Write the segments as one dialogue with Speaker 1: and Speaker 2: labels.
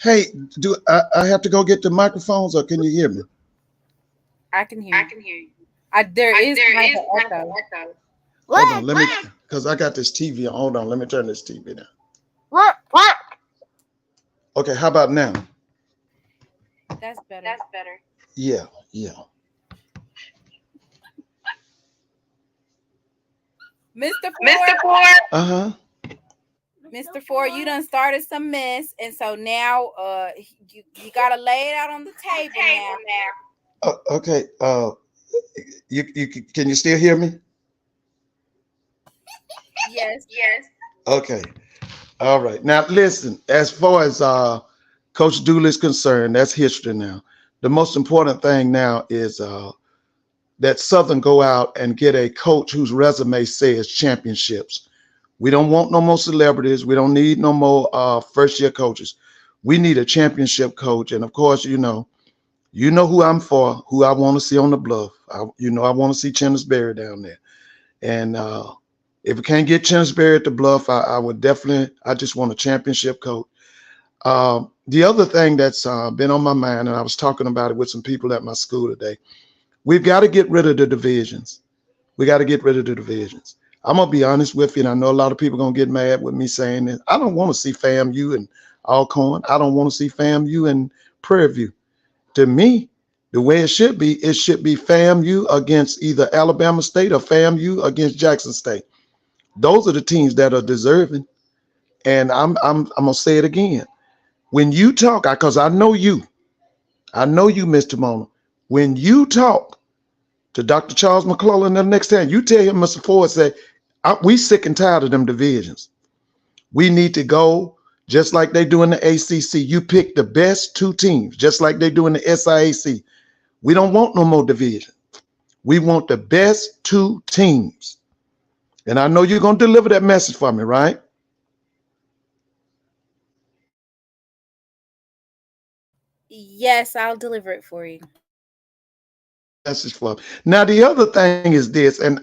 Speaker 1: Hey, do I have to go get the microphones, or can you hear me?
Speaker 2: I can hear you. There is an echo.
Speaker 1: Hold on, let me, because I got this TV on. Hold on, let me turn this TV down.
Speaker 2: What?
Speaker 1: Okay, how about now?
Speaker 2: That's better.
Speaker 1: Yeah.
Speaker 2: Mr. Ford.
Speaker 1: Uh-huh.
Speaker 2: Mr. Ford, you done started some mess, and so now you gotta lay it out on the table now.
Speaker 1: Okay. You can you still hear me?
Speaker 2: Yes.
Speaker 1: Okay. All right. Now listen, as far as Coach Dooley is concerned, that's history now. The most important thing now is that Southern go out and get a coach whose resume says championships. We don't want no more celebrities. We don't need no more first-year coaches. We need a championship coach. And of course, you know who I'm for, who I want to see on the bluff. I want to see Chennisberry down there. And if we can't get Chennisberry at the bluff, I would definitely, I just want a championship coach. The other thing that's been on my mind, and I was talking about it with some people at my school today, we've got to get rid of the divisions. We got to get rid of the divisions. I'm going to be honest with you, and I know a lot of people are going to get mad with me saying this. I don't want to see FAMU and Alcorn. I don't want to see FAMU and Prairie View. To me, the way it should be FAMU against either Alabama State or FAMU against Jackson State. Those are the teams that are deserving. And I'm going to say it again. When you talk, because I know you, Mr. Mona, when you talk to Dr. Charles McClellan the next time, you tell him, Mr. Ford, say, we sick and tired of them divisions. We need to go just like they do in the ACC. You pick the best two teams, just like they do in the SIAC. We don't want no more division. We want the best two teams. And I know you're going to deliver that message for me, right?
Speaker 2: Yes, I'll deliver it for you.
Speaker 1: Message for me. Now, the other thing is this, and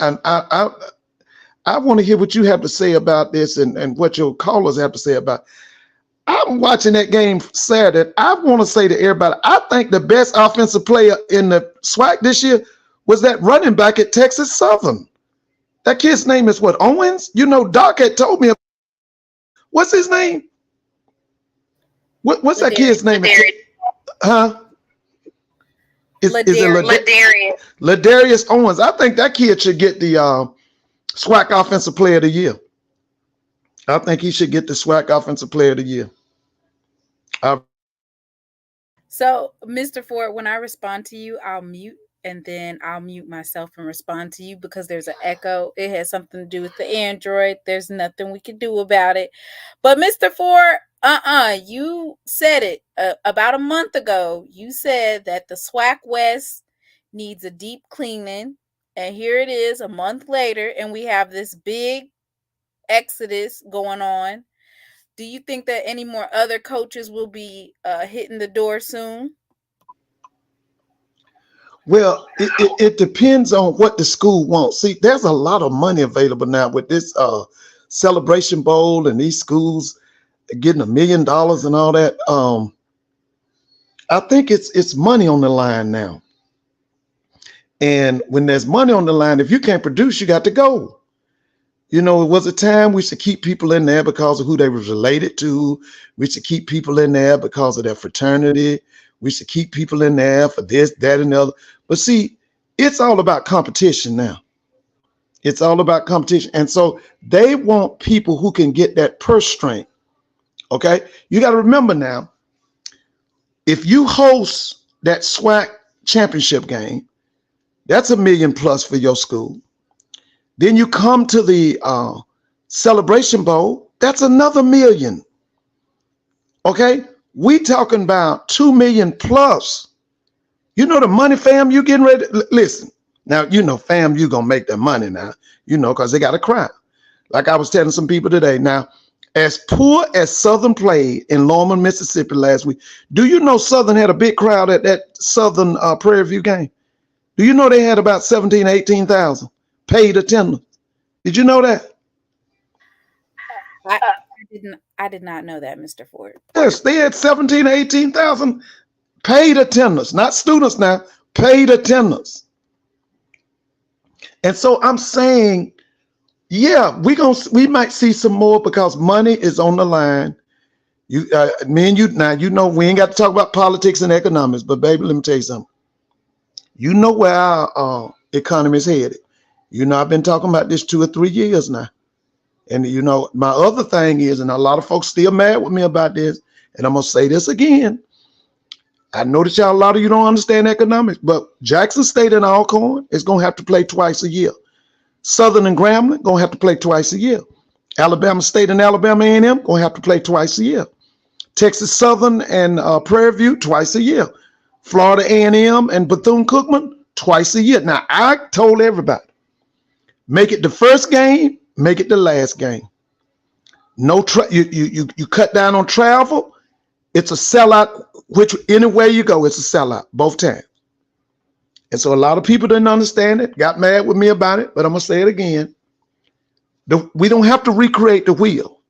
Speaker 1: I want to hear what you have to say about this and what your callers have to say about it. I'm watching that game Saturday. I want to say to everybody, I think the best offensive player in the SWAC this year was that running back at Texas Southern. That kid's name is what, Owens? You know, Doc had told me. What's his name? What's that kid's name? Huh? Is it Ladarius Owens? I think that kid should get the SWAC Offensive Player of the Year. I think he should get the SWAC Offensive Player of the Year.
Speaker 2: So, Mr. Ford, when I respond to you, I'll mute, and then I'll mute myself and respond to you because there's an echo. It has something to do with the Android. There's nothing we can do about it. But Mr. Ford, you said it about a month ago. You said that the SWAC West needs a deep cleaning. And here it is a month later, and we have this big exodus going on. Do you think that any more other coaches will be hitting the door soon?
Speaker 1: Well, it depends on what the school wants. See, there's a lot of money available now with this Celebration Bowl and these schools getting $1 million and all that. I think it's money on the line now. And when there's money on the line, if you can't produce, you got to go. You know, it was a time we should keep people in there because of who they was related to. We should keep people in there because of their fraternity. We should keep people in there for this, that, and the other. But see, it's all about competition now. It's all about competition. And so they want people who can get that purse string. Okay. You got to remember now, if you host that SWAC championship game, that's $1 million plus for your school. Then you come to the Celebration Bowl, that's another $1 million. Okay. We talking about 2 million plus. You know the money FAMU getting ready. Listen, now, you know, FAMU gonna make that money now, you know, because they got a crowd. Like I was telling some people today. Now, as poor as Southern played in Longman, Mississippi last week, do you know Southern had a big crowd at that Southern Prairie View game? Do you know they had about 17, 18,000 paid attendance? Did you know that?
Speaker 2: I did not know that, Mr. Ford.
Speaker 1: Yes, they had 17, 18,000 paid attendance, not students now, paid attendance. And so I'm saying, yeah, we might see some more because money is on the line. You, me and you, now, you know, we ain't got to talk about politics and economics, but baby, let me tell you something. You know where our economy is headed. You know, I've been talking about this 2 or 3 years now. And, you know, my other thing is, and a lot of folks still mad with me about this, and I'm going to say this again. I know that a lot of you don't understand economics, but Jackson State and Alcorn is going to have to play twice a year. Southern and Grambling going to have to play twice a year. Alabama State and Alabama A&M going to have to play twice a year. Texas Southern and Prairie View twice a year. Florida A&M and Bethune-Cookman twice a year. Now, I told everybody, make it the first game, make it the last game. No, you cut down on travel. It's a sellout. Which anywhere you go, it's a sellout both times. And so a lot of people didn't understand it, got mad with me about it, but I'm gonna say it again. We don't have to recreate the wheel.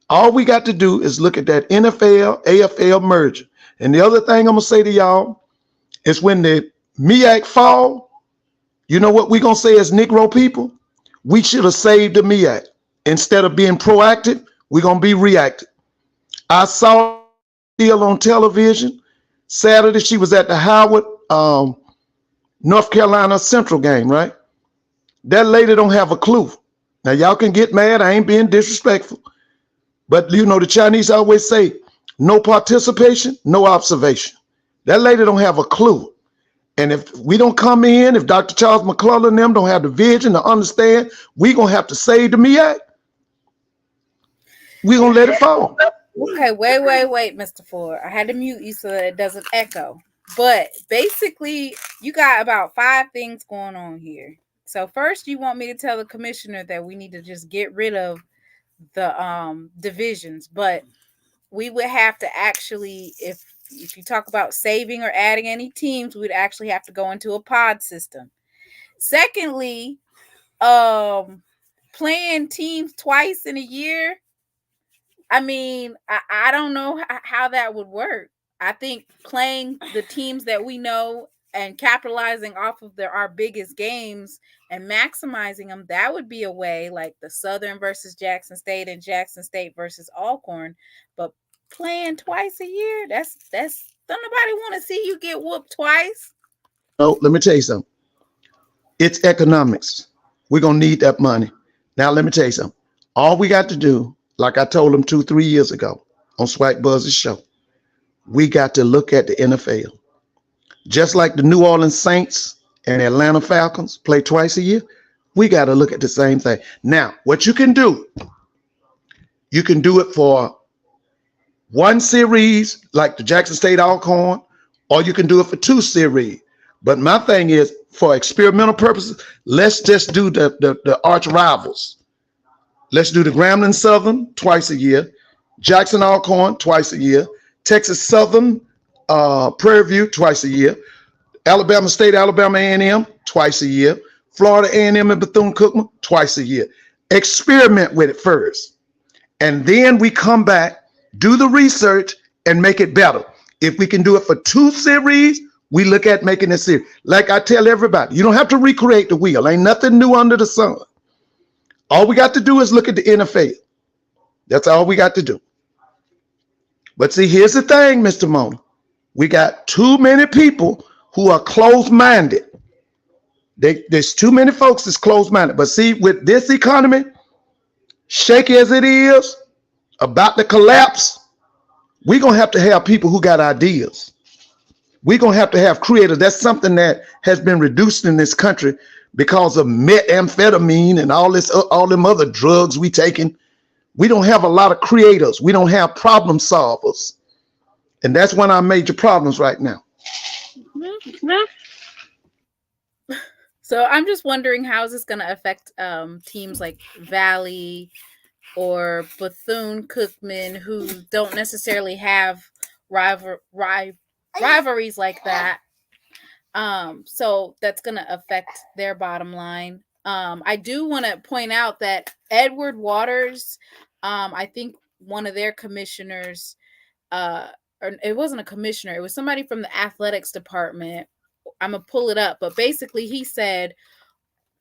Speaker 1: All we got to do is look at that NFL, AFL merger. And the other thing I'm gonna say to y'all is when the MEAC fall, you know what we're gonna say as Negro people? We should have saved the MEAC. Instead of being proactive, we're gonna be reactive. I saw deal on television Saturday. She was at the Howard North Carolina Central game, right? That lady don't have a clue. Now y'all can get mad, I ain't being disrespectful, but you know the Chinese always say no participation, no observation. That lady don't have a clue. And if we don't come in, if Dr. Charles McClellan and them don't have the vision to understand, we gonna have to save the MEAC. We gonna let it fall.
Speaker 2: Okay, wait, Mr. Ford. I had to mute you so that it doesn't echo. But basically, you got about 5 things going on here. So first, you want me to tell the commissioner that we need to just get rid of the divisions, but we would have to actually, if you talk about saving or adding any teams, we'd actually have to go into a pod system. Secondly, playing teams twice in a year, I mean, I don't know how that would work. I think playing the teams that we know and capitalizing off of our biggest games and maximizing them, that would be a way, like the Southern versus Jackson State and Jackson State versus Alcorn. But playing twice a year, that's don't nobody want to see you get whooped twice.
Speaker 1: No, let me tell you something. It's economics. We're gonna need that money. Now let me tell you something. All we got to do, like I told them 2-3 years ago on SWAC Buzz's show, we got to look at the NFL. Just like the New Orleans Saints and Atlanta Falcons play twice a year, we got to look at the same thing. Now, what you can do it for one series, like the Jackson State Alcorn, or you can do it for 2 series. But my thing is, for experimental purposes, let's just do the arch rivals. Let's do the Grambling Southern twice a year, Jackson Alcorn twice a year, Texas Southern, Prairie View twice a year, Alabama State, Alabama A&M twice a year, Florida A&M and Bethune-Cookman twice a year. Experiment with it first. And then we come back, do the research, and make it better. If we can do it for 2 series, we look at making a series. Like I tell everybody, you don't have to recreate the wheel. Ain't nothing new under the sun. All we got to do is look at the NFL. That's all we got to do. But see, here's the thing, Mr. Mona. We got too many people who are closed-minded. There's too many folks that's closed-minded. But see, with this economy, shaky as it is, about to collapse, we're going to have people who got ideas. We're going to have creators. That's something that has been reduced in this country because of methamphetamine and all them other drugs we taking. We don't have a lot of creators. We don't have problem solvers. And that's one of our major problems right now.
Speaker 2: So I'm just wondering, how is this going to affect teams like Valley or Bethune-Cookman, who don't necessarily have rivalries like that? So that's going to affect their bottom line. I do want to point out that Edward Waters, I think one of their commissioners, or it wasn't a commissioner, it was somebody from the athletics department. I'm going to pull it up, but basically he said,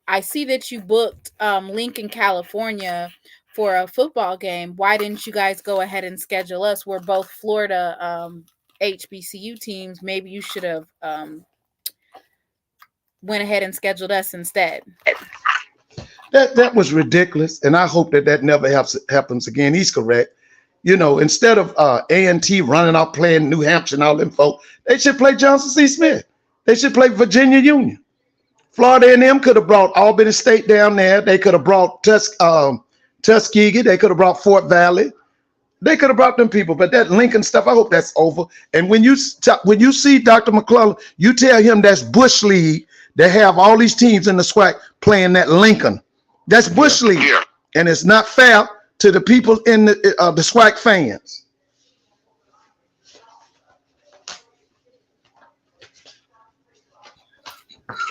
Speaker 2: I see that you booked Lincoln, California for a football game. Why didn't you guys go ahead and schedule us? We're both Florida HBCU teams. Maybe you should have went ahead and scheduled us instead.
Speaker 1: That was ridiculous, and I hope that never happens again. He's correct. You know, instead of A&T running out playing New Hampshire and all them folk, they should play Johnson C. Smith. They should play Virginia Union. Florida A&M could have brought Albany State down there. They could have brought Tuskegee. They could have brought Fort Valley. They could have brought them people. But that Lincoln stuff, I hope that's over. And when you see Dr. McClellan, you tell him that's Bush League. They have all these teams in the SWAC playing that Lincoln. That's Bush League. Yeah. And it's not fair to the people in the SWAC fans.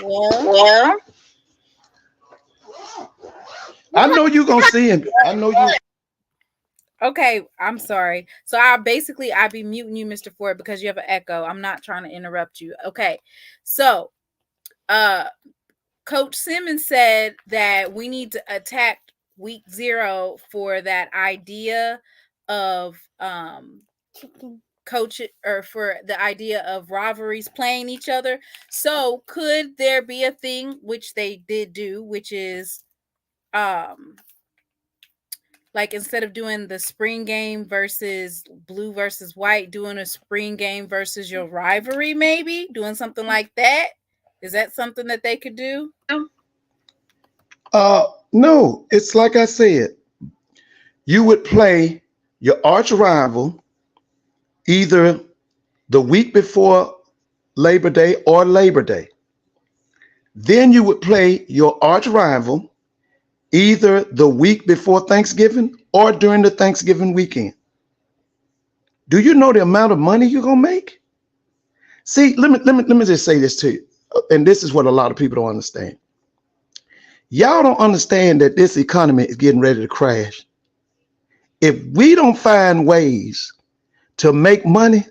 Speaker 2: Yeah.
Speaker 1: I know you're going to see him. I know you.
Speaker 2: Okay, I'm sorry. So I'll be muting you, Mr. Ford, because you have an echo. I'm not trying to interrupt you. Okay. So Coach Simmons said that we need to attack week 0 for that idea of for the idea of rivalries playing each other. So could there be a thing, which they did do, which is like instead of doing the spring game versus blue versus white, doing a spring game versus your rivalry, maybe doing something like that? Is that something that they could do?
Speaker 1: No, it's like I said, you would play your arch rival either the week before Labor Day or Labor Day. Then you would play your arch rival either the week before Thanksgiving or during the Thanksgiving weekend. Do you know the amount of money you're gonna make? See, let me just say this to you, and this is what a lot of people don't understand. Y'all don't understand that this economy is getting ready to crash. If we don't find ways to make money,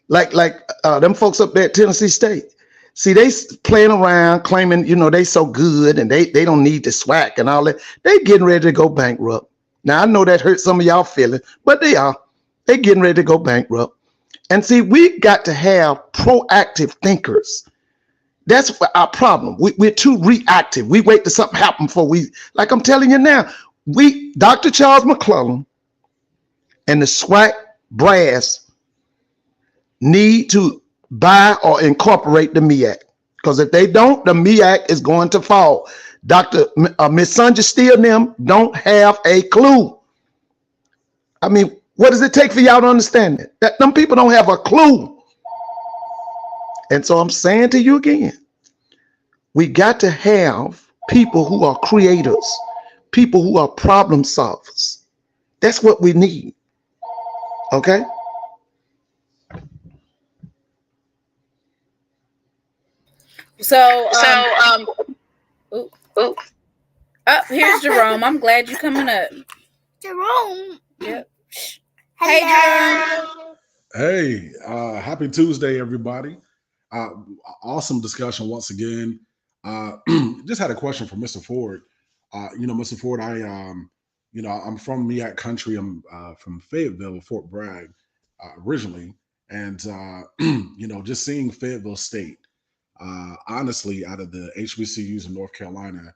Speaker 1: like them folks up there at Tennessee State, see, they playing around claiming, you know, they so good and they don't need the SWAC and all that. They getting ready to go bankrupt. Now, I know that hurts some of y'all feelings, but they're getting ready to go bankrupt. And see, we got to have proactive thinkers. That's our problem. We're too reactive. We wait till something happens before like I'm telling you now, Dr. Charles McClellan and the SWAC brass need to buy or incorporate the MEAC, because if they don't, the MEAC is going to fall. Miss Sonja Steele and them don't have a clue. I mean, what does it take for y'all to understand it? That them people don't have a clue. And so I'm saying to you again, we got to have people who are creators, people who are problem solvers. That's what we need. Okay?
Speaker 2: Here's Jerome. I'm glad you're coming up.
Speaker 3: Jerome.
Speaker 2: Yep.
Speaker 3: Hey, Jerome.
Speaker 4: Hey, happy Tuesday, everybody. Awesome discussion once again. Just had a question for Mr. Ford. Mr. Ford, I'm from MEAC country. I'm from Fayetteville, Fort Bragg, originally. And, just seeing Fayetteville State, honestly, out of the HBCUs in North Carolina,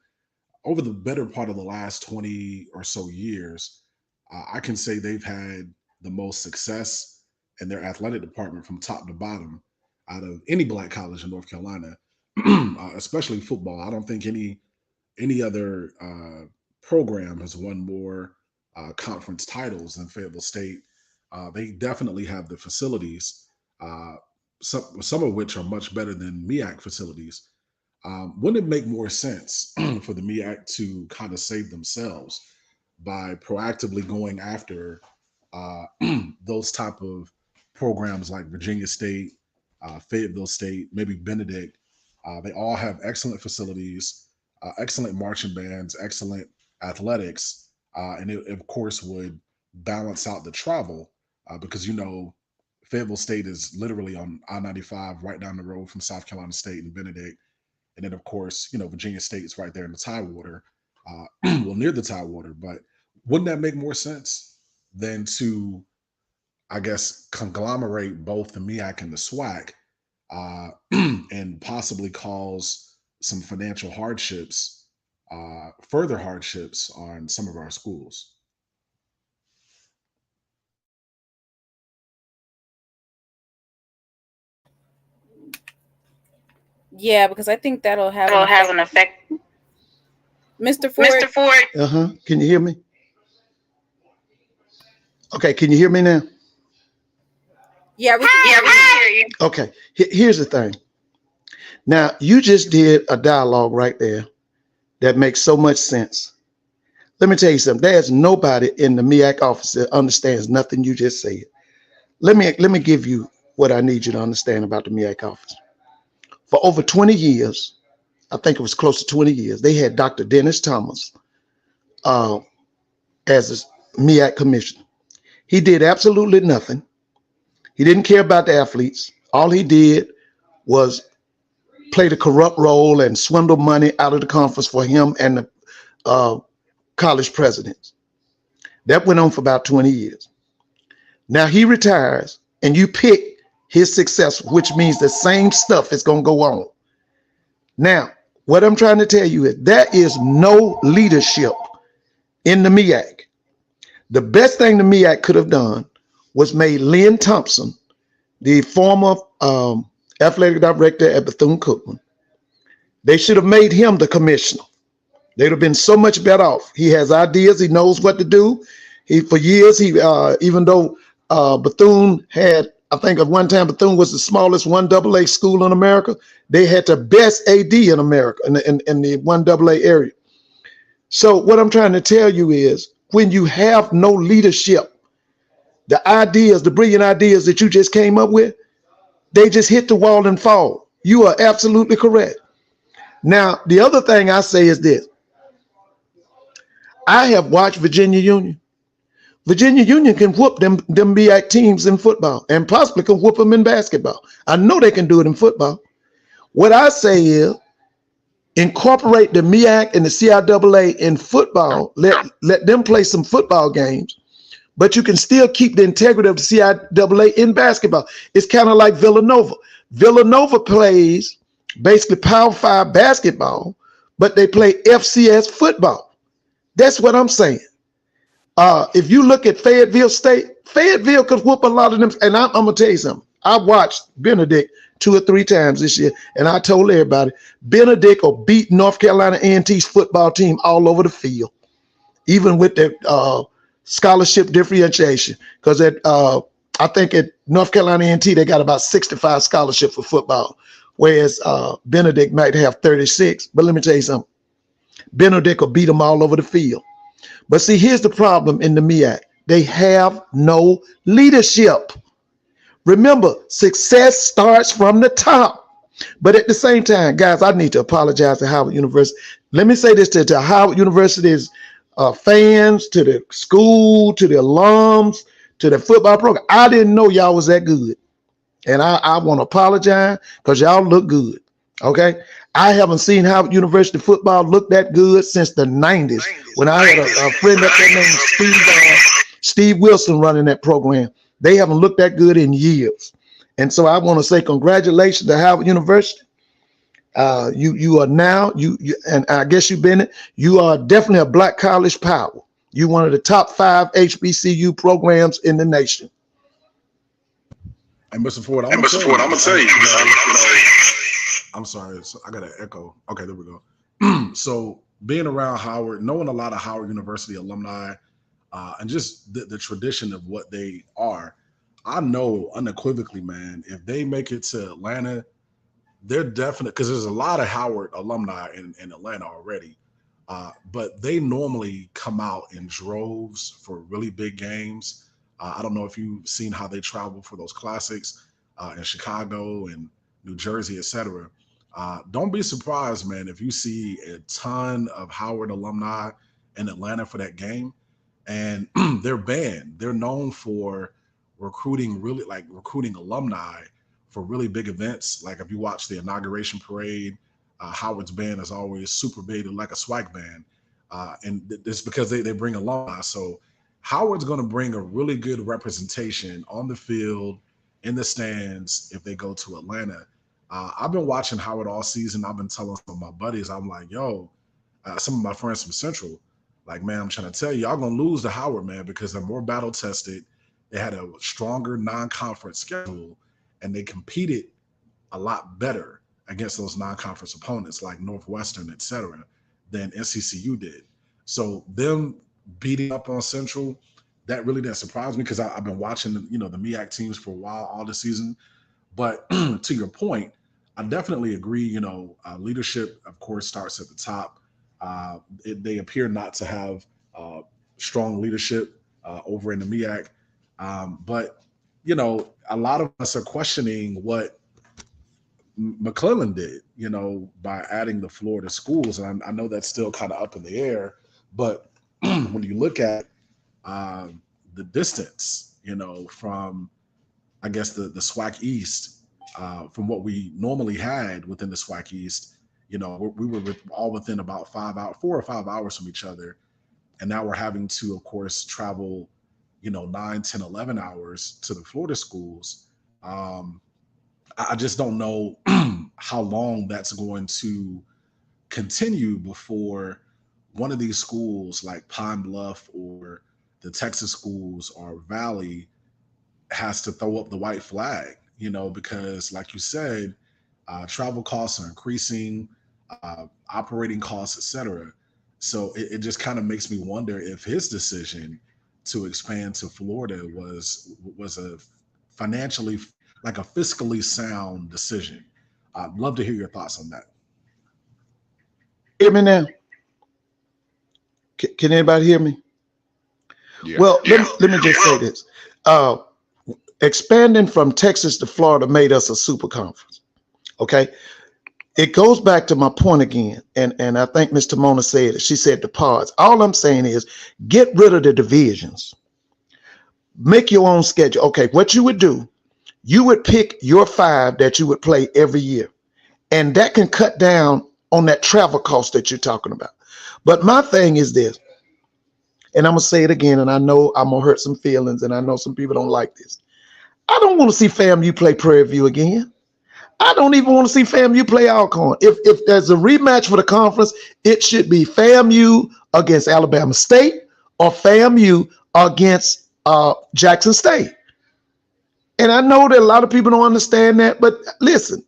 Speaker 4: over the better part of the last 20 or so years, I can say they've had the most success in their athletic department from top to bottom out of any Black college in North Carolina, especially football. I don't think any other program has won more conference titles than Fayetteville State. They definitely have the facilities, some of which are much better than MEAC facilities. Wouldn't it make more sense for the MEAC to kind of save themselves by proactively going after those type of programs like Virginia State, Fayetteville State, maybe Benedict? They all have excellent facilities, excellent marching bands, excellent athletics, and it, of course, would balance out the travel because, Fayetteville State is literally on I-95 right down the road from South Carolina State and Benedict. And then, of course, Virginia State is right there in the Tidewater, near the Tidewater. But wouldn't that make more sense than to, I guess, conglomerate both the MEAC and the SWAC and possibly cause some financial hardships, further hardships on some of our schools?
Speaker 2: Yeah, because I think that'll have
Speaker 3: an effect.
Speaker 2: Mr. Ford.
Speaker 3: Mr. Ford.
Speaker 1: Can you hear me? Okay, can you hear me now?
Speaker 2: Yeah, we
Speaker 3: Yeah, we can hear you.
Speaker 1: Okay, here's the thing. Now, you just did a dialogue right there that makes so much sense. Let me tell you something. There's nobody in the MEAC office that understands nothing you just said. Let me give you what I need you to understand about the MEAC office. For over 20 years, I think it was close to 20 years, they had Dr. Dennis Thomas as a MEAC commissioner. He did absolutely nothing. He didn't care about the athletes. All he did was play the corrupt role and swindle money out of the conference for him and the college presidents. That went on for about 20 years. Now he retires and you pick his successor, which means the same stuff is going to go on. Now, what I'm trying to tell you is there is no leadership in the MEAC. The best thing the MEAC could have done was made Lynn Thompson, the former athletic director at Bethune-Cookman. They should have made him the commissioner. They'd have been so much better off. He has ideas. He knows what to do. For years, even though Bethune had, I think at one time Bethune was the smallest 1AA school in America, they had the best AD in America in the 1AA area. So what I'm trying to tell you is when you have no leadership, the ideas, the brilliant ideas that you just came up with, they just hit the wall and fall. You are absolutely correct. Now, the other thing I say is this. I have watched Virginia Union. Virginia Union can whoop them MEAC teams in football and possibly can whoop them in basketball. I know they can do it in football. What I say is incorporate the MEAC and the CIAA in football. Let them play some football games, but you can still keep the integrity of the CIAA in basketball. It's kind of like Villanova. Villanova plays basically Power 5 basketball, but they play FCS football. That's what I'm saying. If you look at Fayetteville State, Fayetteville could whoop a lot of them. And I'm going to tell you something. I watched Benedict 2 or 3 times this year, and I told everybody, Benedict will beat North Carolina A&T's football team all over the field, even with their scholarship differentiation. Because I think at North Carolina A&T, they got about 65 scholarships for football, whereas Benedict might have 36. But let me tell you something. Benedict will beat them all over the field. But see, here's the problem in the MEAC. They have no leadership. Remember, success starts from the top. But at the same time, guys, I need to apologize to Howard University. Let me say this to Howard University's fans, to the school, to the alums, to the football program. I didn't know y'all was that good. And I want to apologize because y'all look good. Okay, I haven't seen Howard University football look that good since the 90s when I had a friend up there named Steve Wilson running that program. They haven't looked that good in years. And so I want to say congratulations to Howard University. You are now, and I guess you are definitely a black college power. You're one of the top 5 HBCU programs in the nation.
Speaker 4: And Mr. Ford, I'm gonna tell you. I'm sorry, so I got an echo. Okay, there we go. So being around Howard, knowing a lot of Howard University alumni, and just the tradition of what they are, I know unequivocally, man, if they make it to Atlanta, they're definite, because there's a lot of Howard alumni in Atlanta already. But they normally come out in droves for really big games. I don't know if you've seen how they travel for those classics in Chicago and New Jersey, etc. Don't be surprised, man, if you see a ton of Howard alumni in Atlanta for that game. And they're banned. They're known for recruiting alumni for really big events. Like if you watch the inauguration parade, Howard's band is always super big, like a SWAC band. And it's because they bring alumni. So Howard's going to bring a really good representation on the field, in the stands, if they go to Atlanta. I've been watching Howard all season. I've been telling some of my buddies, I'm like, yo, some of my friends from Central, like, man, I'm trying to tell you, y'all going to lose to Howard, man, because they're more battle tested. They had a stronger non-conference schedule, and they competed a lot better against those non-conference opponents like Northwestern, et cetera, than NCCU did. So them beating up on Central, that really didn't surprise me, because I've been watching the MEAC teams for a while all this season. But to your point, I definitely agree. Leadership, of course, starts at the top. They appear not to have strong leadership over in the MEAC. But, a lot of us are questioning what McClellan did, by adding the Florida schools. And I know that's still kind of up in the air. But when you look at the distance, from, I guess, the SWAC East, from what we normally had within the SWAC East, we were all within about 4 or 5 hours from each other. And now we're having to, of course, travel, 9, 10, 11 hours to the Florida schools. I just don't know how long that's going to continue before one of these schools like Pine Bluff or the Texas schools or Valley has to throw up the white flag, because like you said, travel costs are increasing, operating costs, et cetera. So it just kind of makes me wonder if his decision to expand to Florida was a financially, like a fiscally sound decision. I'd love to hear your thoughts on that.
Speaker 1: Hear me now? Can anybody hear me?
Speaker 5: Yeah.
Speaker 1: Well, let me just say this. Expanding from Texas to Florida made us a super conference. Okay. It goes back to my point again. And I think Ms. Tamona said it. She said the pods. All I'm saying is get rid of the divisions. Make your own schedule. Okay. What you would do, you would pick your 5 that you would play every year. And that can cut down on that travel cost that you're talking about. But my thing is this, and I'm going to say it again, and I know I'm going to hurt some feelings, and I know some people don't like this. I don't want to see FAMU play Prairie View again. I don't even want to see FAMU play Alcorn. If there's a rematch for the conference, it should be FAMU against Alabama State or FAMU against Jackson State. And I know that a lot of people don't understand that, but listen,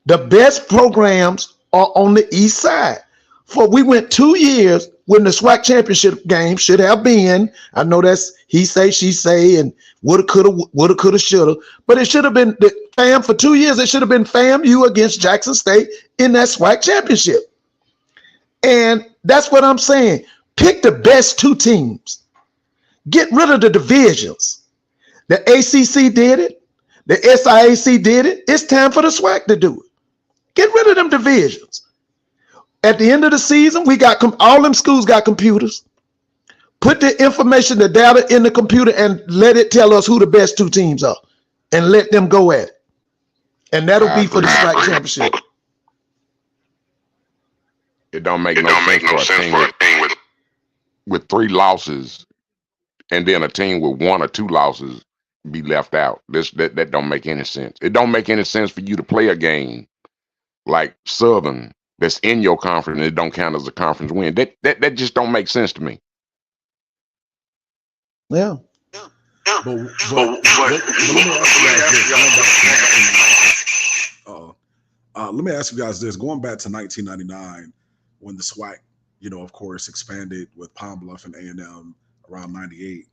Speaker 1: the best programs are on the east side. For we went 2 years when the SWAC championship game should have been, I know that's he say, she say, and woulda, coulda, shoulda, but it should have been the FAM for 2 years. It should have been FAMU against Jackson State in that SWAC championship. And that's what I'm saying. Pick the best 2 teams. Get rid of the divisions. The ACC did it. The SIAC did it. It's time for the SWAC to do it. Get rid of them divisions. At the end of the season, we got all them schools got computers. Put the information, the data in the computer, and let it tell us who the best 2 teams are, and let them go at it. And that'll be for the SWAC championship.
Speaker 5: It don't make no sense for a team with 3 losses and then a team with 1 or 2 losses be left out. That don't make any sense. It don't make any sense for you to play a game like Southern that's in your conference and it don't count as a conference win. That just don't make sense to me.
Speaker 1: Yeah.
Speaker 4: But let me ask you guys this. Let me ask you guys this. Going back to 1999, when the SWAC, of course, expanded with Pine Bluff and A&M around 98,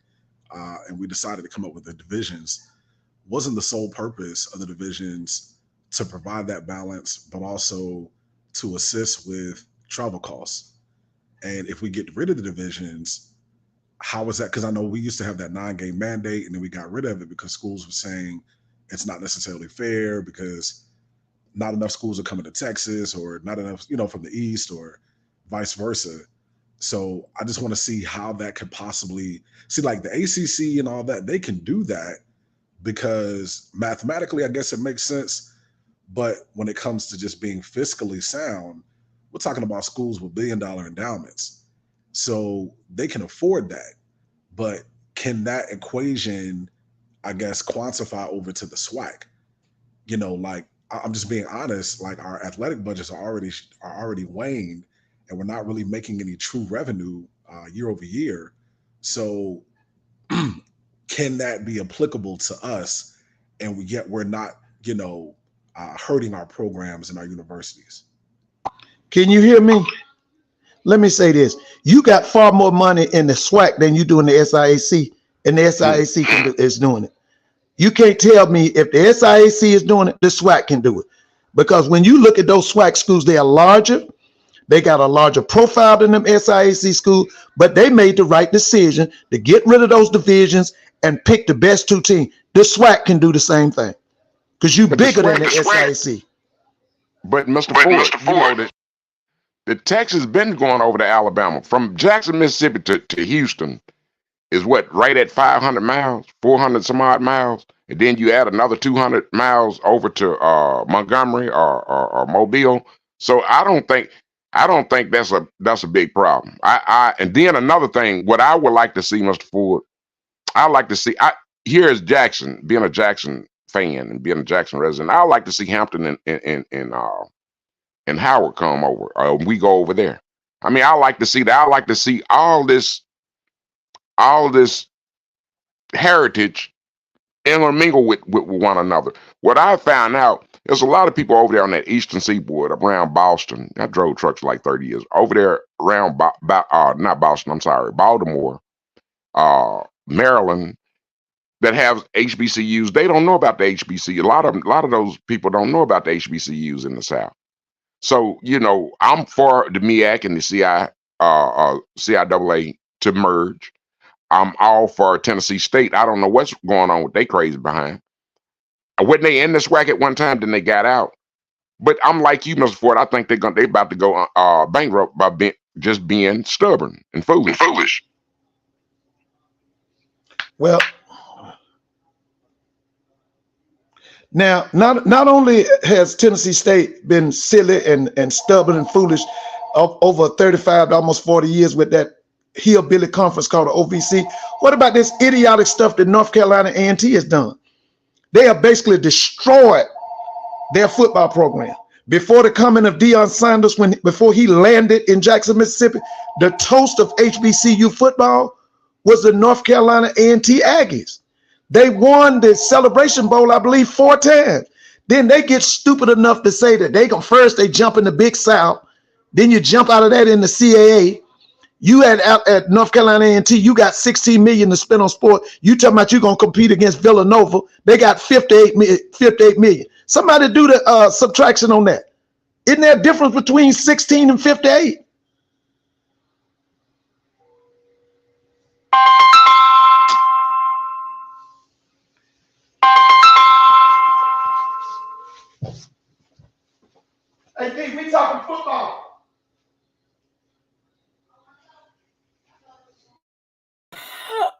Speaker 4: and we decided to come up with the divisions, wasn't the sole purpose of the divisions to provide that balance, but also to assist with travel costs? And if we get rid of the divisions, how is that? Because I know we used to have that 9-game mandate, and then we got rid of it because schools were saying it's not necessarily fair because not enough schools are coming to Texas, or not enough, from the East, or vice versa. So I just want to see how that could possibly see, like the ACC and all that, they can do that because mathematically, I guess it makes sense. But when it comes to just being fiscally sound, we're talking about schools with billion-dollar endowments. So they can afford that. But can that equation, I guess, quantify over to the SWAC? Like, I'm just being honest, like our athletic budgets are already waned, and we're not really making any true revenue year over year. So can that be applicable to us? And yet we're not, hurting our programs and our universities.
Speaker 1: Can you hear me? Let me say this. You got far more money in the SWAC than you do in the SIAC, and the SIAC is doing it. You can't tell me if the SIAC is doing it, the SWAC can do it. Because when you look at those SWAC schools, they are larger. They got a larger profile than them SIAC schools, but they made the right decision to get rid of those divisions and pick the best 2 teams. The SWAC can do the same thing because you're bigger than the SIAC.
Speaker 5: But Mr. Ford, the Texas been going over to Alabama from Jackson, Mississippi to Houston is what, right at 500 miles, 400 some odd miles. And then you add another 200 miles over to Montgomery or Mobile. So I don't think that's a big problem. And then another thing, what I would like to see, Mr. Ford, I like to see, here is Jackson, being a Jackson fan and being a Jackson resident, I like to see Hampton and Howard come over. We go over there. I mean, I like to see that. I like to see all this heritage intermingle with one another. What I found out, there's a lot of people over there on that eastern seaboard around Boston. I drove trucks for like 30 years over there around not Boston, I'm sorry, Baltimore, Maryland, that have HBCUs. They don't know about the HBCU. A lot of those people don't know about the HBCUs in the South. So, I'm for the MEAC and the CIAA to merge. I'm all for Tennessee State. I don't know what's going on with they crazy behind. When they in the SWAC at one time, then they got out. But I'm like you, Mr. Ford. I think they about to go bankrupt by just being stubborn and foolish.
Speaker 1: Well, now not only has Tennessee State been silly and stubborn and foolish over 35 to almost 40 years with that hillbilly conference called the OVC. What about this idiotic stuff that North Carolina A&T has done? They have basically destroyed their football program. Before the coming of Deion Sanders, before he landed in Jackson, Mississippi, the toast of HBCU football was the North Carolina A&T Aggies. They won the Celebration Bowl, I believe, 4 times. Then they get stupid enough to say that they jump in the Big South. Then you jump out of that in the CAA. You at North Carolina A&T, you got $16 million to spend on sport. You talking about you're going to compete against Villanova. They got $58 million. Somebody do the subtraction on that. Isn't there a difference between 16 and 58? Hey, we talking football.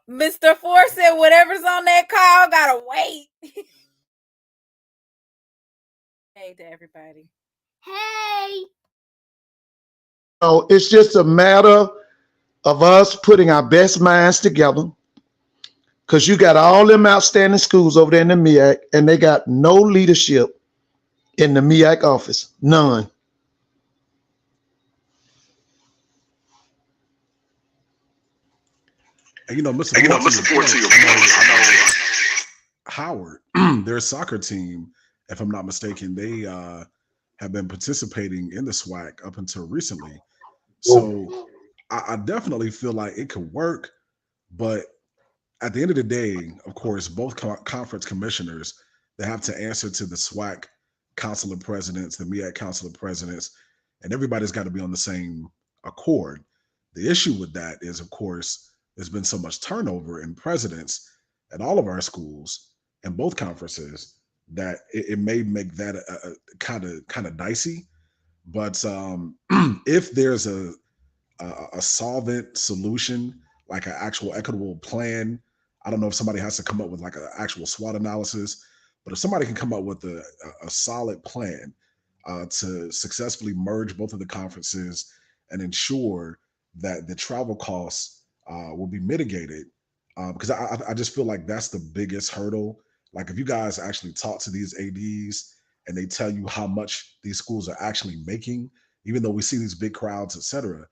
Speaker 2: Mr. Ford said whatever's on that call gotta wait. Hey to everybody.
Speaker 6: Hey.
Speaker 1: know, it's just a matter of us putting our best minds together, because you got all them outstanding schools over there in the MEAC, and they got no leadership in the MEAC office. None.
Speaker 4: And Mr. Ford, to your point, I know Howard, their soccer team, if I'm not mistaken, they have been participating in the SWAC up until recently. So I definitely feel like it could work, but at the end of the day, of course, both conference commissioners, they have to answer to the SWAC council of presidents, the MEAC council of presidents, and everybody's got to be on the same accord. The issue with that is, of course, there's been so much turnover in presidents at all of our schools and both conferences that it may make that a kind of dicey. But if there's a solvent solution, like an actual equitable plan, I don't know if somebody has to come up with like an actual SWOT analysis, but if somebody can come up with a solid plan to successfully merge both of the conferences and ensure that the travel costs will be mitigated, because I just feel like that's the biggest hurdle. Like if you guys actually talk to these ADs and they tell you how much these schools are actually making, even though we see these big crowds, et cetera,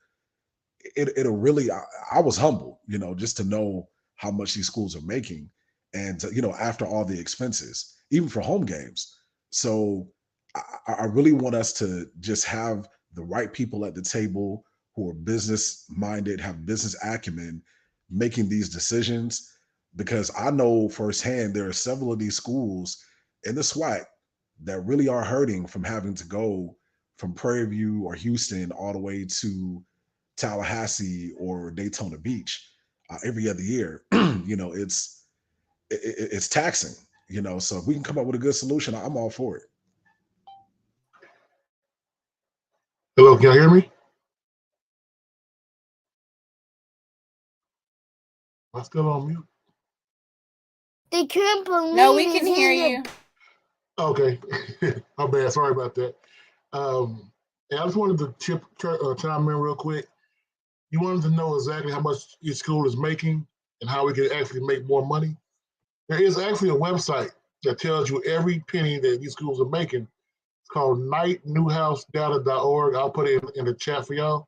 Speaker 4: it'll really, I was humbled, just to know how much these schools are making. And, after all the expenses, even for home games. So I really want us to just have the right people at the table who are business minded, have business acumen, making these decisions, because I know firsthand there are several of these schools in the SWAC that really are hurting from having to go from Prairie View or Houston all the way to Tallahassee or Daytona Beach every other year. It's taxing, so if we can come up with a good solution, I'm all for it.
Speaker 6: Hello, can you hear me? I'm still on mute.
Speaker 7: They couldn't believe
Speaker 2: No, we can hear you.
Speaker 6: Okay, my bad. Sorry about that. And I just wanted to chime in real quick. You wanted to know exactly how much each school is making and how we can actually make more money. There is actually a website that tells you every penny that these schools are making. It's called knightnewhousedata.org. I'll put it in the chat for y'all.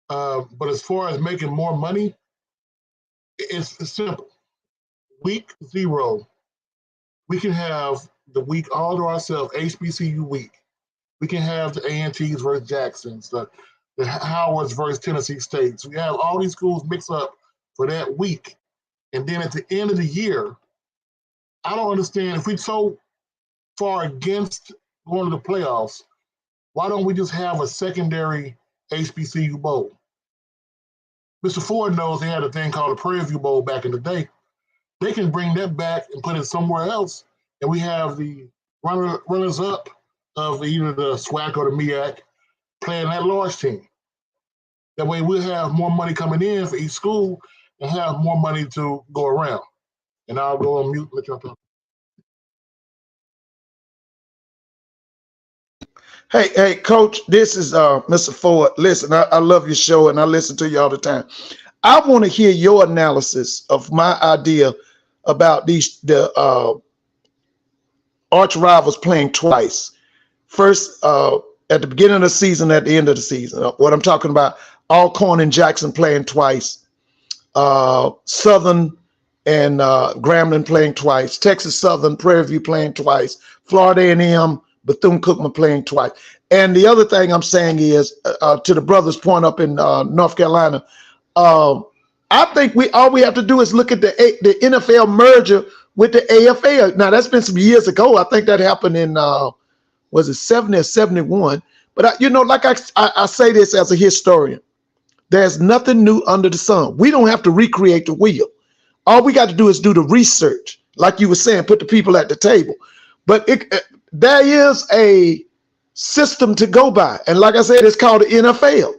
Speaker 6: But as far as making more money, it's simple. Week 0, we can have the week all to ourselves, HBCU week. We can have the A&Ts versus Jacksons, the Howards versus Tennessee States. We have all these schools mixed up for that week. And then at the end of the year, I don't understand, if we're so far against going to the playoffs, why don't we just have a secondary HBCU bowl? Mr. Ford knows they had a thing called the Prairie View Bowl back in the day. They can bring that back and put it somewhere else, and we have the runners-up of either the SWAC or the MEAC playing that large team. That way we'll have more money coming in for each school and have more money to go around. And I'll go on mute and let y'all talk.
Speaker 1: Hey, Coach, this is Mr. Ford. Listen, I love your show and I listen to you all the time. I want to hear your analysis of my idea about the arch rivals playing twice. First, at the beginning of the season, at the end of the season. What I'm talking about, Alcorn and Jackson playing twice. Southern and Grambling playing twice. Texas Southern, Prairie View playing twice. Florida A&M, Bethune-Cookman playing twice. And the other thing I'm saying is, to the brother's point up in North Carolina, I think all we have to do is look at the NFL merger with the AFL. Now, that's been some years ago. I think that happened in, was it 70 or 71? But, like I say this as a historian, there's nothing new under the sun. We don't have to recreate the wheel. All we got to do is do the research. Like you were saying, put the people at the table. But there is a system to go by. And like I said, it's called the NFL.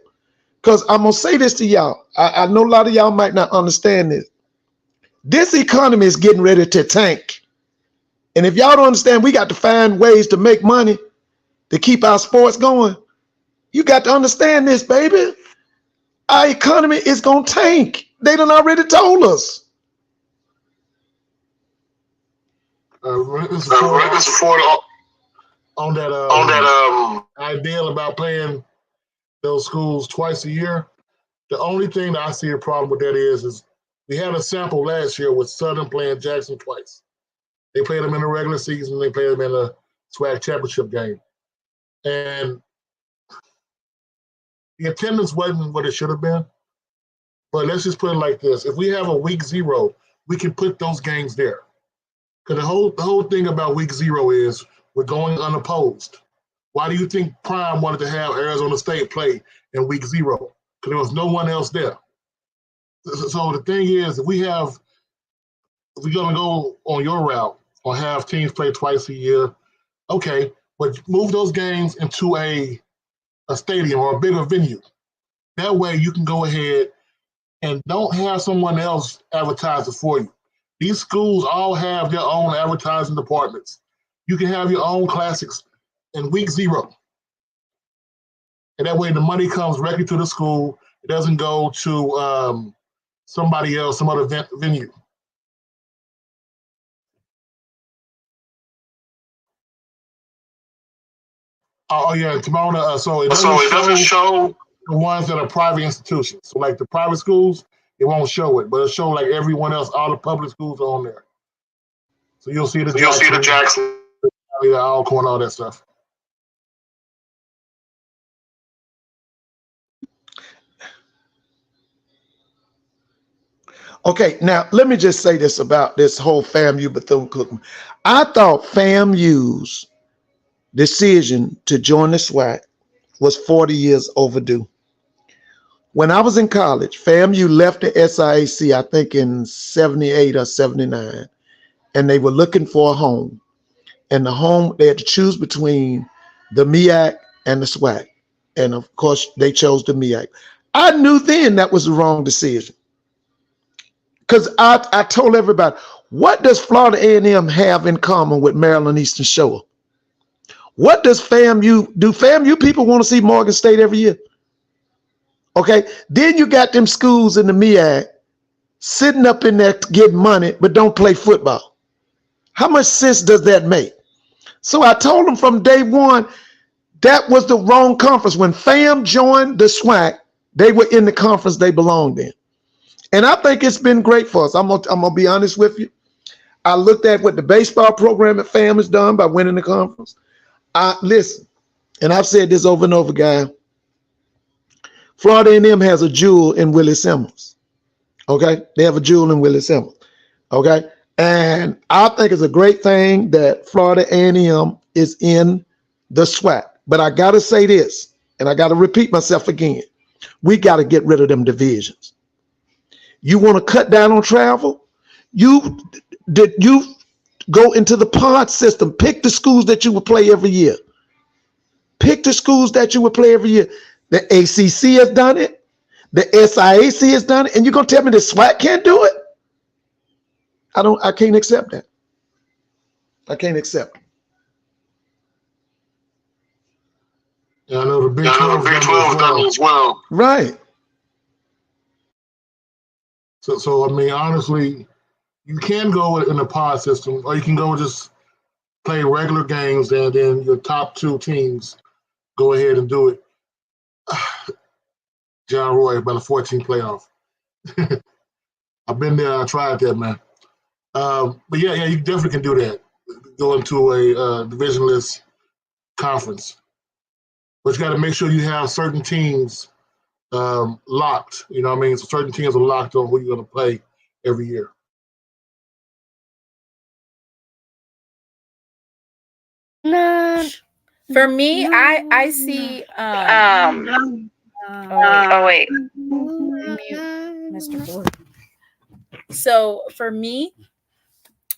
Speaker 1: Because I'm going to say this to y'all. I know a lot of y'all might not understand this. This economy is getting ready to tank. And if y'all don't understand, we got to find ways to make money to keep our sports going. You got to understand this, baby. Our economy is going to tank. They done already told us.
Speaker 6: This is Ford on that ideal about playing those schools twice a year. The only thing that I see a problem with that is we had a sample last year with Southern playing Jackson twice. They played them in the regular season. They played them in the SWAC championship game. And the attendance wasn't what it should have been. But let's just put it like this. If we have a week 0, we can put those games there. Because the whole thing about week 0 is we're going unopposed. Why do you think Prime wanted to have Arizona State play in week 0? Because there was no one else there. So the thing is, if we're going to go on your route or have teams play twice a year, okay, but move those games into a stadium or a bigger venue. That way you can go ahead and don't have someone else advertise it for you. These schools all have their own advertising departments. You can have your own classics in week 0. And that way the money comes directly to the school. It doesn't go to somebody else, some other venue. Oh yeah, Timona. So it doesn't show the ones that are private institutions. So like the private schools, it won't show it, but it'll show like everyone else. All the public schools are on there. So you'll see the Jackson, the Alcorn, all that stuff.
Speaker 1: Okay, now let me just say this about this whole FAMU Bethune-Cookman. I thought FAMU's decision to join the SWAC was 40 years overdue. When I was in college, FAMU left the SIAC, I think in 78 or 79, and they were looking for a home. And the home, they had to choose between the MEAC and the SWAC. And of course, they chose the MEAC. I knew then that was the wrong decision. Because I told everybody, what does Florida A&M have in common with Maryland Eastern Shore? What does FAMU do? FAMU people want to see Morgan State every year. Okay, then you got them schools in the MEAC sitting up in there getting money, but don't play football. How much sense does that make? So I told them from day one, that was the wrong conference. When FAM joined the SWAC, they were in the conference they belonged in. And I think it's been great for us. I'm gonna be honest with you. I looked at what the baseball program at FAM has done by winning the conference. Listen, and I've said this over and over, guys. Florida A&M has a jewel in Willie Simmons. Okay, they have a jewel in Willie Simmons. Okay, and I think it's a great thing that Florida A&M is in the SWAC. But I gotta say this, and I gotta repeat myself again. We gotta get rid of them divisions. You want to cut down on travel? You go into the pod system. Pick the schools that you would play every year. Pick the schools that you would play every year. The ACC has done it. The SIAC has done it. And you're going to tell me the SWAC can't do it? I can't accept that. I can't accept it.
Speaker 6: Yeah, I know the Big 12 done it as well.
Speaker 1: Right.
Speaker 6: So I mean, honestly, you can go in a pod system, or you can go just play regular games, and then your top 2 teams go ahead and do it. John Roy, about a 14 playoff. I've been there. I tried that, man. But yeah, you definitely can do that. Go into a divisionless conference, but you got to make sure you have certain teams locked. You know what I mean? So certain teams are locked on who you're going to play every year.
Speaker 2: For me, I see.
Speaker 3: Oh wait.
Speaker 2: Mr. Ford. So for me,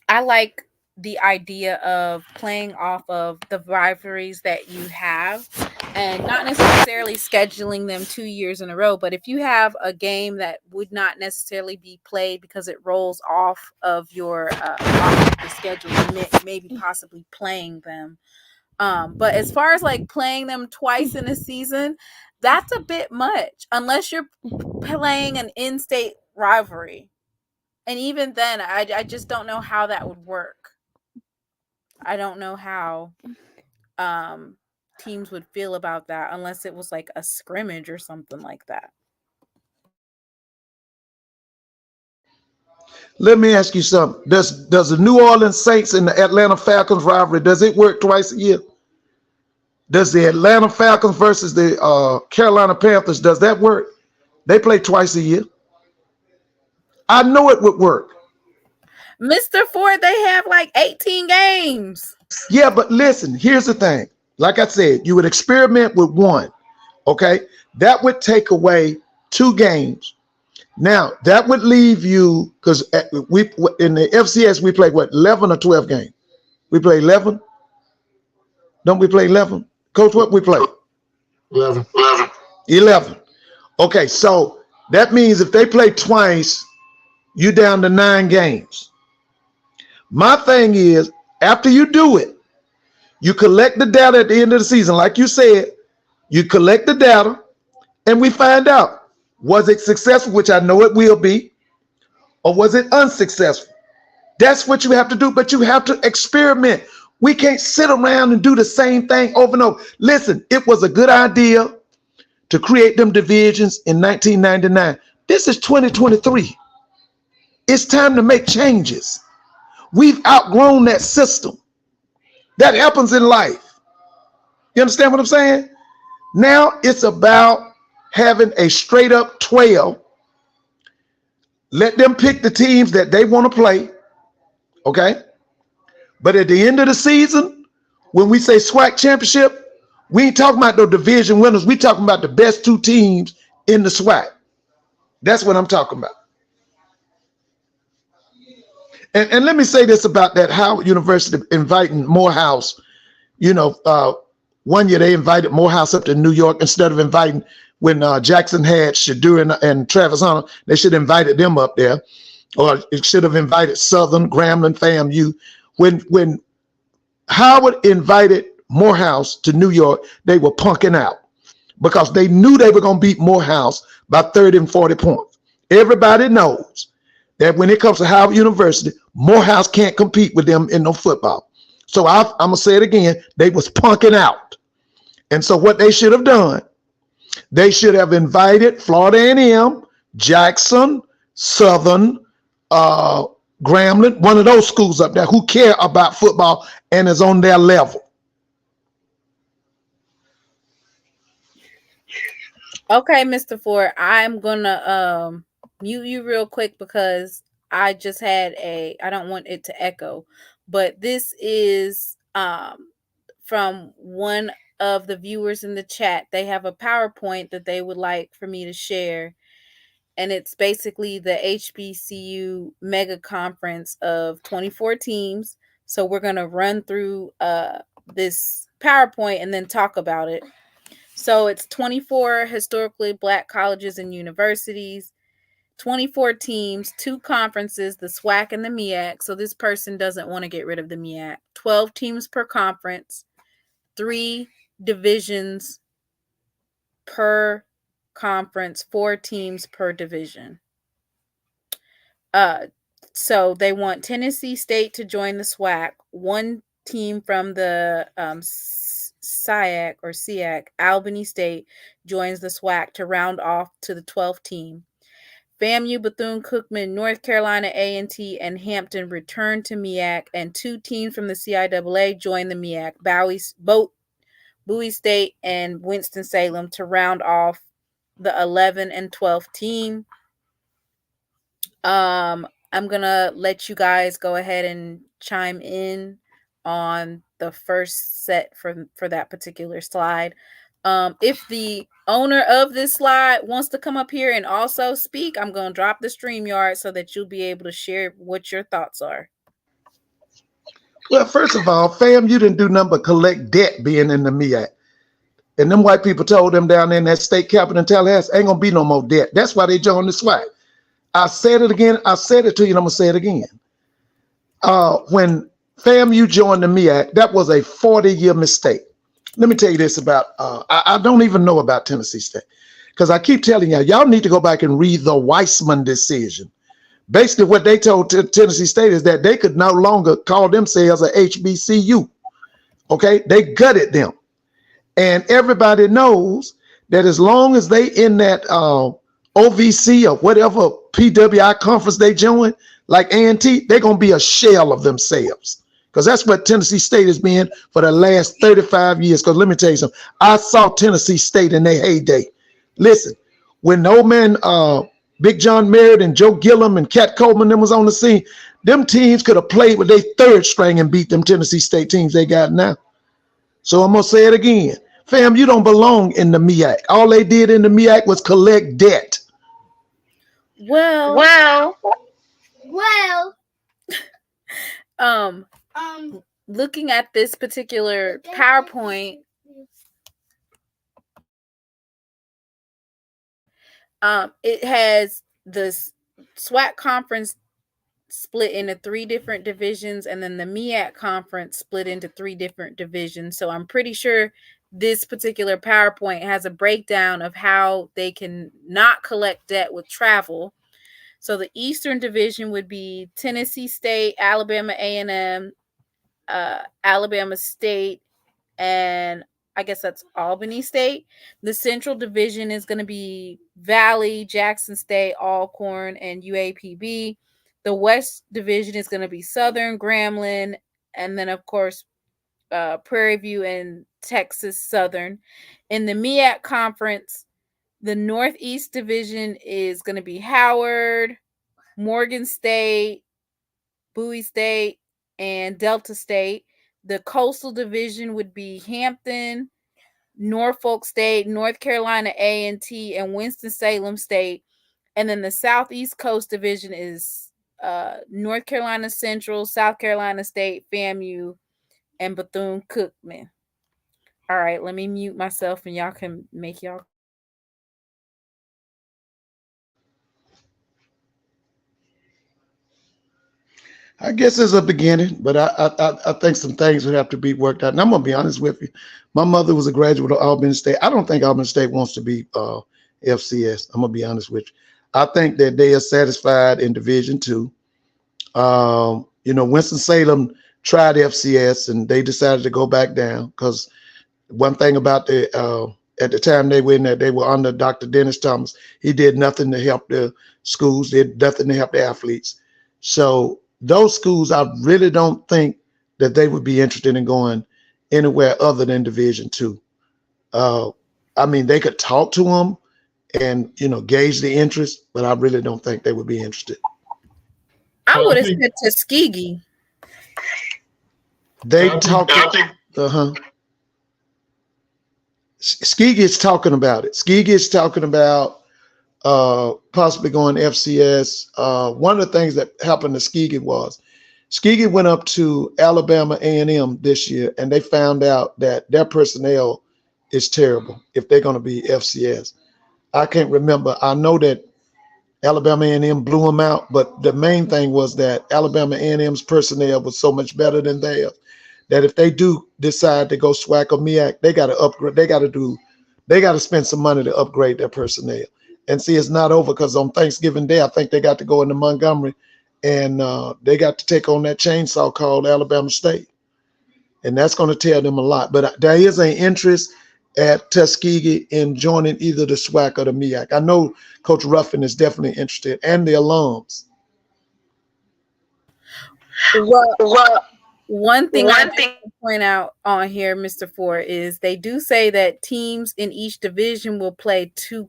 Speaker 2: I like the idea of playing off of the rivalries that you have and not necessarily scheduling them 2 years in a row. But if you have a game that would not necessarily be played because it rolls off of your off the schedule, maybe possibly playing them But as far as like playing them twice in a season, that's a bit much unless you're playing an in-state rivalry. And even then, I just don't know how that would work. I don't know how teams would feel about that unless it was like a scrimmage or something like that.
Speaker 1: Let me ask you something. Does the New Orleans Saints and the Atlanta Falcons rivalry, does it work twice a year? Does the Atlanta Falcons versus the Carolina Panthers, does that work? They play twice a year. I know it would work.
Speaker 2: Mr. Ford, they have like 18 games.
Speaker 1: Yeah, but listen, here's the thing. Like I said, you would experiment with one, okay? That would take away 2 games. Now, that would leave you, because we in the FCS, we play, what, 11 or 12 games? We play 11? Don't we play 11? Coach, what we play?
Speaker 6: 11.
Speaker 1: 11. Okay, so that means if they play twice, you down to 9 games. My thing is, after you do it, you collect the data at the end of the season. Like you said, you collect the data and we find out, was it successful, which I know it will be, or was it unsuccessful? That's what you have to do, but you have to experiment. We can't sit around and do the same thing over and over. Listen, it was a good idea to create them divisions in 1999. This is 2023. It's time to make changes. We've outgrown that system. That happens in life. You understand what I'm saying? Now it's about having a straight up 12. Let them pick the teams that they want to play. Okay? But at the end of the season, when we say SWAC championship, we ain't talking about the division winners. We talking about the best 2 teams in the SWAC. That's what I'm talking about. And let me say this about that Howard University inviting Morehouse. You know, one year they invited Morehouse up to New York instead of inviting, when Jackson had Shadur and Travis Hunter, they should have invited them up there. Or it should have invited Southern, Grambling, FAMU. When Howard invited Morehouse to New York, they were punking out because they knew they were going to beat Morehouse by 30 and 40 points. Everybody knows that when it comes to Howard University, Morehouse can't compete with them in no football. So I'm going to say it again. They was punking out. And so what they should have done, they should have invited Florida A&M, Jackson, Southern, Grambling, one of those schools up there who care about football and is on their level.
Speaker 2: Okay, Mr. Ford, I'm gonna mute you real quick because I just had I don't want it to echo, but this is from one of the viewers in the chat. They have a PowerPoint that they would like for me to share. And it's basically the HBCU mega conference of 24 teams. So we're going to run through this PowerPoint and then talk about it. So it's 24 historically Black colleges and universities, 24 teams, 2 conferences, the SWAC and the MEAC. So this person doesn't want to get rid of the MEAC. 12 teams per conference, 3 divisions per conference, 4 teams per division. So they want Tennessee State to join the SWAC, 1 team from the SIAC or SEAC. Albany State joins the SWAC to round off to the 12th team. FAMU, Bethune-Cookman, North Carolina A&T, and Hampton return to MEAC, and 2 teams from the CIAA join the MEAC. Bowie State and Winston-Salem to round off the 11 and 12th team. I'm gonna let you guys go ahead and chime in on the first set for that particular slide. If the owner of this slide wants to come up here and also speak, I'm gonna drop the StreamYard so that you'll be able to share what your thoughts are.
Speaker 1: Well, first of all, fam, you didn't do nothing but collect debt being in the MEAC. And them white people told them down there in that state capital in Tallahassee, ain't gonna be no more debt. That's why they joined the SWAC. I said it again. I said it to you, and I'm gonna say it again. When FAMU joined the MEAC, that was a 40-year mistake. Let me tell you this about, I don't even know about Tennessee State, because I keep telling y'all need to go back and read the Weissman decision. Basically, what they told Tennessee State is that they could no longer call themselves a HBCU. Okay, they gutted them. And everybody knows that as long as they in that OVC or whatever PWI conference they join, like A&T, they're going to be a shell of themselves. Because that's what Tennessee State has been for the last 35 years. Because let me tell you something. I saw Tennessee State in their heyday. Listen, when the old man, Big John Merritt and Joe Gillum and Cat Coleman them was on the scene, them teams could have played with their third string and beat them Tennessee State teams they got now. So I'm going to say it again. Fam, you don't belong in the MEAC. All they did in the MEAC was collect debt.
Speaker 2: Well, looking at this particular PowerPoint, it has this SWAC conference split into 3 different divisions, and then the MEAC conference split into 3 different divisions. So I'm pretty sure this particular PowerPoint has a breakdown of how they can not collect debt with travel. So the Eastern Division would be Tennessee State, Alabama A&M, Alabama State, and I guess that's Albany State. The Central Division is going to be Valley, Jackson State, Alcorn, and UAPB. The West Division is going to be Southern, Grambling, and then, of course, Prairie View and Texas Southern. In the MEAC conference, the Northeast Division is going to be Howard, Morgan State, Bowie State, and Delta State. The Coastal Division would be Hampton, Norfolk State, North Carolina A&T, and Winston-Salem State. And then the Southeast Coast Division is North Carolina Central, South Carolina State, FAMU, and Bethune-Cookman. All right, let me mute myself and y'all can make y'all.
Speaker 1: I guess it's a beginning, but I think some things would have to be worked out. And I'm going to be honest with you. My mother was a graduate of Albany State. I don't think Albany State wants to be FCS. I'm going to be honest with you. I think that they are satisfied in Division II. Winston-Salem tried FCS and they decided to go back down because one thing about at the time they were in there, they were under Dr. Dennis Thomas. He did nothing to help the schools, did nothing to help the athletes. So those schools, I really don't think that they would be interested in going anywhere other than Division II. I mean, they could talk to them and, gauge the interest, but I really don't think they would be interested.
Speaker 2: I would have said Tuskegee.
Speaker 1: They talked. Tuskegee is talking about it. Tuskegee is talking about possibly going FCS. One of the things that happened to Tuskegee was Tuskegee went up to Alabama A&M this year, and they found out that their personnel is terrible if they're going to be FCS. I can't remember. I know that Alabama A&M blew them out, but the main thing was that Alabama A&M's personnel was so much better than theirs that if they do decide to go SWAC or MEAC, they got to upgrade. They got to spend some money to upgrade their personnel. And see, it's not over because on Thanksgiving Day, I think they got to go into Montgomery and they got to take on that chainsaw called Alabama State. And that's going to tell them a lot. But there is an interest at Tuskegee in joining either the SWAC or the MEAC. I know Coach Ruffin is definitely interested, and the alums.
Speaker 2: Well, one thing I want to point out on here, Mr. Ford, is they do say that teams in each division will play 2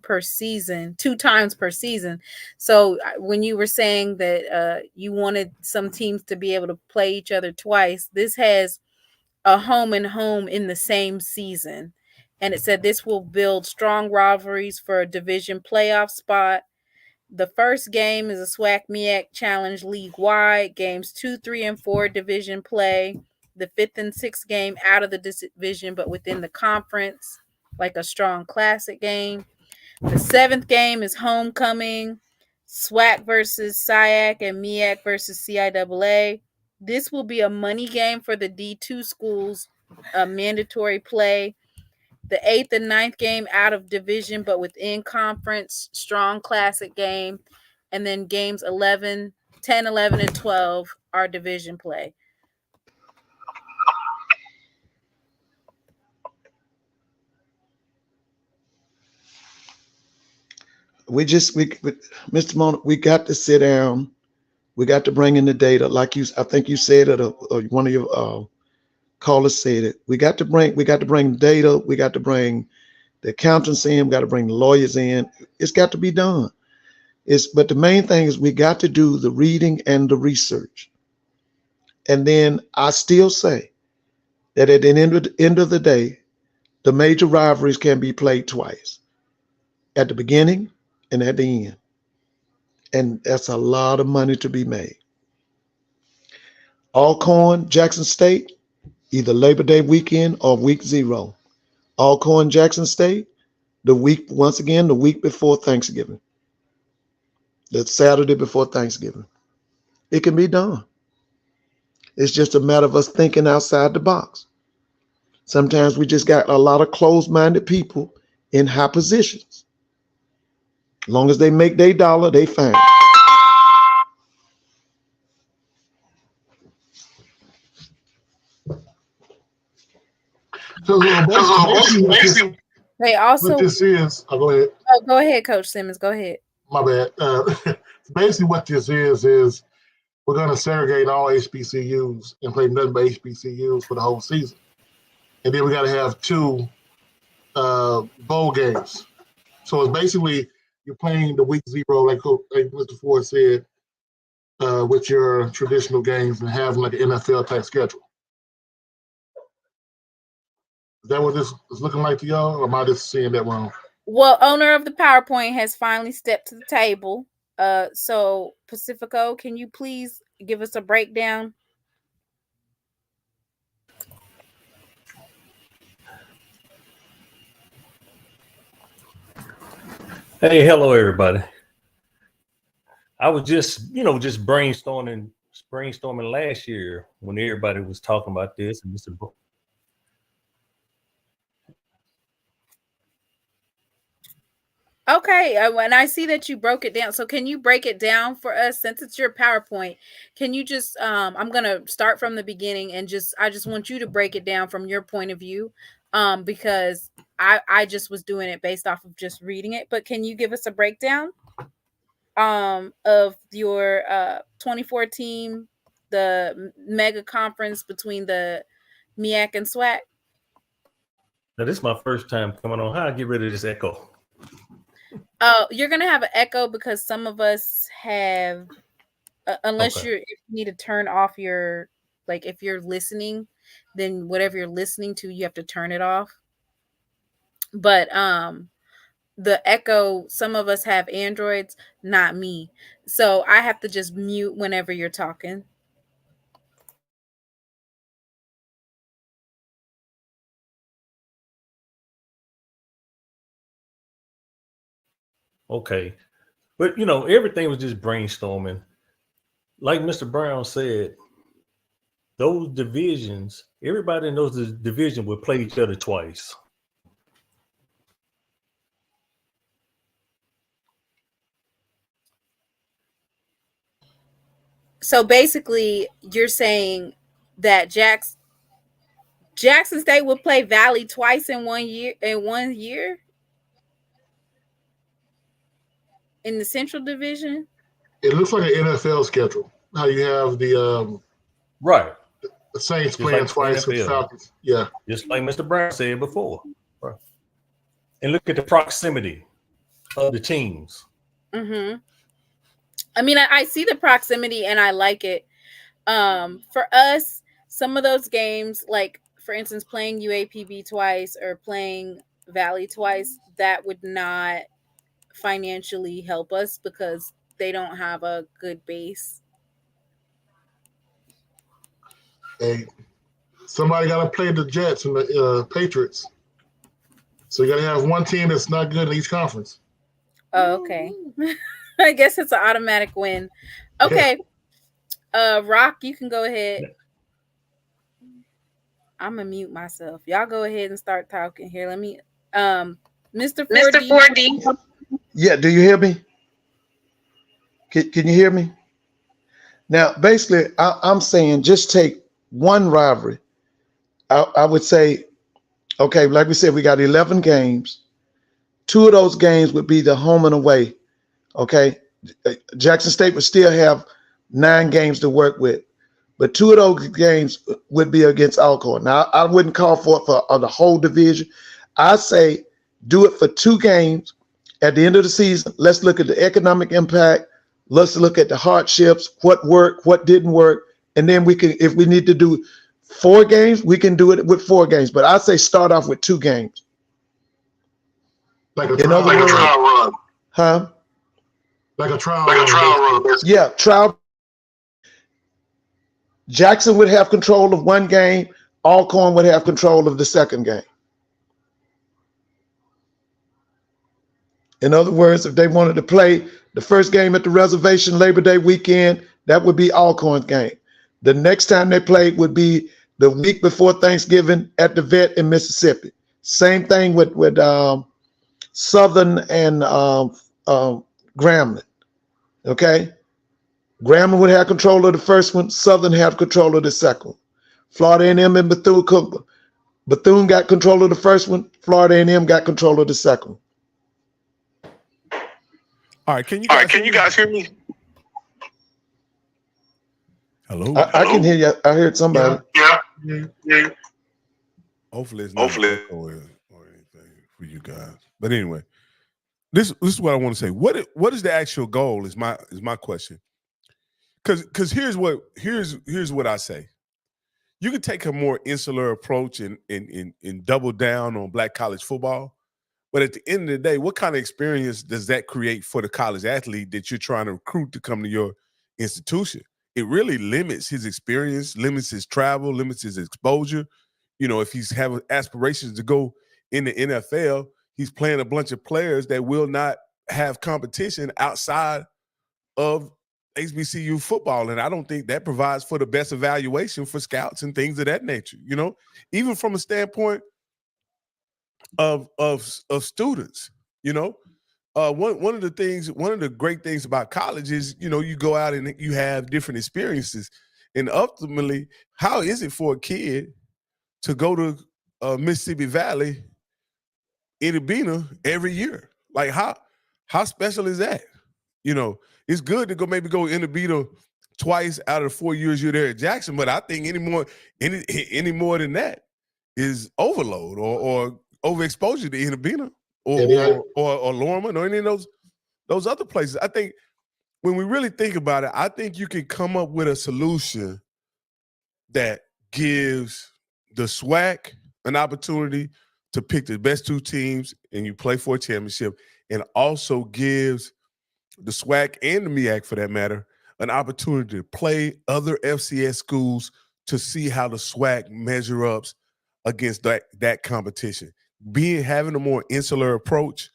Speaker 2: times per season. So when you were saying that you wanted some teams to be able to play each other twice, this has a home and home in the same season. And it said this will build strong rivalries for a division playoff spot. The first game is a SWAC MEAC Challenge league-wide. Games 2, 3, and 4 division play. The 5th and 6th game out of the division, but within the conference, like a strong classic game. The 7th game is homecoming. SWAC versus SIAC and MEAC versus CIAA. This will be a money game for the D2 schools, a mandatory play. The 8th and 9th game out of division, but within conference, strong classic game. And then games 10, 11, and 12 are division play.
Speaker 1: Mr. Mona, we got to sit down. We got to bring in the data. Like I think you said it, or one of your callers said it. We got to bring data. We got to bring the accountants in. We got to bring the lawyers in. It's got to be done. But the main thing is we got to do the reading and the research. And then I still say that at the end of the day, the major rivalries can be played twice, at the beginning and at the end. And that's a lot of money to be made. Alcorn, Jackson State, either Labor Day weekend or week 0. Alcorn, Jackson State, the week before Thanksgiving. The Saturday before Thanksgiving. It can be done. It's just a matter of us thinking outside the box. Sometimes we just got a lot of closed-minded people in high positions. As long as they make their dollar, they fine.
Speaker 6: So basically,
Speaker 2: They also.
Speaker 6: what this is, go ahead.
Speaker 2: Oh, go ahead, Coach Simmons. Go ahead.
Speaker 6: My bad. Basically, what this is we're going to segregate all HBCUs and play nothing but HBCUs for the whole season. And then we got to have 2 bowl games. So it's basically you're playing the week 0, like Mr. Ford said, with your traditional games and having like an NFL type schedule. Is that what this is looking like to y'all, or am I just seeing that wrong?
Speaker 2: Well, owner of the PowerPoint has finally stepped to the table. So Pacifico, can you please give us a breakdown?
Speaker 8: Hey, hello everybody. I was just brainstorming last year when everybody was talking about this, and Mr.
Speaker 2: Okay, and I see that you broke it down. So can you break it down for us since it's your PowerPoint? Can you just I'm going to start from the beginning and I just want you to break it down from your point of view, because I just was doing it based off of just reading it. But can you give us a breakdown of your 2014, the mega conference between the MEAC and SWAC?
Speaker 8: Now, this is my first time coming on. How do I get rid of this echo?
Speaker 2: You're gonna have an echo because some of us have, unless
Speaker 8: Okay.
Speaker 2: if you need to turn off your, like if you're listening, then whatever you're listening to, you have to turn it off. But the echo, some of us have Androids, not me, so I have to just mute whenever you're talking.
Speaker 8: Okay. But, everything was just brainstorming. Like Mr. Brown said, those divisions, everybody in those divisions will play each other twice.
Speaker 2: So basically, you're saying that Jackson State will play Valley twice in 1 year, in the Central Division?
Speaker 6: It looks like an NFL schedule. How you have the
Speaker 8: Right.
Speaker 6: the Saints
Speaker 8: Just
Speaker 6: playing
Speaker 8: like
Speaker 6: twice with the
Speaker 8: NFL.
Speaker 6: Falcons. Yeah.
Speaker 8: Just like Mr. Brown said before. Right. And look at the proximity of the teams.
Speaker 2: Mm-hmm. I mean, I see the proximity and I like it. For us, some of those games, like for instance, playing UAPB twice or playing Valley twice, that would not financially help us because they don't have a good base.
Speaker 6: Hey, somebody got to play the Jets and the Patriots. So you got to have one team that's not good in each conference.
Speaker 2: Oh, okay. I guess it's an automatic win. Okay. Rock, you can go ahead. I'm gonna mute myself. Y'all go ahead and start talking here. Let me, Mr. Ford.
Speaker 3: Mr. Ford, do you?
Speaker 1: Yeah, do you hear me? Can you hear me? Now, basically, I'm saying just take one rivalry. I would say, okay, like we said, we got 11 games. 2 of those games would be the home and away. Okay, Jackson State would still have 9 games to work with, but 2 of those games would be against Alcorn. Now, I wouldn't call for it for the whole division. I say do it for 2 games. At the end of the season, let's look at the economic impact. Let's look at the hardships, what worked, what didn't work, and then we can, if we need to do 4 games, we can do it with 4 games. But I say start off with 2 games.
Speaker 6: Like a trial run.
Speaker 1: Huh?
Speaker 6: Like a trial run.
Speaker 1: Yeah, trial. Jackson would have control of 1 game. Alcorn would have control of the 2nd game. In other words, if they wanted to play the first game at the reservation Labor Day weekend, that would be Alcorn's game. The next time they played would be the week before Thanksgiving at the Vet in Mississippi. Same thing with Southern and Grambling. Okay, Grambling would have control of the first one. Southern have control of the second one. Florida A&M and Bethune-Cookman. Bethune got control of the first one. Florida A&M got control of the second one.
Speaker 9: All right, can you guys hear me? Hello?
Speaker 1: I can hear you. I heard somebody.
Speaker 6: Yeah.
Speaker 9: Hopefully it's not or anything for you guys. But anyway, this is what I want to say. What is the actual goal is my question. Because here's what I say. You can take a more insular approach and double down on Black college football. But at the end of the day, what kind of experience does that create for the college athlete that you're trying to recruit to come to your institution? It really limits his experience, limits his travel, limits his exposure. You know, if he's having aspirations to go in the NFL, he's playing a bunch of players that will not have competition outside of HBCU football. And I don't think that provides for the best evaluation for scouts and things of that nature. You know, even from a standpoint of students, you know, one of the great things about college is, you know, you go out and you have different experiences, and ultimately, how is it for a kid to go to Mississippi Valley in Abina every year? Like how special is that? You know, it's good to maybe go in Abina twice out of the 4 years you're there at Jackson, but I think any more than that is overload or overexposure to Inabina or Lorman or any of those other places. I think when we really think about it, I think you can come up with a solution that gives the SWAC an opportunity to pick the best 2 teams and you play for a championship, and also gives the SWAC and the MEAC, for that matter, an opportunity to play other FCS schools to see how the SWAC measure up against that competition. Having a more insular approach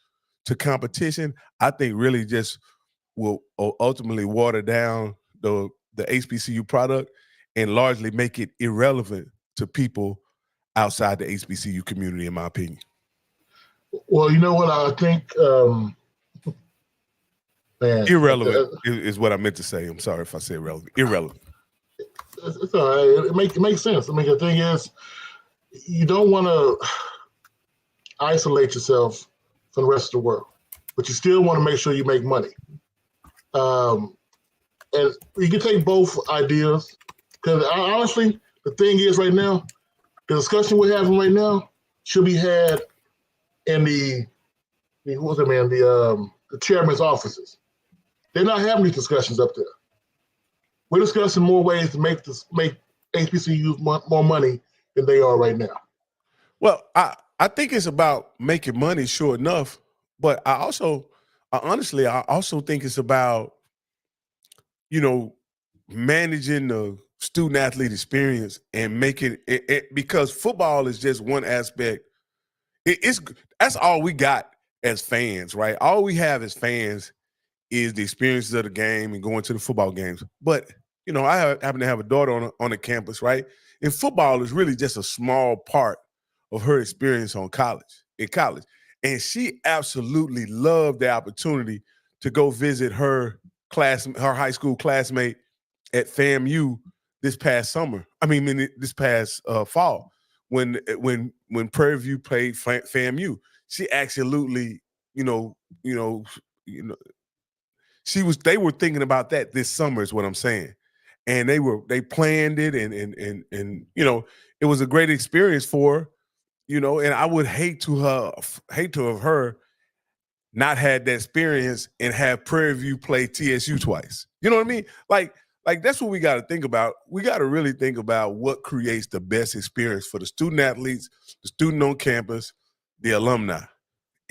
Speaker 9: to competition, I think really just will ultimately water down the HBCU product and largely make it irrelevant to people outside the HBCU community, in my opinion.
Speaker 6: Well, you know what I think, man.
Speaker 9: Irrelevant is what I meant to say. I'm sorry if I said relevant. Irrelevant.
Speaker 6: It's all right. It makes sense. I mean, the thing is, you don't want to isolate yourself from the rest of the world, but you still want to make sure you make money. And you can take both ideas, because honestly, the thing is right now, the discussion we're having right now should be had in the chairman's offices. They're not having these discussions up there. We're discussing more ways to make HBCUs more money than they are right now.
Speaker 9: Well, I think it's about making money, sure enough, but I also think it's about, you know, managing the student athlete experience and making it, because football is just one aspect. That's all we got as fans, right? All we have as fans is the experiences of the game and going to the football games. But you know, I happen to have a daughter on the campus, right? And football is really just a small part of her experience in college. And she absolutely loved the opportunity to go visit her high school classmate at FAMU this past summer. This past fall when Prairie View played FAMU. She absolutely, they were thinking about that this summer is what I'm saying. And they planned it and it was a great experience for her, and I would hate to have her not had that experience and have Prairie View play TSU twice. You know what I mean? Like that's what we got to think about. We got to really think about what creates the best experience for the student athletes, the student on campus, the alumni.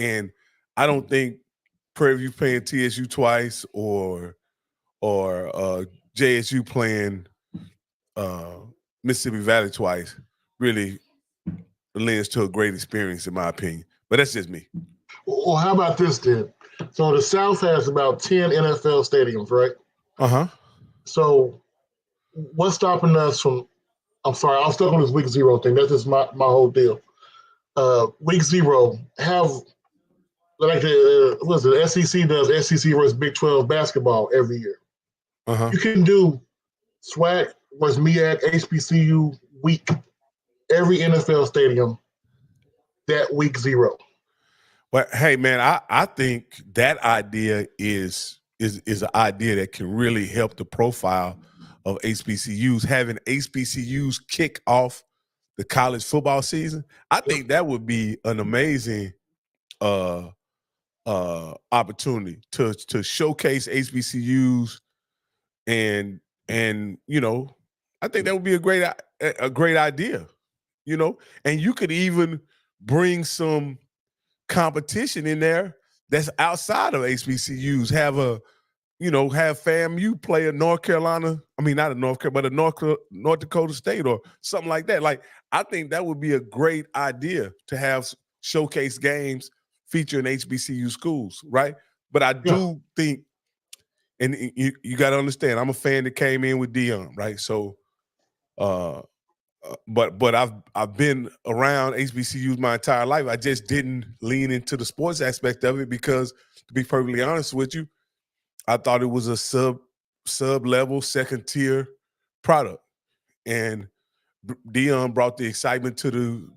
Speaker 9: And I don't think Prairie View playing TSU twice or JSU playing Mississippi Valley twice really lends to a great experience, in my opinion. But that's just me.
Speaker 6: Well, how about this then? So the South has about 10 NFL stadiums, right?
Speaker 9: Uh-huh.
Speaker 6: So what's stopping us from – I'm sorry, I'm stuck on this week 0 thing. That's just my whole deal. Week 0, have like the SEC does SEC versus Big 12 basketball every year.
Speaker 9: Uh-huh.
Speaker 6: You can do SWAC versus MEAC, HBCU week, every NFL stadium that week 0.
Speaker 9: Well, hey, man, I think that idea is an idea that can really help the profile of HBCUs. Having HBCUs kick off the college football season, I think that would be an amazing opportunity to showcase HBCUs, and I think that would be a great idea, and you could even bring some competition in there that's outside of HBCUs. Have FAMU play a North Carolina. Not a North Carolina, but a North Dakota State or something like that. Like, I think that would be a great idea to have showcase games featuring HBCU schools, right? But I do think, and you got to understand, I'm a fan that came in with Dion, right? So, but I've been around HBCUs my entire life. I just didn't lean into the sports aspect of it because, to be perfectly honest with you, I thought it was a sub level, second tier product, and Dion brought the excitement to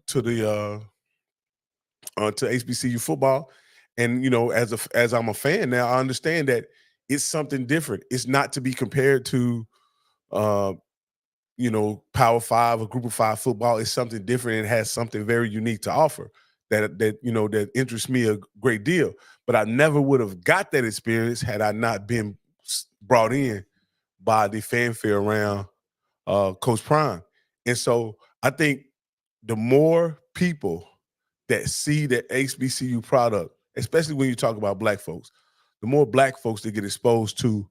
Speaker 9: HBCU football. And as I'm a fan now, I understand that it's something different. It's not to be compared to Power 5 or Group of 5 football. Is something different and has something very unique to offer that interests me a great deal. But I never would have got that experience had I not been brought in by the fanfare around Coach Prime. And so I think the more people that see the HBCU product, especially when you talk about Black folks, the more Black folks that get exposed to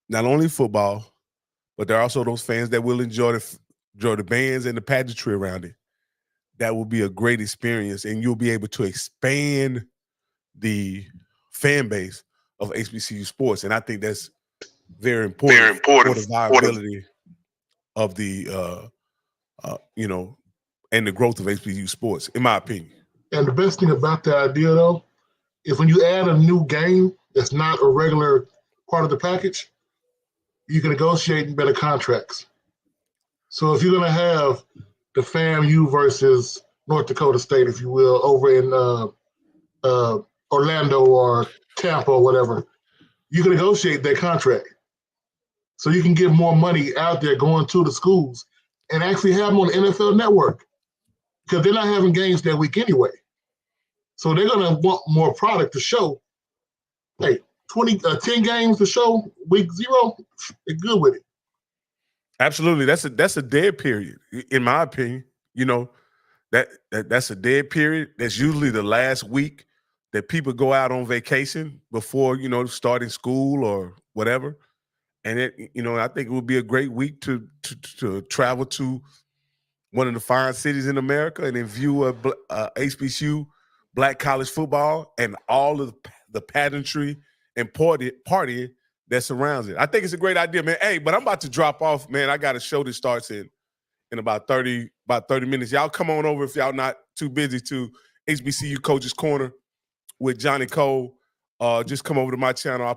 Speaker 9: not only football, but there are also those fans that will enjoy the bands and the pageantry around it. That will be a great experience, and you'll be able to expand the fan base of HBCU sports. And I think that's very important for the viability of the and the growth of HBCU sports, in my opinion.
Speaker 6: And the best thing about that idea, though, is when you add a new game that's not a regular part of the package, you can negotiate better contracts. So if you're going to have the FAMU versus North Dakota State, if you will, over in Orlando or Tampa or whatever, you can negotiate that contract. So you can get more money out there going to the schools and actually have them on the NFL Network, because they're not having games that week anyway. So they're going to want more product to show. Hey, 10 games to show week 0, they're good with it.
Speaker 9: Absolutely. That's a dead period, in my opinion. That's a dead period. That's usually the last week that people go out on vacation before, starting school or whatever. And I think it would be a great week to travel to one of the fine cities in America and then view a HBCU Black college football and all of the pageantry and partying that surrounds it. I think it's a great idea, man. Hey, but I'm about to drop off, man. I got a show that starts in about 30 minutes. Y'all come on over if y'all not too busy to HBCU Coach's Corner with Johnny Cole. Just come over to my channel. I'll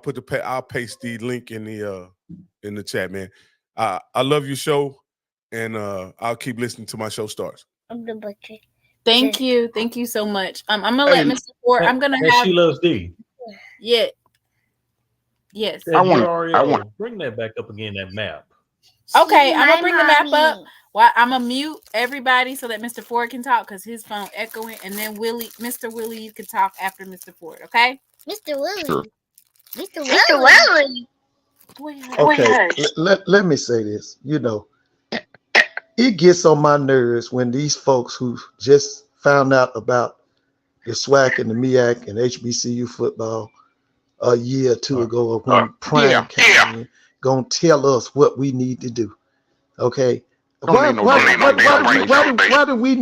Speaker 9: paste the link in the chat, man. I love your show, and I'll keep listening till my show starts.
Speaker 2: Thank you so much. I'm gonna let Mr. Ford. I'm gonna have
Speaker 8: SheLovesThee.
Speaker 2: Yeah. Yes.
Speaker 5: I want
Speaker 8: bring that back up again. That map.
Speaker 2: Okay, I'm gonna bring the map up. Well, I'm gonna mute everybody so that Mr. Ford can talk because his phone echoing, and then Mr. Willie, you can talk after Mr. Ford. Okay.
Speaker 7: Mr. Willie.
Speaker 5: Sure.
Speaker 7: Mr. Willie.
Speaker 1: Okay, let me say this. You know, it gets on my nerves when these folks who just found out about the SWAC and the MEAC and HBCU football a year or two ago when Prime came in, gonna tell us what we need to do. Okay. Why do we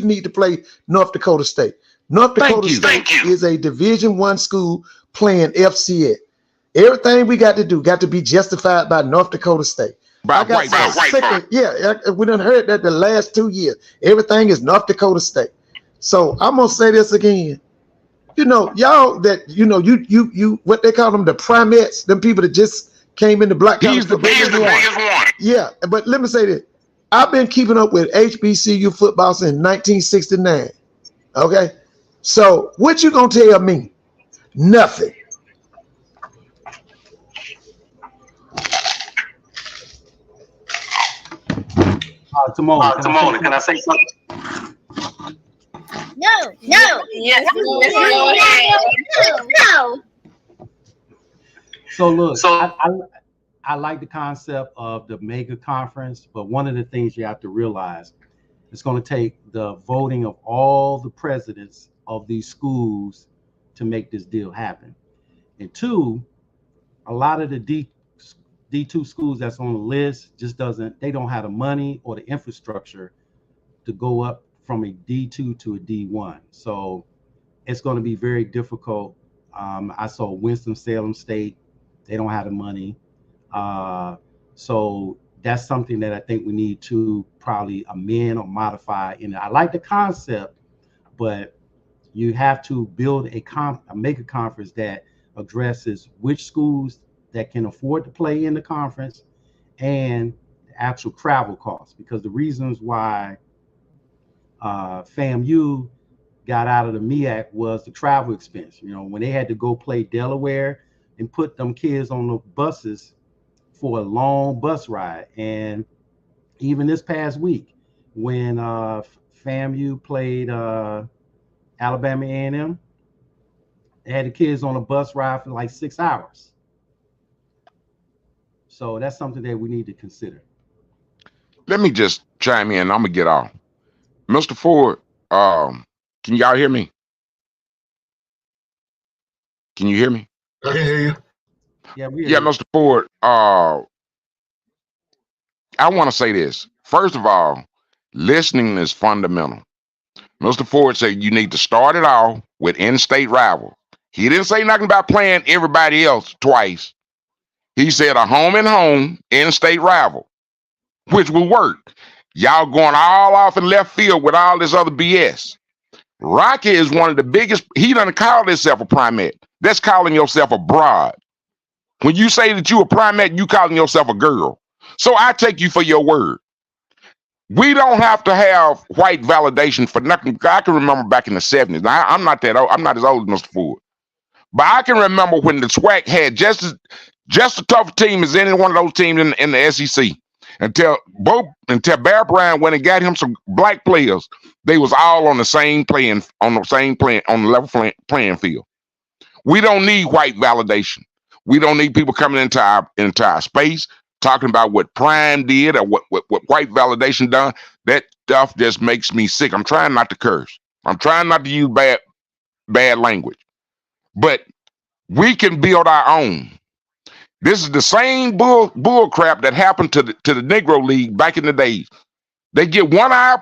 Speaker 1: need to play North Dakota State? North Dakota State is a Division I school playing FCS. Everything we got to do got to be justified by North Dakota State. We done heard that the last 2 years. Everything is North Dakota State. So I'm gonna say this again. You know, y'all that you what they call them, the primates, them people that just came into black.
Speaker 5: He's the biggest one.
Speaker 1: Yeah, but let me say this. I've been keeping up with HBCU football since 1969. Okay, so what you gonna tell me? Nothing.
Speaker 10: Timon, can I say something?
Speaker 7: No.
Speaker 3: Yes.
Speaker 7: No.
Speaker 10: So look, I like the concept of the mega conference, but one of the things you have to realize, it's going to take the voting of all the presidents of these schools to make this deal happen. And two, a lot of the D2 schools that's on the list they don't have the money or the infrastructure to go up from a D2 to a D1. So it's going to be very difficult. I saw Winston-Salem State, they don't have the money. So that's something that I think we need to probably amend or modify. And I like the concept, but you have to build a mega conference that addresses which schools that can afford to play in the conference and the actual travel costs. Because the reasons why FAMU got out of the MEAC was the travel expense. You know, when they had to go play Delaware and put them kids on the buses for a long bus ride. And even this past week, when FAMU played Alabama A&M, they had the kids on a bus ride for like 6 hours. So that's something that we need to consider.
Speaker 5: Let me just chime in. I'm gonna get off. Mr. Ford, can y'all hear me? Can you hear me?
Speaker 6: I can hear you.
Speaker 10: Yeah,
Speaker 5: Mr. Ford, I want to say this. First of all, listening is fundamental. Mr. Ford said you need to start it off with in-state rival. He didn't say nothing about playing everybody else twice. He said a home and home in-state rival, which will work. Y'all going all off in left field with all this other BS. Rocky is one of the biggest. He doesn't call himself a primate. That's calling yourself a broad. When you say that you a primate, you calling yourself a girl. So I take you for your word. We don't have to have white validation for nothing. I can remember back in the 70s. Now, I'm not that old. I'm not as old as Mr. Ford. But I can remember when the SWAC had just as tough a team as any one of those teams in the SEC. Until Bear Bryant went and got him some black players, they was all on the level playing field. We don't need white validation. We don't need people coming into our space talking about what Prime did or what white validation done. That stuff just makes me sick. I'm trying not to curse. I'm trying not to use bad language. But we can build our own. This is the same bull crap that happened to the Negro League back in the days. They get one or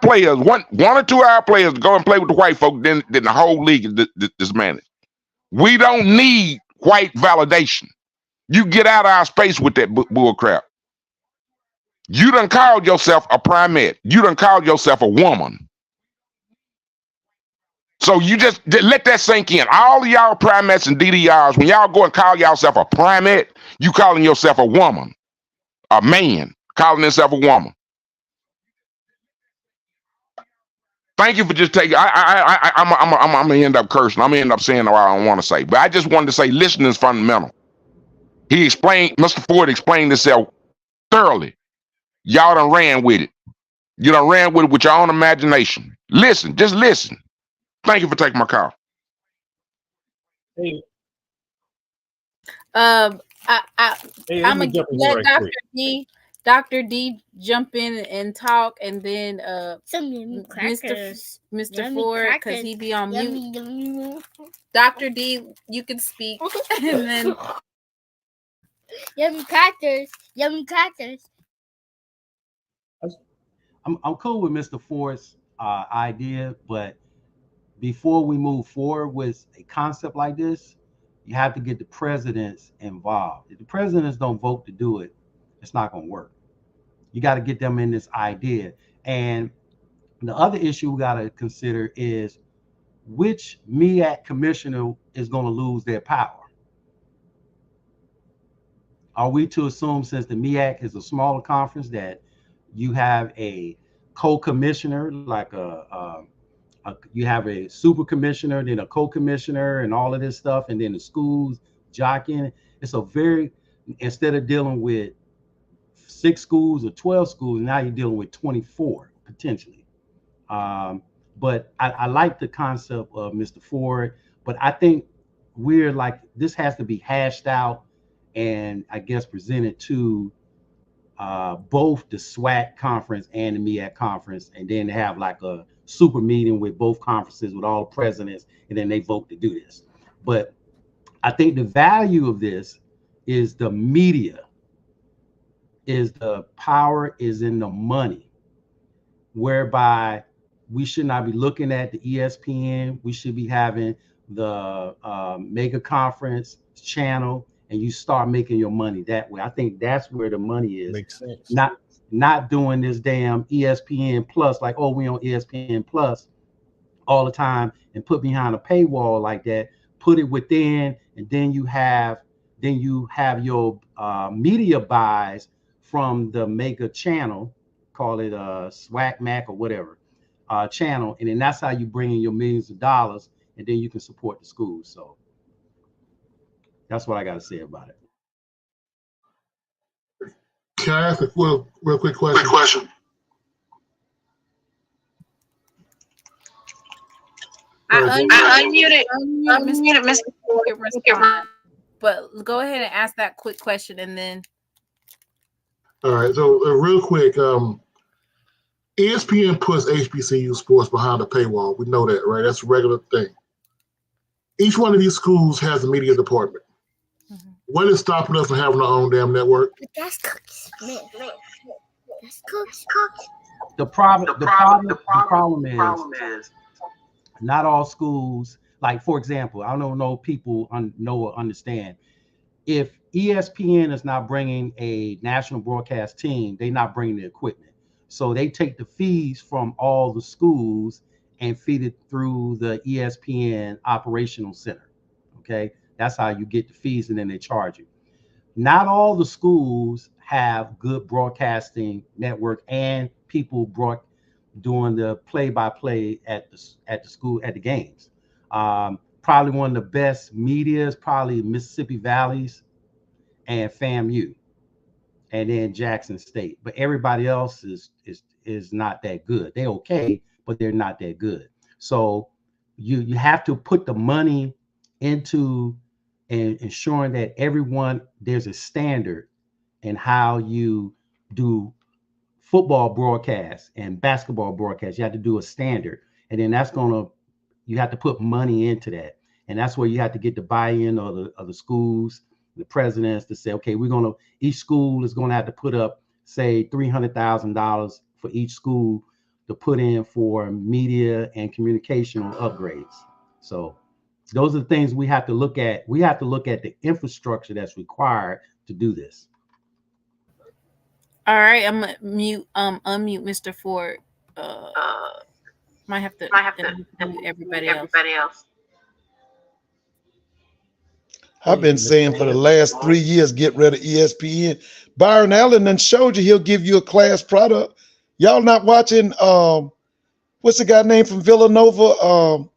Speaker 5: 2 hour players to go and play with the white folk, then the whole league is dismantled. We don't need white validation. You get out of our space with that bull crap. You done called yourself a primate. You done called yourself a woman. So you just let that sink in. All of y'all primates and DDRs, when y'all go and call yourself a primate, you calling yourself a woman. A man calling himself a woman. Thank you for just taking. I'm gonna end up cursing. I'm gonna end up saying what I don't want to say. But I just wanted to say listening is fundamental. He explained. Mr. Ford explained himself thoroughly. Y'all done ran with it. You done ran with it with your own imagination. Listen, just listen. Thank you for taking my call.
Speaker 8: Hey,
Speaker 2: I'm
Speaker 8: hey,
Speaker 2: gonna
Speaker 8: let me jump in
Speaker 2: let
Speaker 8: right
Speaker 2: Dr.
Speaker 8: quick.
Speaker 2: Dr. D jump in and talk, and then
Speaker 7: Some yummy crackers.
Speaker 2: Mr.
Speaker 7: Yummy
Speaker 2: Ford, because
Speaker 7: crackers.
Speaker 2: he be on
Speaker 7: Yummy,
Speaker 2: mute.
Speaker 7: yummy.
Speaker 2: Dr. D, you can speak, and then
Speaker 7: Yummy crackers. Yummy crackers.
Speaker 10: I'm cool with Mr. Ford's idea, but before we move forward with a concept like this, you have to get the presidents involved. If the presidents don't vote to do it, it's not going to work. You got to get them in this idea. And the other issue we got to consider is which MEAC commissioner is going to lose their power. Are we to assume, since the MEAC is a smaller conference, that you have a co-commissioner, like you have a super commissioner, then a co-commissioner, and all of this stuff, and then the schools jockeying? It's a very, instead of dealing with 6 schools or 12 schools, now you're dealing with 24 potentially. But I like the concept of Mr. Ford, but I think we're like, this has to be hashed out and I guess presented to both the SWAC conference and the MEAC conference, and then have like a super meeting with both conferences with all the presidents, and then they vote to do this. But I think the value of this is the media, is the power is in the money, whereby we should not be looking at the ESPN. We should be having the mega conference channel, and you start making your money that way. I think that's where the money is.
Speaker 8: Makes sense.
Speaker 10: Not doing this damn ESPN Plus, like, oh, we on ESPN Plus all the time, and put behind a paywall like that. Put it within, and then you have your media buys from the mega channel, call it SWAC MAC or whatever channel, and then that's how you bring in your millions of dollars, and then you can support the schools. So that's what I got to say about it.
Speaker 6: Can I ask a real quick question?
Speaker 3: I unmuted Mr.
Speaker 2: Ford. But go ahead and ask that quick question, and then.
Speaker 6: All right. So real quick, ESPN puts HBCU sports behind the paywall. We know that, right? That's a regular thing. Each one of these schools has a media department. Mm-hmm. What is stopping us from having our own damn network?
Speaker 7: But that's Cookie Smith. That's Cookie.
Speaker 10: The problem is not all schools. Like, for example, I don't know if people know or understand. If ESPN is not bringing a national broadcast team, they're not bringing the equipment. So they take the fees from all the schools and feed it through the ESPN operational center. Okay, that's how you get the fees, and then they charge you. Not all the schools have good broadcasting network and people doing the play-by-play at the school, at the games. Probably one of the best media is probably Mississippi Valley's and FAMU, and then Jackson State. But everybody else is not that good. They're okay, but they're not that good. So you have to put the money into and ensuring that everyone, there's a standard in how you do football broadcasts and basketball broadcasts. You have to do a standard, and then you have to put money into that, and that's where you have to get the buy-in of the schools, the presidents, to say, okay, each school is going to have to put up, say, $300,000 for each school to put in for media and communicational upgrades. So those are the things we have to look at. We have to look at the infrastructure that's required to do this.
Speaker 2: All right, I'm gonna unmute Mr. Ford. Might have to unmute everybody else.
Speaker 1: I've been saying for the last 3 years, get rid of ESPN. Byron Allen done showed you he'll give you a class product. Y'all not watching, what's the guy name from Villanova?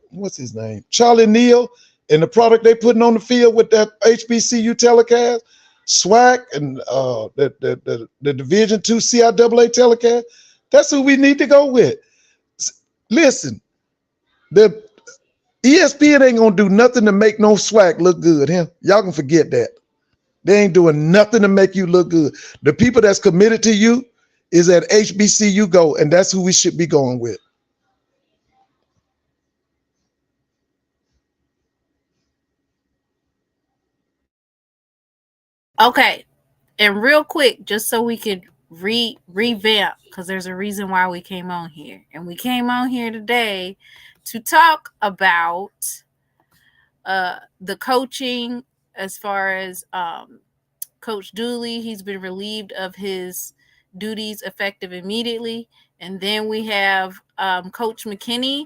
Speaker 1: What's his name? Charlie Neal, and the product they putting on the field with that HBCU telecast, SWAC and the Division II CIAA telecast. That's who we need to go with. Listen, the ESPN ain't gonna do nothing to make no SWAC look good. Y'all can forget that. They ain't doing nothing to make you look good. The people that's committed to you is at HBCU go, and that's who we should be going with.
Speaker 2: Okay, and real quick, just so we could revamp, because there's a reason why we came on here, and we came on here today to talk about the coaching as far as Coach Dooley. He's been relieved of his duties effective immediately. And then we have Coach McKinney.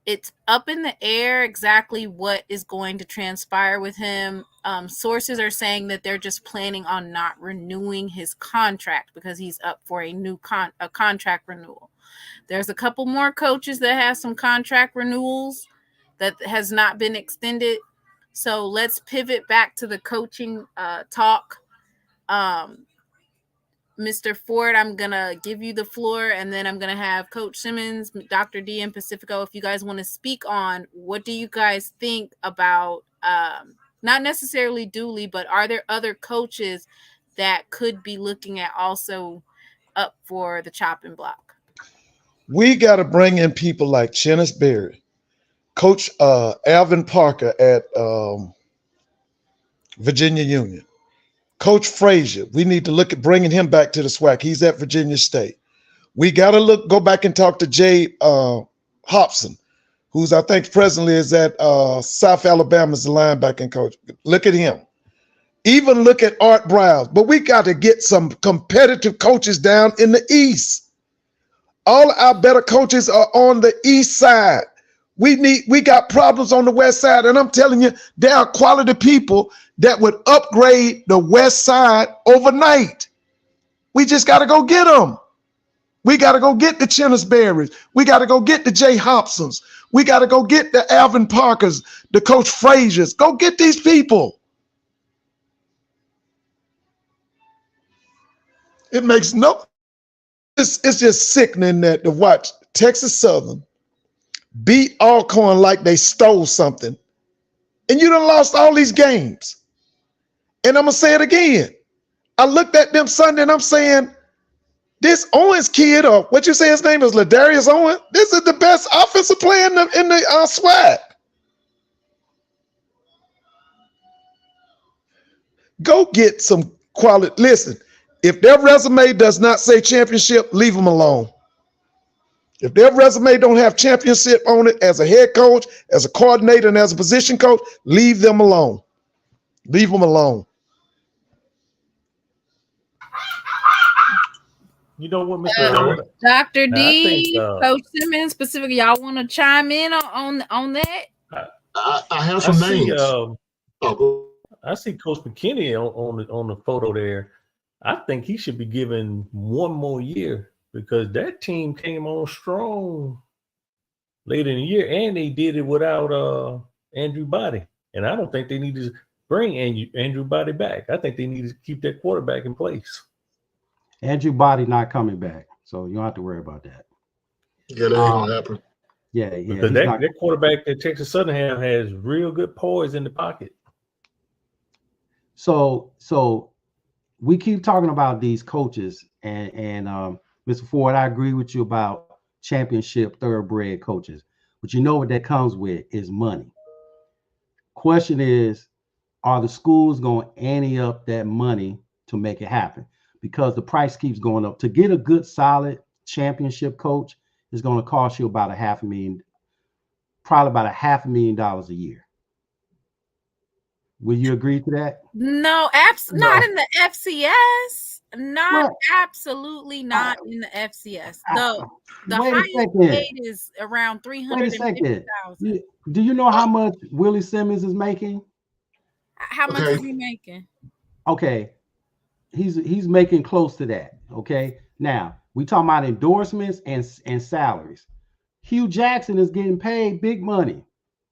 Speaker 2: It's up in the air exactly what is going to transpire with him. Sources are saying that they're just planning on not renewing his contract because he's up for a new contract renewal. There's a couple more coaches that have some contract renewals that has not been extended. So let's pivot back to the coaching talk. Mr. Ford, I'm going to give you the floor, and then I'm going to have Coach Simmons, Dr. D, and Pacifico, if you guys want to speak on what do you guys think about not necessarily Dooley, but are there other coaches that could be looking at also up for the chopping block?
Speaker 1: We got to bring in people like Chennis Berry, Coach Alvin Parker at Virginia Union, Coach Frazier. We need to look at bringing him back to the SWAC. He's at Virginia State. We got to go back and talk to Jay Hobson, who's I think presently is at South Alabama as the linebacking coach. Look at him. Even look at Art Browse. But we got to get some competitive coaches down in the East. All our better coaches are on the East side. We got problems on the West side, and I'm telling you, there are quality people that would upgrade the West side overnight. We just got to go get them. We got to go get the Chennis Berries. We got to go get the Jay Hobsons. We got to go get the Alvin Parkers, the Coach Fraziers. Go get these people. It makes no. It's just sickening that to watch Texas Southern beat Alcorn like they stole something, and you done lost all these games. And I'm gonna say it again. I looked at them Sunday and I'm saying, this Owens kid, or what you say his name is, Ladarius Owens, this is the best offensive player in the SWAC. Go get some quality. Listen, if their resume does not say championship, leave them alone. If their resume don't have championship on it as a head coach, as a coordinator, and as a position coach, leave them alone. Leave them alone.
Speaker 8: You know what, Mr.
Speaker 2: Dr. D, Coach Simmons, specifically, y'all want to chime in on that?
Speaker 6: I have some names.
Speaker 8: I see Coach McKinney on the photo there. I think he should be given one more year because that team came on strong late in the year, and they did it without Andrew Body. And I don't think they need to bring Andrew Body back. I think they need to keep that quarterback in place.
Speaker 10: Andrew Body not coming back, so you don't have to worry about that.
Speaker 6: Yeah, that ain't gonna happen.
Speaker 10: Yeah.
Speaker 8: Because that quarterback that Texas Southern has real good poise in the pocket.
Speaker 10: So we keep talking about these coaches, and Mr. Ford, I agree with you about championship thoroughbred coaches, but you know what that comes with is money. Question is, are the schools going to ante up that money to make it happen? Because the price keeps going up. To get a good, solid championship coach is going to cost you about $500,000 probably about $500,000 a year. Will you agree to that?
Speaker 2: No, not in the FCS. Not absolutely not in the FCS. The highest paid is around $350,000.
Speaker 10: Do you know how much Willie Simmons is making?
Speaker 2: How much is he making?
Speaker 10: Okay, he's making close to that. Okay, now we talking about endorsements and salaries. Hugh Jackson is getting paid big money,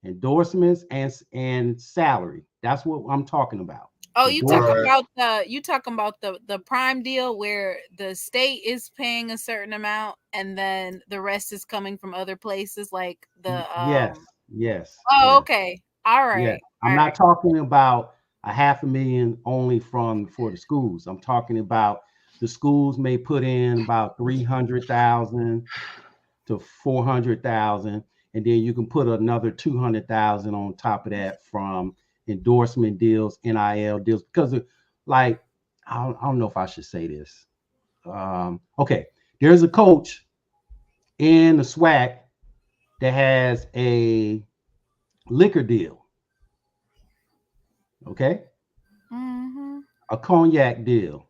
Speaker 10: endorsements and salary. That's what I'm talking about.
Speaker 2: Oh, you talking about the prime deal where the state is paying a certain amount and then the rest is coming from other places like the
Speaker 10: yes.
Speaker 2: Oh, okay. All right.
Speaker 10: Yeah. I'm not talking about $500,000 only for the schools. I'm talking about the schools may put in about $300,000 to $400,000, and then you can put another $200,000 on top of that from endorsement deals, NIL deals, because of, like, I don't know if I should say this. Okay, there's a coach in the SWAC that has a liquor deal. Okay, a cognac deal.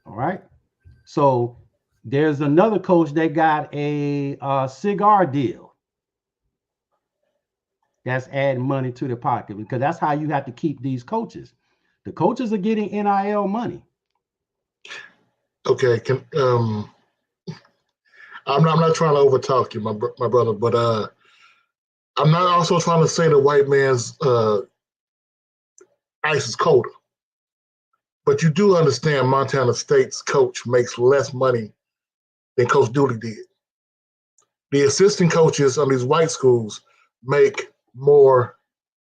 Speaker 10: All right, so there's another coach that got a cigar deal. That's adding money to the pocket, because that's how you have to keep these coaches. The coaches are getting NIL money.
Speaker 6: Okay, I'm not trying to overtalk you, my brother, but I'm not also trying to say the white man's ice is colder. But you do understand Montana State's coach makes less money than Coach Dooley did. The assistant coaches on these white schools make more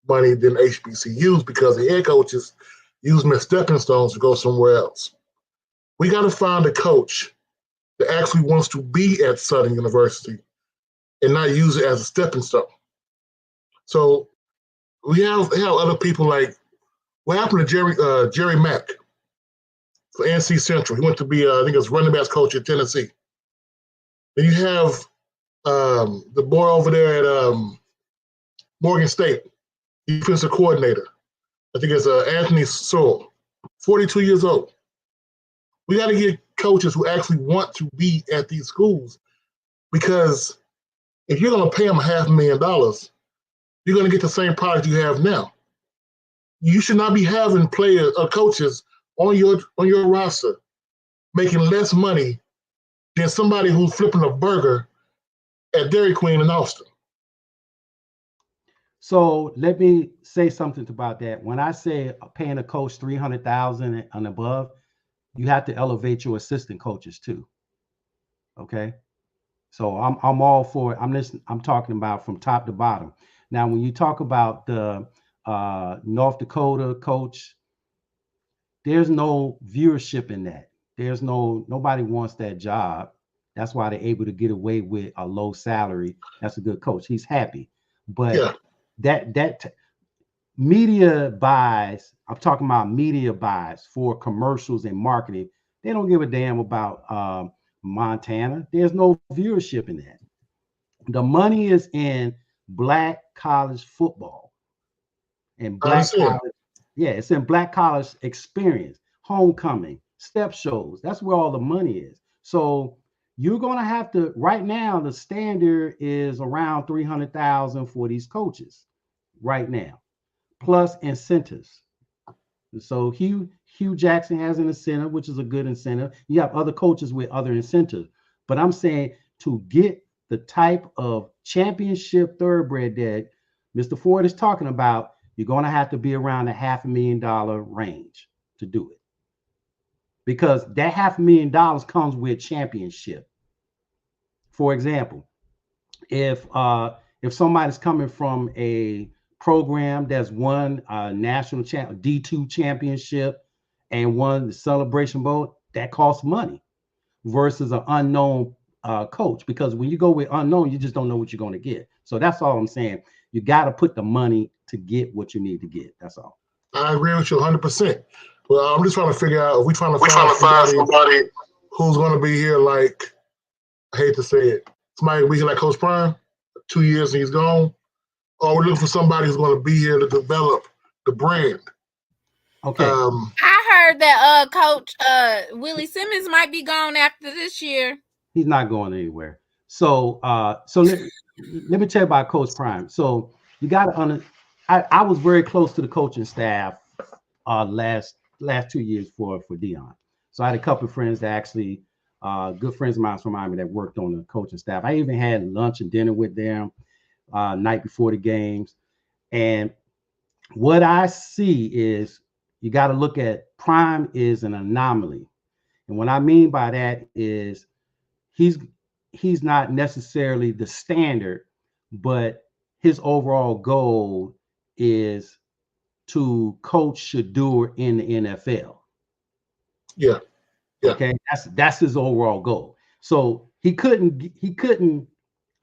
Speaker 6: money than HBCUs because the head coaches use them as stepping stones to go somewhere else. We got to find a coach that actually wants to be at Southern University and not use it as a stepping stone. So we have other people like, what happened to Jerry Mack for NC Central? He went to be, I think it was running backs coach at Tennessee. Then you have the boy over there at Morgan State, defensive coordinator. I think it's Anthony Sewell, 42 years old. We got to get coaches who actually want to be at these schools, because if you're going to pay them $500,000, you're going to get the same product you have now. You should not be having players or coaches on your roster making less money than somebody who's flipping a burger at Dairy Queen in Austin.
Speaker 10: So let me say something about that. When I say paying a coach $300,000 and above, you have to elevate your assistant coaches too. Okay, so I'm all for it. I'm talking about from top to bottom. Now, when you talk about the North Dakota coach, there's no viewership in that. There's nobody wants that job. That's why they're able to get away with a low salary. That's a good coach. He's happy, but that media buys, I'm talking about media buys for commercials and marketing. They don't give a damn about Montana. There's no viewership in that. The money is in black college football and black college. Yeah, it's in black college experience, homecoming, step shows. That's where all the money is. So you're going to have to, right now, the standard is around $300,000 for these coaches right now, plus incentives. So Hugh Jackson has an incentive, which is a good incentive. You have other coaches with other incentives. But I'm saying to get the type of championship thoroughbred that Mr. Ford is talking about, you're going to have to be around the $500,000 range to do it. Because that $500,000 comes with championship. For example, if somebody's coming from a program that's won a national D2 championship and won the Celebration Bowl, that costs money versus an unknown coach. Because when you go with unknown, you just don't know what you're going to get. So that's all I'm saying. You got to put the money to get what you need to get. That's all.
Speaker 6: I agree with you 100%. Well, I'm just trying to figure out if we're trying to find somebody who's going to be here, like, I hate to say it, somebody we can like Coach Prime, 2 years and he's gone, or we're looking for somebody who's going to be here to develop the brand.
Speaker 10: Okay.
Speaker 2: I heard that Coach Willie Simmons might be gone after this year.
Speaker 10: He's not going anywhere. So let me tell you about Coach Prime. So you got to I was very close to the coaching staff last 2 years for Dion. So I had a couple of friends that actually good friends of mine from Miami that worked on the coaching staff. I even had lunch and dinner with them night before the games. And what I see is you got to look at Prime is an anomaly. And what I mean by that is he's not necessarily the standard, but his overall goal is to coach Shedeur in the NFL.
Speaker 6: Yeah.
Speaker 10: Okay, that's his overall goal. So he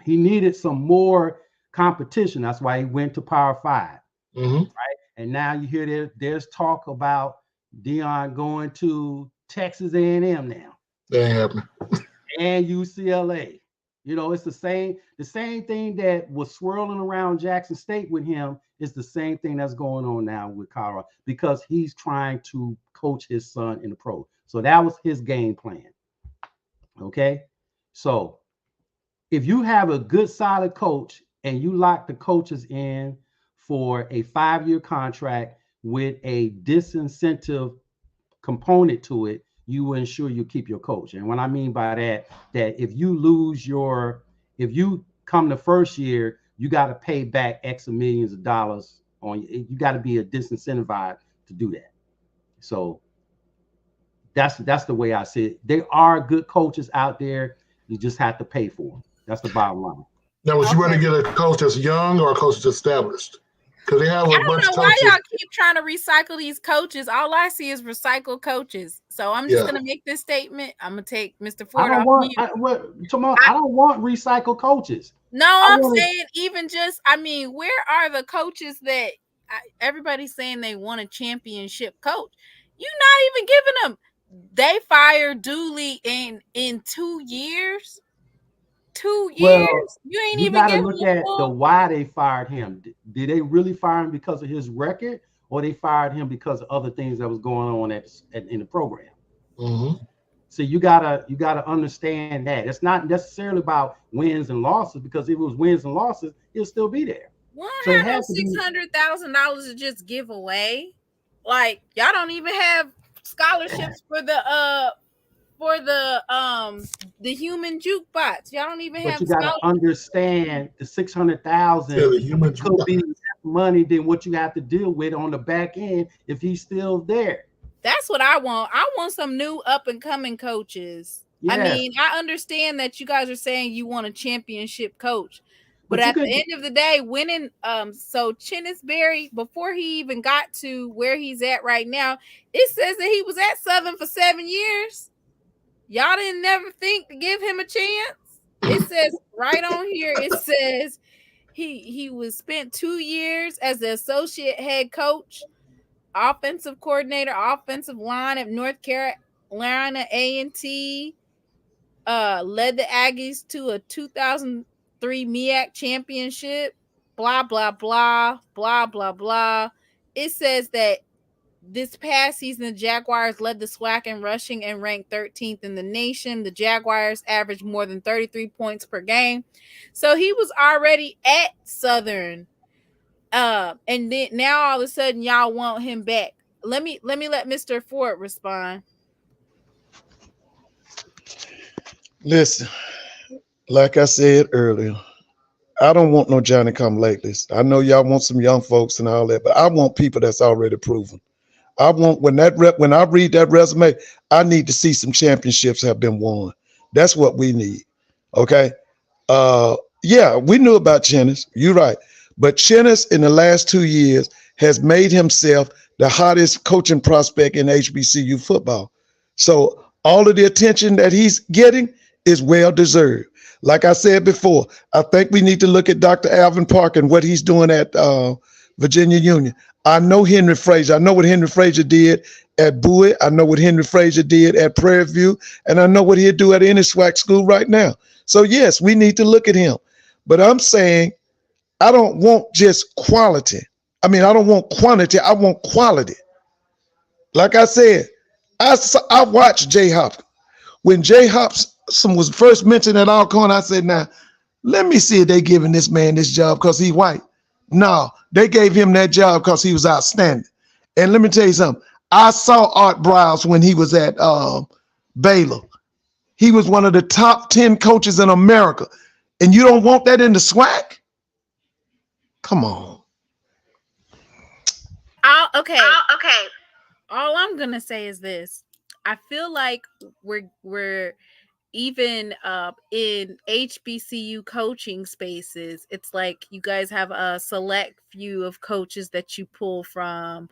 Speaker 10: needed some more competition. That's why he went to Power 5. Right? And now you hear there's talk about Dion going to Texas A&M now.
Speaker 6: That ain't happening.
Speaker 10: And UCLA. You know, it's the same thing that was swirling around Jackson State with him is the same thing that's going on now with Colorado, because he's trying to coach his son in the pro. So that was his game plan. Okay. So if you have a good, solid coach and you lock the coaches in for a 5-year contract with a disincentive component to it, you will ensure you keep your coach. And what I mean by that if you come the first year, you got to pay back X of millions of dollars you got to be a disincentivized to do that. So that's the way I see it. There are good coaches out there. You just have to pay for them. That's the bottom line.
Speaker 6: Now, would you rather get a coach that's young or a coach that's established? Because they have a bunch of coaches. I don't know why
Speaker 2: y'all keep trying to recycle these coaches. All I see is recycled coaches. So I'm just going to make this statement. I'm going to take Mr. Ford off mute. I
Speaker 10: don't want recycled coaches.
Speaker 2: No, I'm saying even just, where are the coaches that everybody's saying they want a championship coach? You're not even giving them. They fired Dooley in 2 years. 2 years.
Speaker 10: Well,
Speaker 2: you ain't
Speaker 10: you
Speaker 2: even
Speaker 10: gotta
Speaker 2: giving
Speaker 10: look at the why they fired him. Did they really fire him because of his record, or they fired him because of other things that was going on in the program? So you gotta understand that it's not necessarily about wins and losses, because if it was wins and losses, he'll still be there.
Speaker 2: Well, I have $600,000 to just give away. Like, y'all don't even have scholarships for the human jukebox. Y'all don't even have.
Speaker 10: But you gotta understand the $600,000 could be money than what you have to deal with on the back end if he's still there.
Speaker 2: That's what I want. I want some new up and coming coaches. Yeah. I mean, I understand that you guys are saying you want a championship coach, but at the end of the day, winning. So Chennis Berry, before he even got to where he's at right now, it says that he was at Southern for 7 years. Y'all didn't never think to give him a chance. It says right on here, it says he was spent 2 years as the associate head coach, offensive coordinator, offensive line at North Carolina A&T, led the Aggies to a 2003 MEAC championship, blah, blah, blah, blah, blah, blah. It says that this past season, the Jaguars led the SWAC in rushing and ranked 13th in the nation. The Jaguars averaged more than 33 points per game. So he was already at Southern. And then now all of a sudden y'all want him back. Let me let Mr. Ford respond.
Speaker 1: Listen, like I said earlier, I don't want no Johnny come latelys. I know y'all want some young folks and all that, but I want people that's already proven. I want when I read that resume, I need to see some championships have been won. That's what we need. Okay. Yeah, we knew about Chennis. You're right. But Chennis in the last 2 years has made himself the hottest coaching prospect in HBCU football. So all of the attention that he's getting is well deserved. Like I said before, I think we need to look at Dr. Alvin Park and what he's doing at Virginia Union. I know Henry Frazier. I know what Henry Frazier did at Bowie. I know what Henry Frazier did at Prairie View. And I know what he'll do at any SWAC school right now. So yes, we need to look at him. But I'm saying I don't want just quality. I mean, I don't want quantity. I want quality. Like I said, I watched Jay Hopkins. When Jay Hopson was first mentioned at Alcorn, I said, now, let me see if they giving this man this job because he white. No, they gave him that job because he was outstanding. And let me tell you something. I saw Art Briles when he was at Baylor. He was one of the top 10 coaches in America. And you don't want that in the SWAC? Come on.
Speaker 2: Okay. All I'm gonna say is this. I feel like we're even in HBCU coaching spaces, it's like you guys have a select few of coaches that you pull from,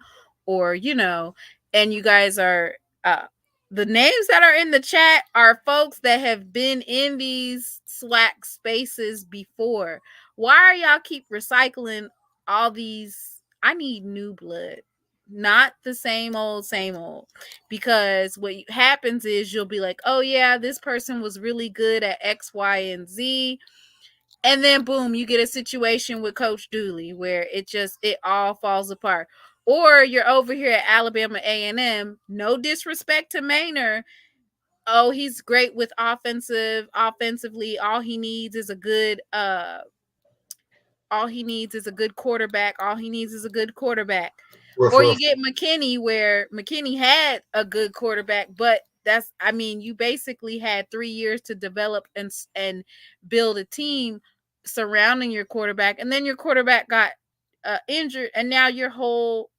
Speaker 2: or and you guys are the names that are in the chat are folks that have been in these SWAC spaces before. Why are y'all keep recycling all these? I need new blood. Not the same old, because what happens is you'll be like, oh yeah, this person was really good at X, Y, and Z. And then boom, you get a situation with Coach Dooley where it all falls apart. Or you're over here at Alabama A&M, no disrespect to Maynard. Oh, he's great with offensively. All he needs is a good quarterback. Or you get McKinney, where McKinney had a good quarterback, but you basically had 3 years to develop and build a team surrounding your quarterback, and then your quarterback got injured, and now your whole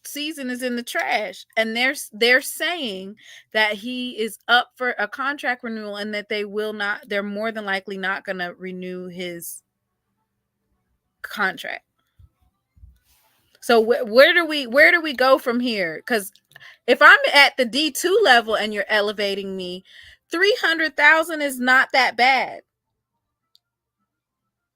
Speaker 2: season is in the trash. And they're saying that he is up for a contract renewal, and that they're more than likely not going to renew his contract. So where do we go from here? Because if I'm at the D2 level and you're elevating me, $300,000 is not that bad.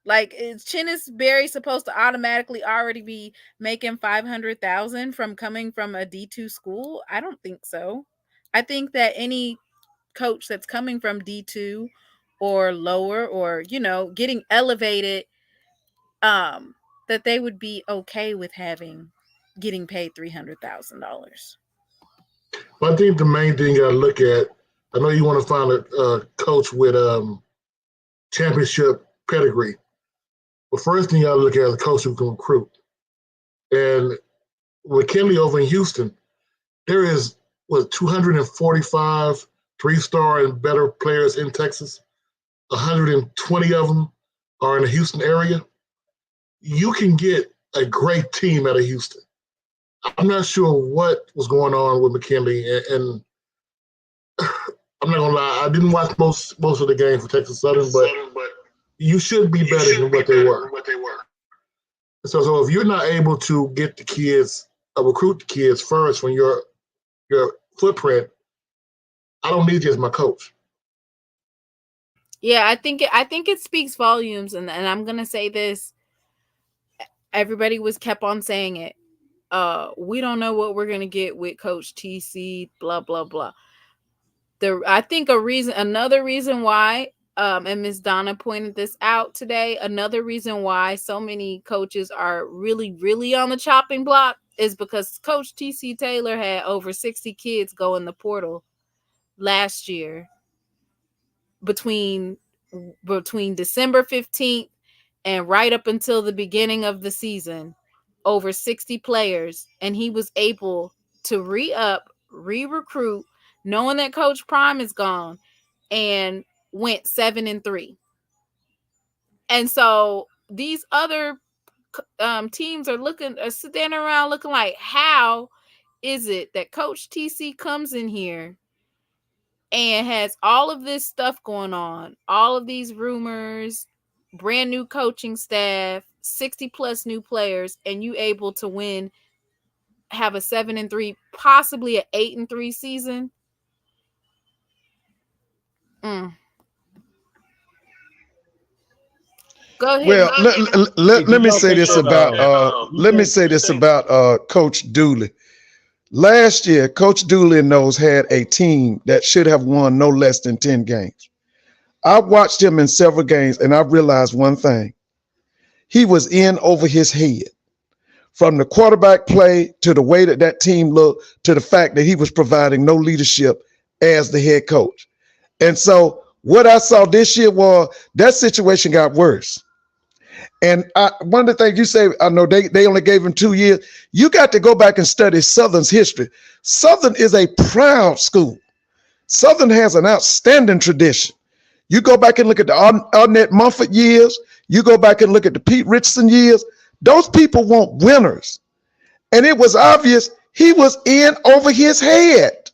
Speaker 2: Like, is Chinnis Berry supposed to automatically already be making $500,000 from coming from a D2 school? I don't think so. I think that any coach that's coming from D2 or lower, or getting elevated, that they would be okay with getting paid $300,000.
Speaker 6: But I think the main thing you got to look at, I know you want to find a coach with championship pedigree. But first thing you got to look at is a coach who can recruit. And McKinley over in Houston, there is 245 three-star and better players in Texas. 120 of them are in the Houston area. You can get a great team out of Houston. I'm not sure what was going on with McKinley, and I'm not gonna lie, I didn't watch most of the game for Texas Southern, but you should be better than what they were. So if you're not able to get the kids, recruit the kids first from your footprint, I don't need you as my coach.
Speaker 2: Yeah, I think it speaks volumes, and I'm gonna say this. Everybody kept on saying it. We don't know what we're gonna get with Coach TC, blah blah blah. I think another reason why, and Ms. Donna pointed this out today, another reason why so many coaches are really, really on the chopping block is because Coach TC Taylor had over 60 kids go in the portal last year between December 15th and right up until the beginning of the season, over 60 players, and he was able to re-recruit, knowing that Coach Prime is gone, and went 7-3. And so these other teams are standing around looking like, how is it that Coach TC comes in here and has all of this stuff going on, all of these rumors, brand new coaching staff, 60 plus new players, and you able to have a 7-3, possibly an 8-3 season? Go ahead.
Speaker 1: Well, let me say this about Coach Dooley. Last year, Coach Dooley and those had a team that should have won no less than 10 games. I watched him in several games, and I realized one thing. He was in over his head. From the quarterback play to the way that that team looked to the fact that he was providing no leadership as the head coach. And so what I saw this year was that situation got worse. And one of the things you say, I know they only gave him 2 years. You got to go back and study Southern's history. Southern is a proud school. Southern has an outstanding tradition. You go back and look at the Arnett Mumford years. You go back and look at the Pete Richardson years. Those people want winners. And it was obvious he was in over his head.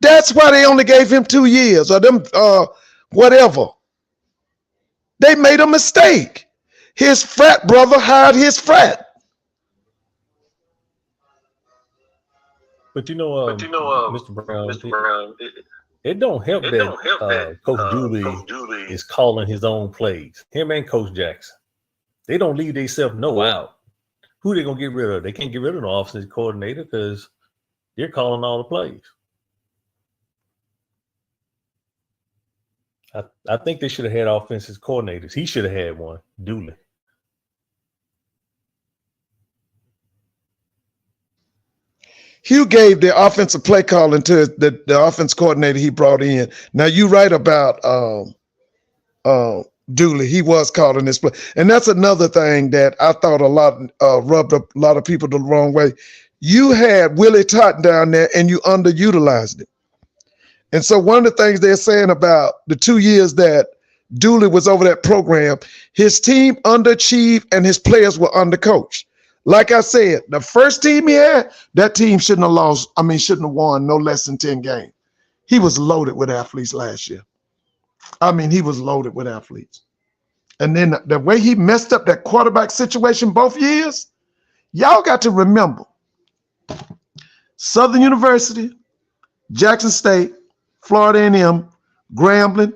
Speaker 1: That's why they only gave him 2 years or them whatever. They made a mistake. His frat brother hired his frat.
Speaker 8: But you know, Mr. Brown, it don't help that Coach Dooley is calling his own plays. Him and Coach Jackson. They don't leave themselves no out. Who they gonna get rid of? They can't get rid of the offensive coordinator because they're calling all the plays. I think they should have had offensive coordinators. He should have had one, Dooley.
Speaker 1: Hugh gave the offensive play calling to the offense coordinator he brought in. Now you right about Dooley. He was calling this play. And that's another thing that I thought rubbed a lot of people the wrong way. You had Willie Totten down there and you underutilized him. And so one of the things they're saying about the 2 years that Dooley was over that program, his team underachieved and his players were undercoached. Like I said, the first team he had, that team shouldn't have won no less than 10 games. He was loaded with athletes last year. He was loaded with athletes. And then the way he messed up that quarterback situation both years, y'all got to remember, Southern University, Jackson State, Florida A&M, Grambling,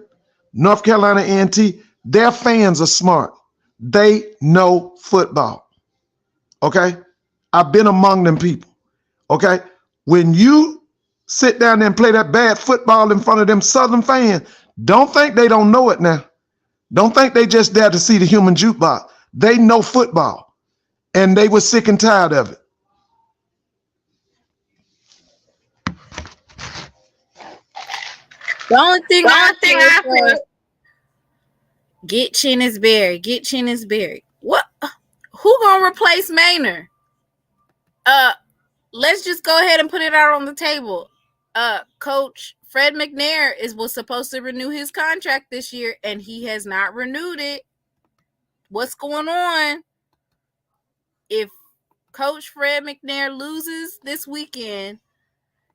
Speaker 1: North Carolina A&T, their fans are smart. They know football. Okay? I've been among them people. Okay? When you sit down there and play that bad football in front of them Southern fans, don't think they don't know it now. Don't think they just there to see the human jukebox. They know football. And they were sick and tired of it.
Speaker 2: The only thing I feel get Chinnisberry. Get Chinnisberry. What? Who gonna replace Maynard? Let's just go ahead and put it out on the table. Coach Fred McNair was supposed to renew his contract this year, and he has not renewed it. What's going on? If Coach Fred McNair loses this weekend,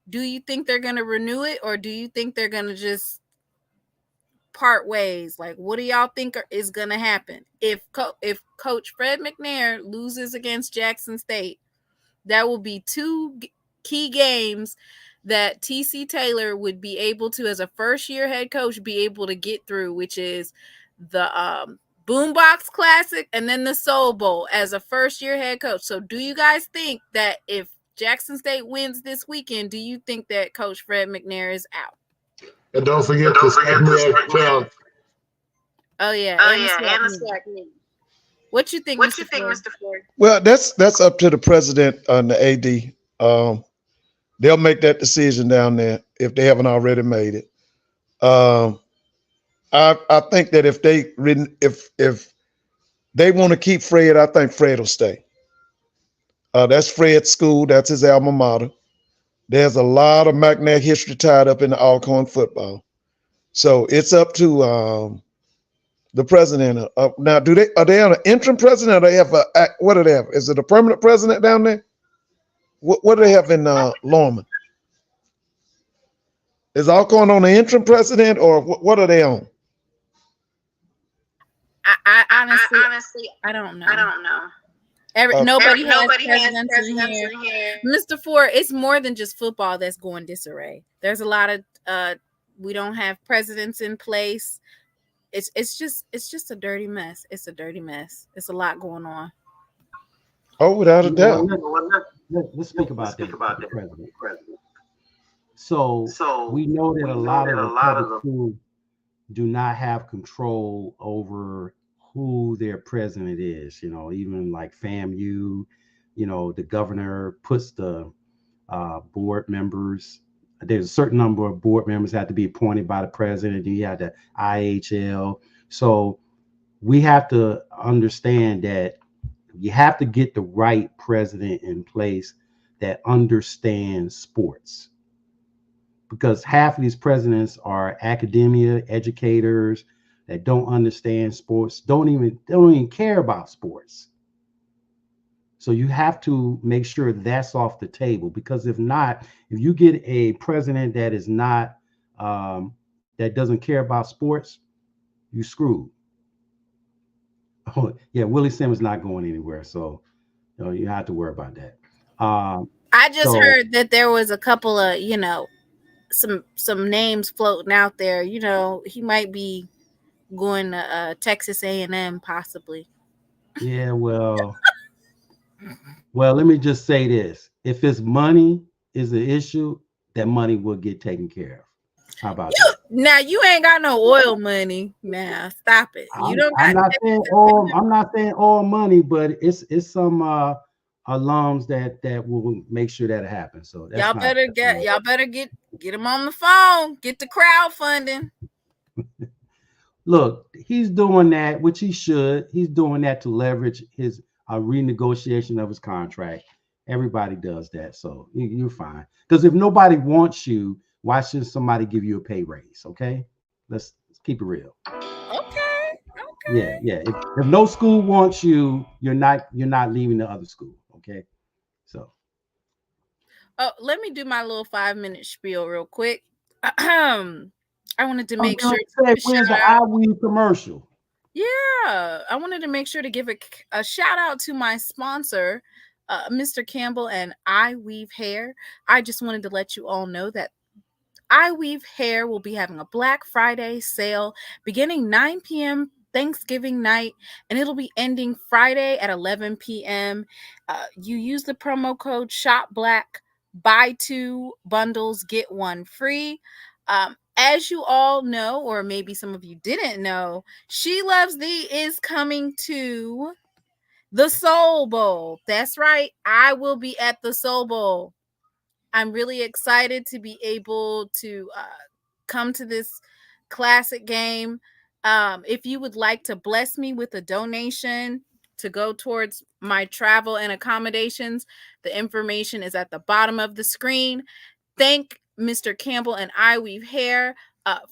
Speaker 2: do you think they're going to renew it, or do you think they're going to just part ways? Like, what do y'all think is going to happen? If Coach Fred McNair loses against Jackson State, that will be 2 key games that TC Taylor would be able to, as a first-year head coach, be able to get through, which is the Boombox Classic and then the Soul Bowl as a first-year head coach. So do you guys think that if Jackson State wins this weekend, do you think that Coach Fred McNair is out?
Speaker 6: And don't forget the SWAC challenge.
Speaker 2: Oh yeah, and the SWAC MEAC. What you think, Mr. Ford?
Speaker 1: Well, that's up to the president and the AD. They'll make that decision down there if they haven't already made it. I think that if they want to keep Fred, I think Fred will stay. That's Fred's school. That's his alma mater. There's a lot of McNair history tied up in the Alcorn football. So it's up to the president. Now, are they on an interim president, or they have what do they have? Is it a permanent president down there? What do they have in Lorman? Is Alcorn on the interim president, or what are they on?
Speaker 2: I honestly, I don't know. Nobody has presidents in here. Mr. Ford, it's more than just football that's going disarray. There's a lot of we don't have presidents in place. It's just a dirty mess. It's a dirty mess. It's a lot going on.
Speaker 1: Oh, without a doubt.
Speaker 10: let's speak about that. The president. So we know that a lot of the public schools do not have control over who their president is. You know, even like FAMU, you know, the governor puts the board members. There's a certain number of board members have to be appointed by the president. You have the IHL. So we have to understand that you have to get the right president in place that understands sports. Because half of these presidents are academia educators that don't understand sports, don't even care about sports. So you have to make sure that's off the table, because if not, if you get a president that is not that doesn't care about sports, you screwed. Oh, yeah, Willie Simmons not going anywhere, so you know, you have to worry about that.
Speaker 2: I just heard that there was a couple of, you know, some names floating out there. You know, he might be going to Texas A&M possibly.
Speaker 10: Yeah, well, let me just say this: if it's money is the issue, that money will get taken care of. How about that?
Speaker 2: Now you ain't got no oil money. Now stop it. You don't.
Speaker 10: I'm not saying all money, but it's some alums that will make sure that happens. So that's
Speaker 2: y'all better get them on the phone. Get the crowdfunding.
Speaker 10: Look, he's doing that, which he should. He's doing that to leverage his renegotiation of his contract. Everybody does that, so you're fine. Because if nobody wants you, why should somebody give you a pay raise? Okay, let's keep it real.
Speaker 2: Okay.
Speaker 10: Yeah. If no school wants you, you're not leaving the other school. Okay, so.
Speaker 2: Oh, let me do my little 5-minute spiel real quick. I wanted to make sure.
Speaker 10: Where's the iWeave commercial?
Speaker 2: Yeah, I wanted to make sure to give a shout out to my sponsor, Mr. Campbell and iWeave Hair. I just wanted to let you all know that iWeave Hair will be having a Black Friday sale beginning 9 p.m. Thanksgiving night, and it'll be ending Friday at 11 p.m. You use the promo code SHOPBLACK, buy 2 bundles, get 1 free. As you all know, or maybe some of you didn't know, SheLovesThee is coming to the Soul Bowl. That's right. I will be at the Soul Bowl. I'm really excited to be able to come to this classic game. If you would like to bless me with a donation to go towards my travel and accommodations, the information is at the bottom of the screen. Thank Mr. Campbell and iWeave Hair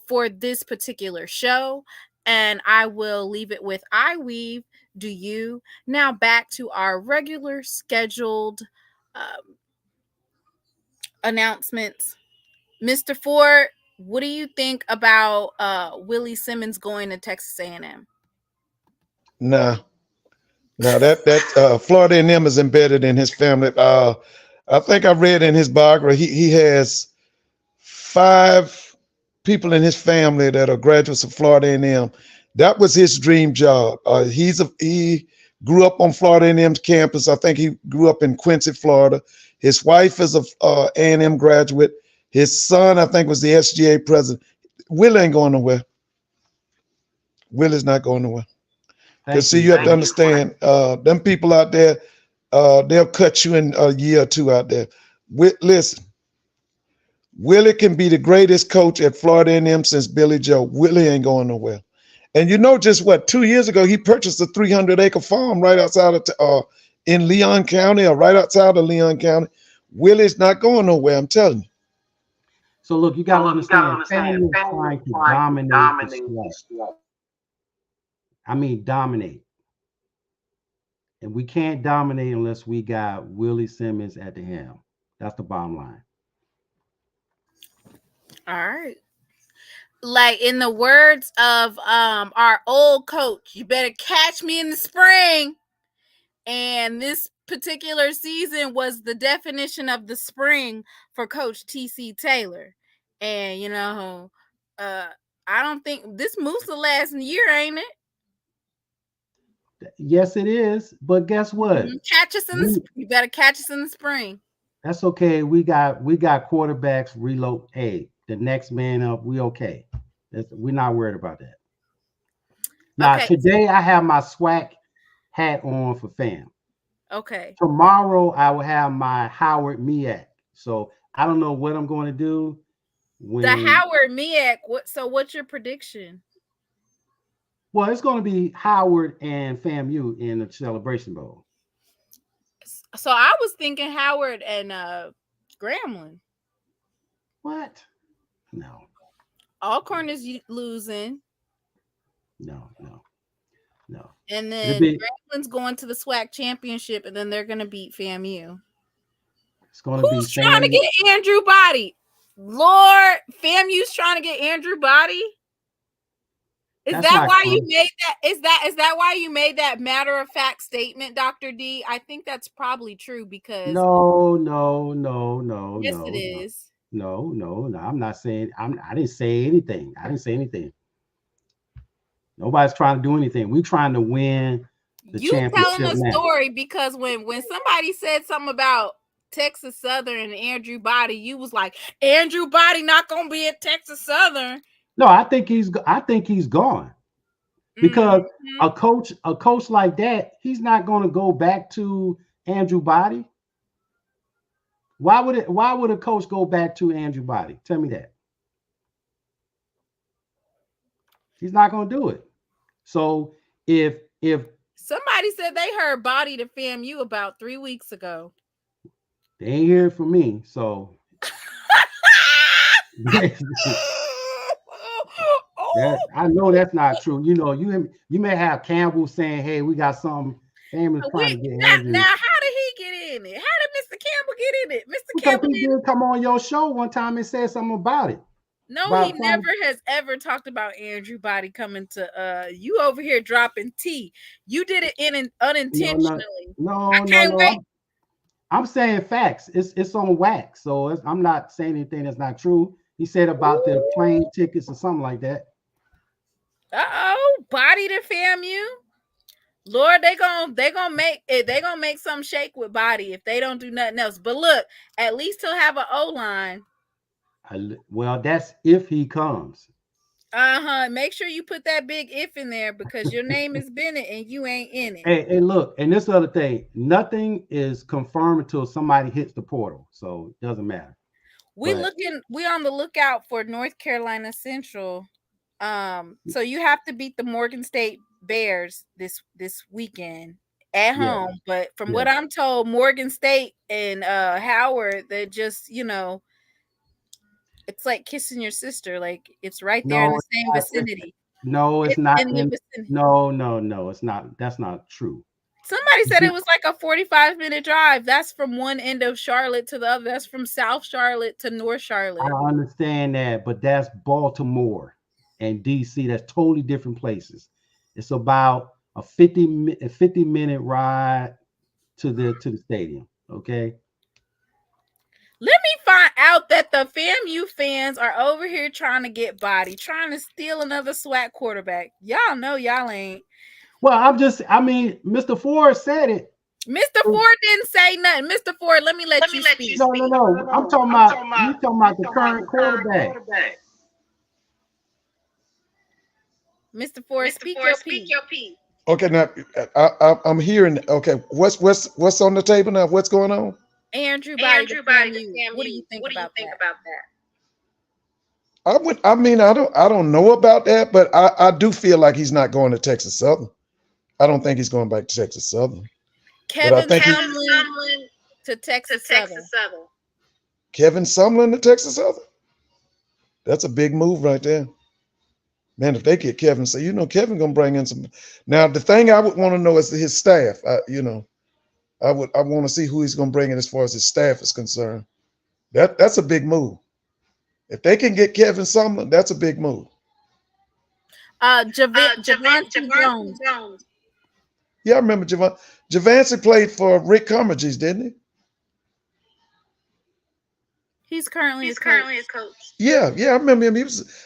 Speaker 2: for this particular show. And I will leave it with iWeave. Do you? Now back to our regular scheduled announcements. Mr. Ford, what do you think about Willie Simmons going to Texas A&M?
Speaker 1: No, that Florida A&M is embedded in his family. I think I read in his biography he has 5 people in his family that are graduates of Florida A&M. That was his dream job. He grew up on Florida A&M's campus. I think he grew up in Quincy, Florida. His wife is a A&M graduate. His son, I think, was the SGA president. Will ain't going nowhere. Will is not going nowhere. Because see, you have to understand, them people out there, they'll cut you in a year or 2 out there. Listen, Willie can be the greatest coach at Florida A&M since Billy Joe. Willie ain't going nowhere. And you know, just 2 years ago, he purchased a 300-acre farm right outside of in Leon County, or right outside of Leon County. Willie's not going nowhere, I'm telling you.
Speaker 10: So look, you got to understand, FAMU is trying to dominate the SWAC. I mean, dominate. And we can't dominate unless we got Willie Simmons at the helm. That's the bottom line.
Speaker 2: All right. Like in the words of our old coach, you better catch me in the spring. And this particular season was the definition of the spring for Coach T.C. Taylor. And, you know, I don't think this moves the last year, ain't it?
Speaker 10: Yes, it is. But guess what?
Speaker 2: Catch us in the you better catch us in the spring.
Speaker 10: That's okay. We got quarterbacks reload. Hey, the next man up, we okay. We're not worried about that. Now, today I have my SWAC hat on for fam.
Speaker 2: Okay.
Speaker 10: Tomorrow I will have my Howard MEAC. So I don't know what I'm going to do.
Speaker 2: The Howard MEAC. What's your prediction?
Speaker 10: Well, it's going to be Howard and FAMU in the Celebration Bowl.
Speaker 2: So I was thinking Howard and Grambling.
Speaker 10: What? No.
Speaker 2: Alcorn is losing.
Speaker 10: No.
Speaker 2: And then Grambling's going to the SWAC championship, and then they're going to beat FAMU.
Speaker 10: It's going to be
Speaker 2: trying to get Andrew Body? Lord, FAMU's trying to get Andrew Body. Is that why you made that? Is that why you made that matter of fact statement, Dr. D? I think that's probably true because
Speaker 10: no.
Speaker 2: Yes, it is.
Speaker 10: No. I'm not saying. I didn't say anything. Nobody's trying to do anything. We're trying to win the championship. You telling a
Speaker 2: story because when somebody said something about Texas Southern and Andrew Body, you was like, Andrew Body not gonna be at Texas Southern.
Speaker 10: No, I think he's gone because a coach like that, he's not going to go back to Andrew Body. Why would a coach go back to Andrew Body? Tell me that. He's not going to do it. So if
Speaker 2: somebody said they heard Body to FAMU about 3 weeks ago,
Speaker 10: they ain't hear it from me. So. I know that's not true. You know, you may have Campbell saying, "Hey, we got something." Trying to get
Speaker 2: now, how did he get in it? How did Mr. Campbell get in it? Mr. Campbell
Speaker 10: did come on your show one time and said something about it.
Speaker 2: No, he never has ever talked about Andrew Body coming to you over here dropping tea. You did it unintentionally.
Speaker 10: No,
Speaker 2: I can't wait.
Speaker 10: I'm saying facts. It's on wax, so I'm not saying anything that's not true. He said about the plane tickets or something like that.
Speaker 2: Body to FAMU. Lord, they gonna make some shake with Body if they don't do nothing else. But look, at least he'll have an O-line.
Speaker 10: Well, that's if he comes.
Speaker 2: Make sure you put that big if in there because your name is Bennett and you ain't in it.
Speaker 10: Hey, look, and this other thing, nothing is confirmed until somebody hits the portal, so it doesn't matter.
Speaker 2: We on the lookout for North Carolina Central. So you have to beat the Morgan State Bears this weekend at home. But from what I'm told, Morgan State and Howard, they're just, it's like kissing your sister. Like it's right there in the same vicinity.
Speaker 10: No, it's not. No, it's not. That's not true.
Speaker 2: Somebody said it was like a 45-minute drive. That's from one end of Charlotte to the other. That's from South Charlotte to North Charlotte.
Speaker 10: I understand that, but that's Baltimore and DC. That's totally different places. It's about a 50-minute ride to the stadium. Okay.
Speaker 2: Let me find out that the FAMU fans are over here trying to get Body, trying to steal another SWAC quarterback. Y'all know y'all ain't.
Speaker 10: Well, Mr. Ford said it.
Speaker 2: Mr. Ford didn't say nothing. Mr. Ford, let me let you speak.
Speaker 10: No. I'm talking about the current quarterback.
Speaker 2: Mr. Ford, speak your piece.
Speaker 1: Okay, now I'm hearing. Okay, what's on the table now? What's going on?
Speaker 2: Andrew Body. What do you think about that?
Speaker 1: I don't know about that, but I do feel like he's not going to Texas Southern. I don't think he's going back to Texas Southern.
Speaker 2: Kevin Sumlin to Texas Southern.
Speaker 1: Kevin Sumlin to Texas Southern? That's a big move right there. Man, if they get Kevin, so Kevin gonna bring in some. Now the thing I would want to know is his staff. I want to see who he's gonna bring in as far as his staff is concerned. That's a big move. If they can get Kevin Sumlin, that's a big move.
Speaker 2: Javante Jones.
Speaker 1: Yeah, I remember Javante played for Rick Commerges, didn't he?
Speaker 2: He's currently his coach.
Speaker 1: Yeah, I remember him.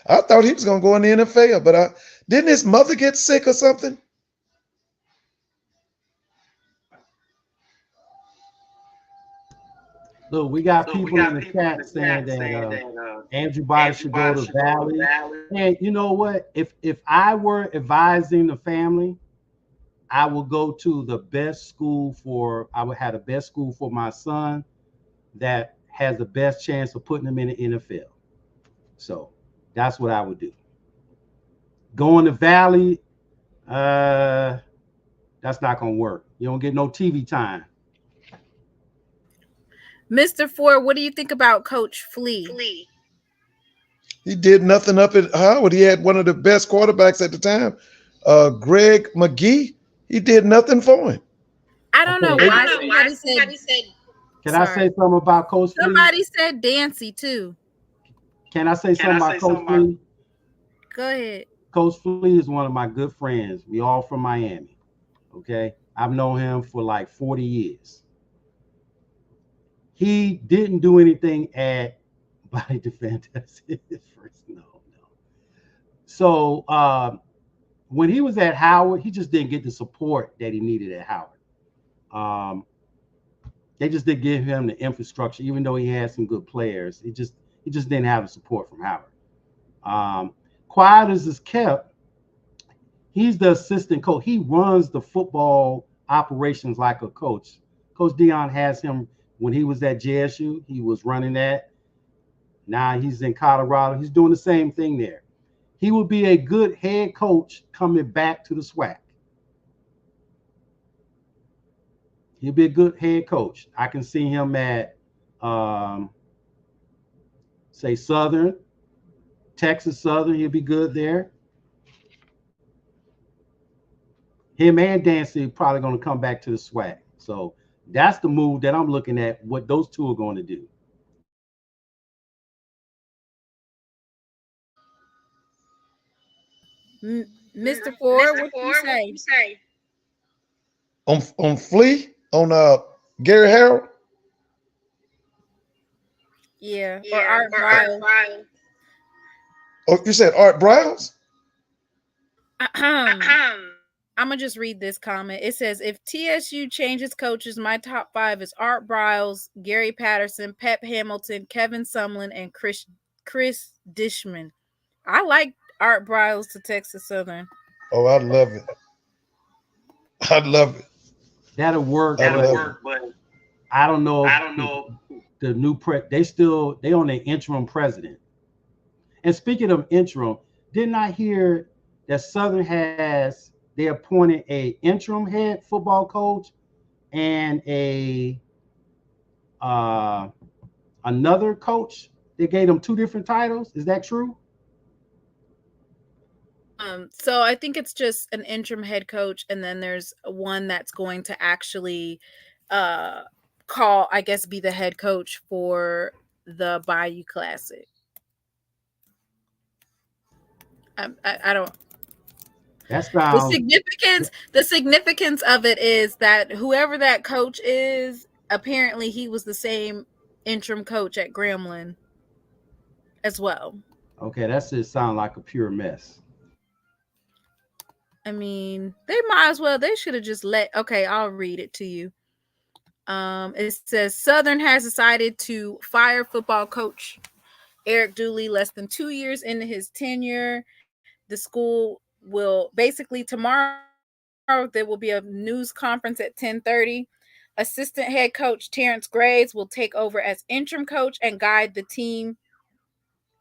Speaker 1: I thought he was gonna go in the NFL, but didn't his mother get sick or something?
Speaker 10: Look, we got people in the chat saying that Andrew Body should go to Valley. And you know what? If I were advising the family, I would go to the best school for. I would have the best school for my son that has the best chance of putting him in the NFL. So that's what I would do. Going to Valley, that's not gonna work. You don't get no TV time.
Speaker 2: Mr. Ford, what do you think about Coach Flea?
Speaker 1: He did nothing up at Howard. He had one of the best quarterbacks at the time, Greg McGee. He did nothing for him.
Speaker 2: I don't know why somebody said.
Speaker 10: Can I say something about Coach Flea?
Speaker 2: Somebody said Dancy too.
Speaker 10: Can I say something about Coach Flea?
Speaker 2: Go ahead.
Speaker 10: Coach Flea is one of my good friends. We all from Miami. Okay. I've known him for like 40 years. He didn't do anything at Body Defense. No. So when he was at Howard, he just didn't get the support that he needed at Howard. They just didn't give him the infrastructure, even though he had some good players. He just didn't have the support from Howard. Quiet as is kept, he's the assistant coach. He runs the football operations like a coach. Coach Dion has him when he was at JSU. He was running that. Now he's in Colorado. He's doing the same thing there. He would be a good head coach coming back to the SWAC. He'll be a good head coach. I can see him at, say, Southern, Texas Southern. He'll be good there. Him and Dancy probably going to come back to the SWAC. So that's the move that I'm looking at, what those two are going to do.
Speaker 2: Mr. Ford, what do you say?
Speaker 1: On Flea? On Gary Harrell?
Speaker 2: Yeah, or Art Briles.
Speaker 1: Oh, you said Art Briles?
Speaker 2: I'm gonna just read this comment. It says, if TSU changes coaches, my top 5 is Art Briles, Gary Patterson, Pep Hamilton, Kevin Sumlin, and Chris Dishman. I like Art Briles to Texas Southern.
Speaker 1: Oh, I'd love it. I'd love it.
Speaker 10: That'll work. But I don't know. The new they on the interim president. And speaking of interim, didn't I hear that Southern they appointed a interim head football coach and another coach? They gave them 2 different titles. Is that true?
Speaker 2: So I think it's just an interim head coach, and then there's one that's going to actually be the head coach for the Bayou Classic. I don't.
Speaker 10: That's
Speaker 2: the significance of it is that whoever that coach is, apparently he was the same interim coach at Grambling as well.
Speaker 10: Okay, that just sounds like a pure mess.
Speaker 2: I mean, they might as well. They should have just I'll read it to you. It says Southern has decided to fire football coach Eric Dooley less than 2 years into his tenure. The school will basically tomorrow there will be a news conference at 10:30. Assistant head coach Terrence Graves will take over as interim coach and guide the team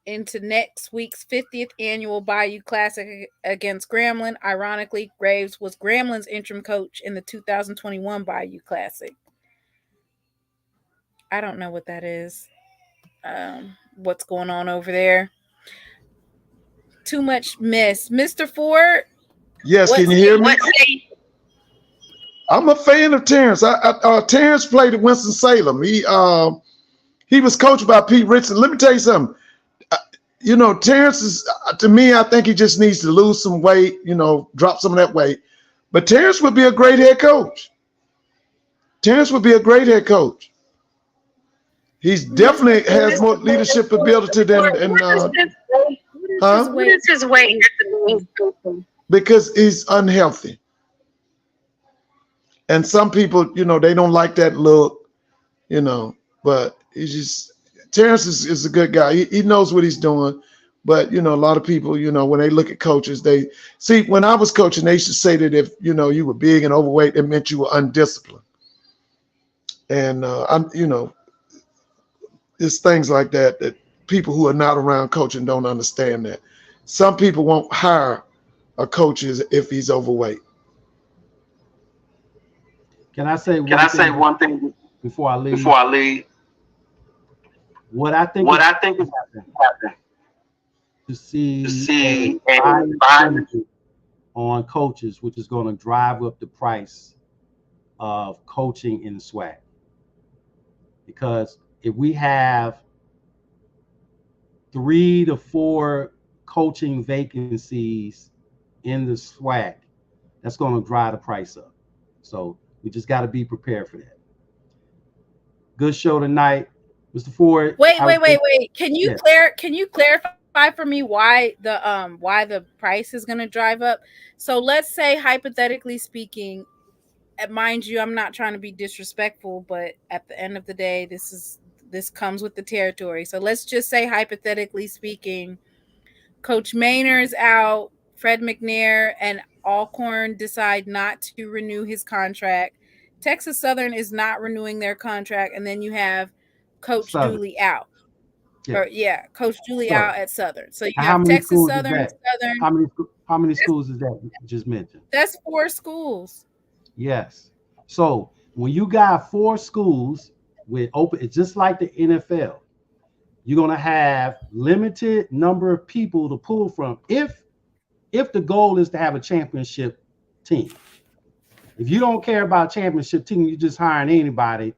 Speaker 2: into next week's 50th annual Bayou Classic against Grambling. Ironically, Graves was Grambling's interim coach in the 2021 Bayou Classic. I don't know what that is. What's going on over there? Too much mess. Mr. Ford?
Speaker 1: Yes, can you hear me? I'm a fan of Terrence. Terrence played at Winston-Salem. He was coached by Pete Richardson. Let me tell you something. Terrence is, to me, I think he just needs to lose some weight, drop some of that weight. But Terrence would be a great head coach. He's definitely has more leadership ability than
Speaker 3: What is his weight?
Speaker 1: Because he's unhealthy. And some people, they don't like that look, but he's just Terrence is a good guy. He knows what he's doing. But, you know, a lot of people, you know, when they look at coaches, they see when I was coaching, they used to say that if, you know, you were big and overweight, it meant you were undisciplined. And I'm, you know, it's things like that that people who are not around coaching don't understand that. Some people won't hire a coach if he's overweight.
Speaker 10: Can I say one thing before I leave? What I think is happening to see a buy on coaches, which is going to drive up the price of coaching in the SWAC. Because if we have 3 to 4 coaching vacancies in the SWAC, that's going to drive the price up. So we just got to be prepared for that. Good show tonight, Mr. Ford.
Speaker 2: Wait. Can you clarify for me why the price is going to drive up? So let's say, hypothetically speaking, mind you, I'm not trying to be disrespectful, but at the end of the day, this comes with the territory. So let's just say, hypothetically speaking, Coach Maynard's out, Fred McNair and Alcorn decide not to renew his contract. Texas Southern is not renewing their contract, and then you have Coach Dooley out. Coach Dooley out at Southern. So you have Texas Southern.
Speaker 10: How many schools is that you just mentioned?
Speaker 2: That's 4 schools.
Speaker 10: Yes. So when you got 4 schools with open, it's just like the NFL. You're gonna have limited number of people to pull from if the goal is to have a championship team. If you don't care about championship team, you're just hiring anybody,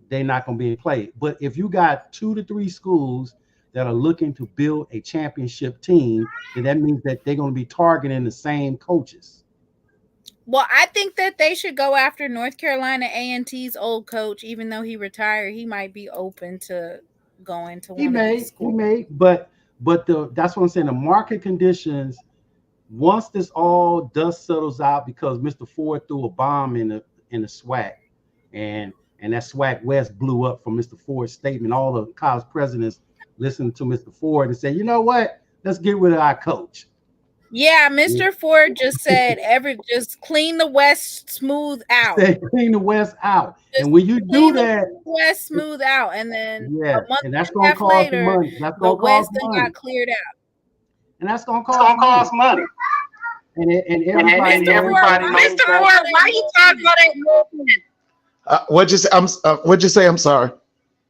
Speaker 10: they're not going to be in play. But if you got 2 to 3 schools that are looking to build a championship team, then that means that they're going to be targeting the same coaches.
Speaker 2: Well, I think that they should go after North Carolina A&T's old coach, even though he retired. He might be open to going to one of these schools.
Speaker 10: He may, but that's what I'm saying. The market conditions, once this all dust settles out, because Mr. Ford threw a bomb in the SWAC, and that SWAC West blew up from Mr. Ford's statement. All the college presidents listened to Mr. Ford and said, you know what? Let's get rid of our coach.
Speaker 2: Yeah, Mr. Ford just said, just clean the West smooth out.
Speaker 10: Clean the West out. And when you do that,
Speaker 2: West smooth out, and then
Speaker 10: a month and that's going to cost later, money. That's
Speaker 2: the West got cleared out.
Speaker 10: And that's going to cost money. And everybody
Speaker 3: Mr. Ford, why are you talking about that?
Speaker 1: What'd you say? I'm sorry.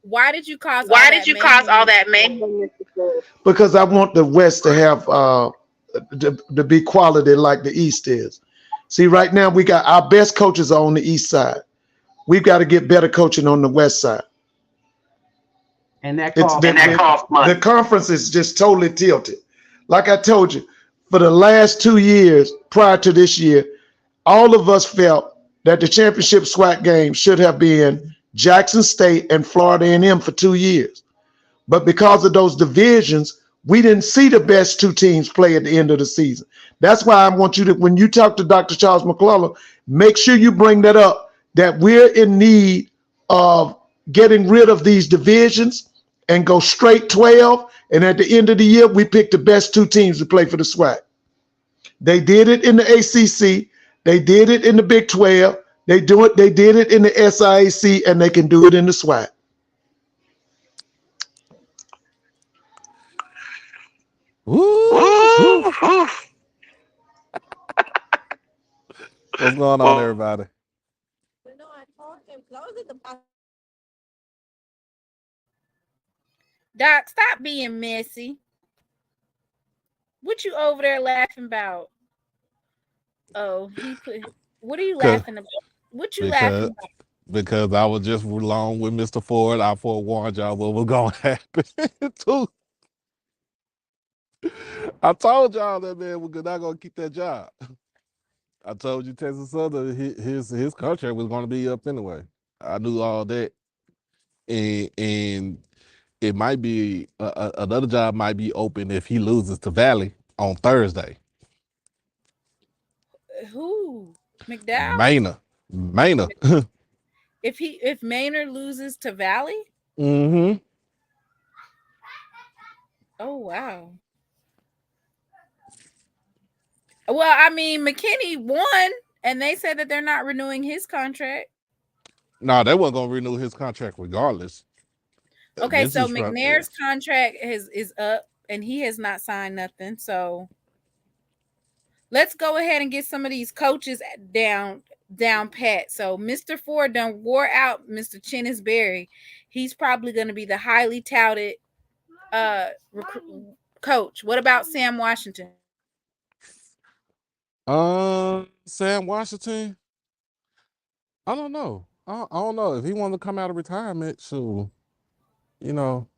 Speaker 2: Why did you cause
Speaker 3: all that mayhem?
Speaker 1: Because I want the West to have to be quality like the East is. See, right now we got our best coaches are on the East side. We've got to get better coaching on the West side.
Speaker 10: And that costs money.
Speaker 1: The conference is just totally tilted. Like I told you, for the last 2 years prior to this year, all of us felt that the championship SWAC game should have been Jackson State and Florida A&M for 2 years. But because of those divisions, we didn't see the best 2 teams play at the end of the season. That's why I want you to, when you talk to Dr. Charles McClellan, make sure you bring that up, that we're in need of getting rid of these divisions and go straight 12. And at the end of the year, we pick the best 2 teams to play for the SWAC. They did it in the ACC. They did it in the Big 12. They did it in the SIAC, and they can do it in the SWAC.
Speaker 11: What's going on, everybody?
Speaker 2: Doc, stop being messy. What you over there laughing about? Oh, what are you laughing about? What you laughing about?
Speaker 11: Because I was just along with Mr. Ford. I forewarned y'all what was going to happen too. I told y'all that man was not going to keep that job. I told you Texas Southern, his contract was going to be up anyway. I knew all that. And it might be, another job might be open if he loses to Valley on Thursday.
Speaker 2: Who? McDowell?
Speaker 11: Maynard.
Speaker 2: If Maynard loses to Valley?
Speaker 11: Mm-hmm.
Speaker 2: Oh wow. Well, I mean, McKinney won, and they said that they're not renewing his contract.
Speaker 11: No, they weren't gonna renew his contract regardless.
Speaker 2: Okay,
Speaker 11: This
Speaker 2: so
Speaker 11: is from
Speaker 2: McNair's contract is up, and he has not signed nothing. So let's go ahead and get some of these coaches down pat. So Mr. Ford done wore out Mr. Chinnisberry. He's probably going to be the highly touted coach. What about Sam Washington?
Speaker 11: Sam Washington. I don't know. I don't know if he wanted to come out of retirement. So, you know,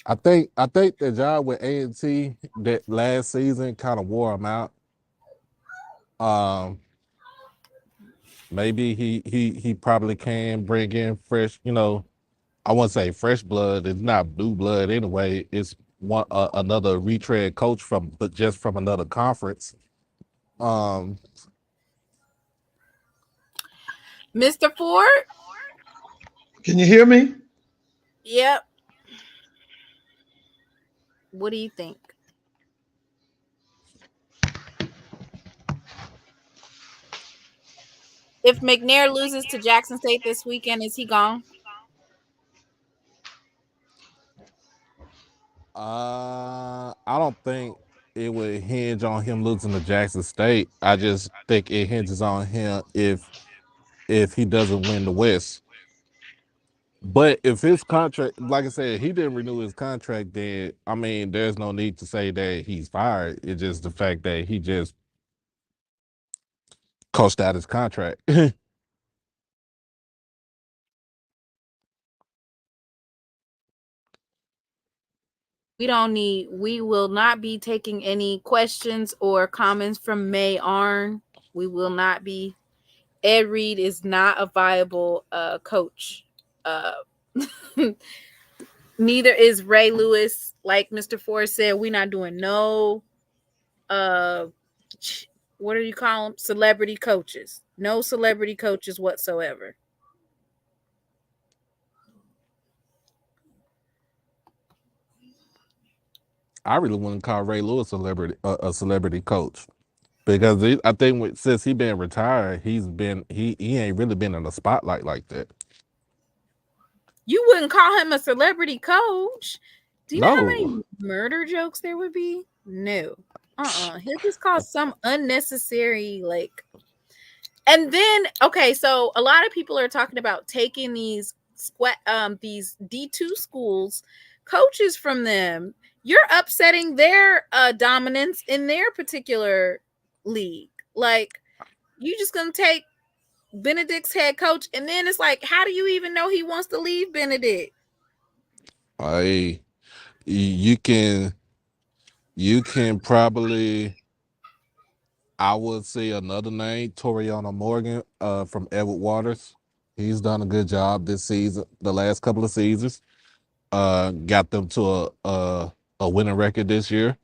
Speaker 11: I think the job with A&T that last season kind of wore him out. Maybe he probably can bring in fresh, you know, I wouldn't say fresh blood. It's not blue blood anyway. It's one another retread coach but just from another conference.
Speaker 2: Mr. Ford?
Speaker 1: Can you hear me?
Speaker 2: Yep. What do you think? If McNair loses to Jackson State this weekend, is he gone?
Speaker 11: I don't think it would hinge on him losing to Jackson State. I just think it hinges on him if he doesn't win the West. But if his contract, like I said, he didn't renew his contract, then I mean, there's no need to say that he's fired. It's just the fact that he just coached out his contract.
Speaker 2: We will not be taking any questions or comments from May Arn. We will not be. Ed Reed is not a viable coach. Neither is Ray Lewis. Like Mr. Ford said, we're not doing no what do you call them? Celebrity coaches. No celebrity coaches whatsoever.
Speaker 11: I really wouldn't call Ray Lewis a celebrity coach because I think since he been retired, he ain't really been in the spotlight like that.
Speaker 2: You wouldn't call him a celebrity coach. Do you know how many
Speaker 11: No.
Speaker 2: murder jokes there would be? No. He'll just cause some unnecessary and then okay, so a lot of people are talking about taking these D2 schools, coaches from them. You're upsetting their dominance in their particular league. Like, you just gonna take Benedict's head coach, and then it's like, how do you even know he wants to leave Benedict?
Speaker 11: You can probably, I would say another name, Toriano Morgan from Edward Waters. He's done a good job this season, the last couple of seasons. Got them to a winning record this year.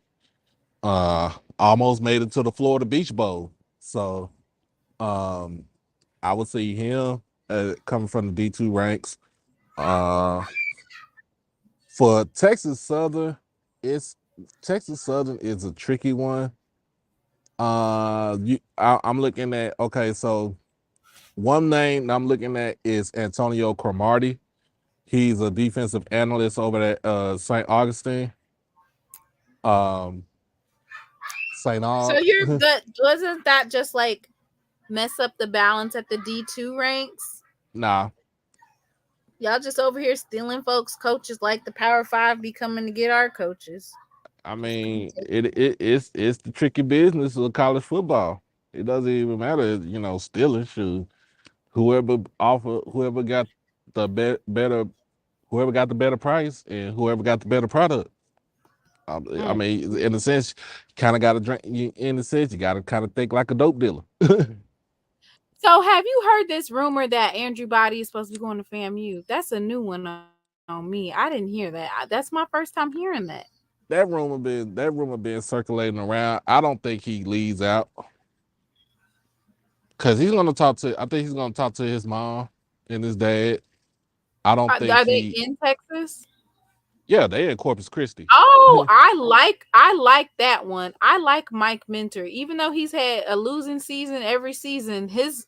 Speaker 11: Almost made it to the Florida Beach Bowl. So I would see him coming from the D2 ranks. For Texas Southern, Texas Southern is a tricky one. I'm looking at, okay, so one name I'm looking at is Antonio Cromartie. He's a defensive analyst over at St. Augustine. St.
Speaker 2: So wasn't that just like mess up the balance at the D2 ranks?
Speaker 11: Nah.
Speaker 2: Y'all just over here stealing folks' coaches like the Power 5 be coming to get our coaches.
Speaker 11: I mean, it's the tricky business of college football. It doesn't even matter, stealing. Shoot, whoever got the better price and whoever got the better product. I mean, in a sense, you kind of got to drink. In a sense, you got to kind of think like a dope dealer.
Speaker 2: So, have you heard this rumor that Andrew Body is supposed to be going to FAMU? That's a new one on me. I didn't hear that. That's my first time hearing that.
Speaker 11: That rumor been circulating around. I don't think he leaves out because he's going to talk to. I think he's going to talk to his mom and his dad I don't think
Speaker 2: Are they in Texas?
Speaker 11: Yeah, they in Corpus Christi.
Speaker 2: Oh, I like that one. I like Mike Mentor, even though he's had a losing season every season. His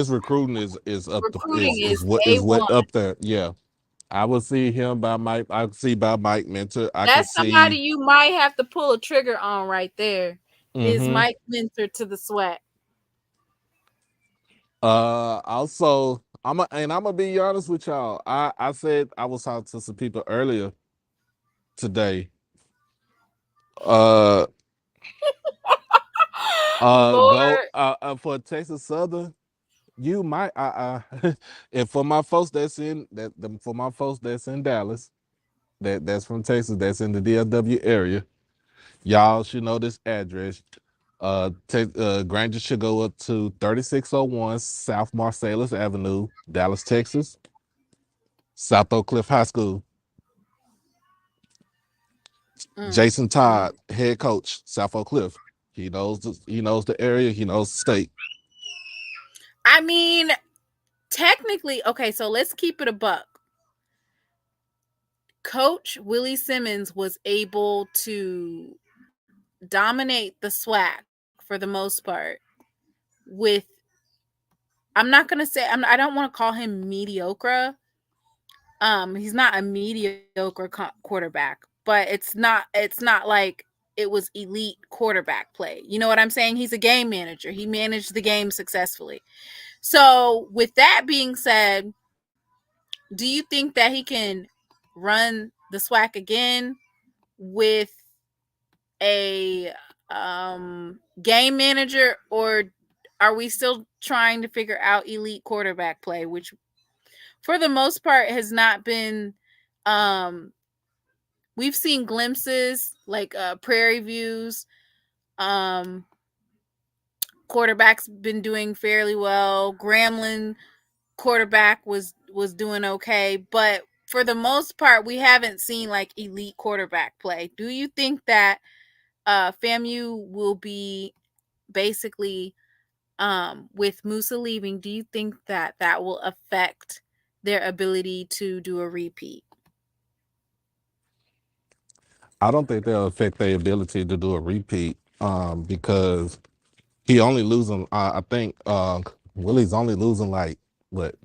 Speaker 11: recruiting is up to
Speaker 2: recruiting is
Speaker 11: is what
Speaker 2: A1.
Speaker 11: up there. Yeah, I would see him by Mike. I would see by Mike Mentor. I
Speaker 2: That's
Speaker 11: could
Speaker 2: somebody
Speaker 11: see.
Speaker 2: you might have to pull a trigger on right there. Is Mike Mentor to the SWAC?
Speaker 11: Also, I'm gonna be honest with y'all. I said I was talking to some people earlier today. Go for Texas Southern. You might and for my folks that's in Dallas, that's from Texas, that's in the DFW area, y'all should know this address. Granger should go up to 3601 South Marsalis Avenue, Dallas, Texas. South Oak Cliff High School. Jason Todd, head coach, South Oak Cliff. He knows the area, he knows the state.
Speaker 2: I mean, technically, okay, so let's keep it a buck. Coach Willie Simmons was able to dominate the SWAC for the most part with, I'm not going to say, I don't want to call him mediocre. He's not a mediocre quarterback, but it's not like it was elite quarterback play. You know what I'm saying? He's a game manager. He managed the game successfully. So with that being said, do you think that he can run the SWAC again with a game manager, or are we still trying to figure out elite quarterback play, which for the most part has not been, we've seen glimpses like Prairie View's quarterback's been doing fairly well. Grambling quarterback was doing okay, but for the most part we haven't seen like elite quarterback play. Do you think that FAMU will be basically with Musa leaving, do you think that will affect their ability to do a repeat?
Speaker 11: I don't think they'll affect their ability to do a repeat because he only losing, I think Willie's only losing like, what,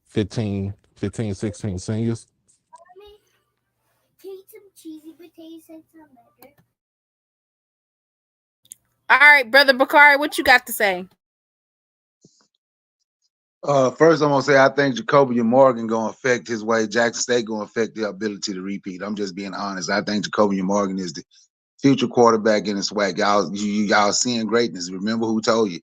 Speaker 11: 15, 16 seniors?
Speaker 7: Take some cheesy potatoes and some burger.
Speaker 2: All right, Brother Bakari, what you got to say?
Speaker 12: First, I'm gonna say I think Jacoby Morgan gonna affect his way. Jackson State gonna affect their ability to repeat. I'm just being honest. I think Jacoby Morgan is the future quarterback in the SWAC. Y'all seeing greatness. Remember who told you?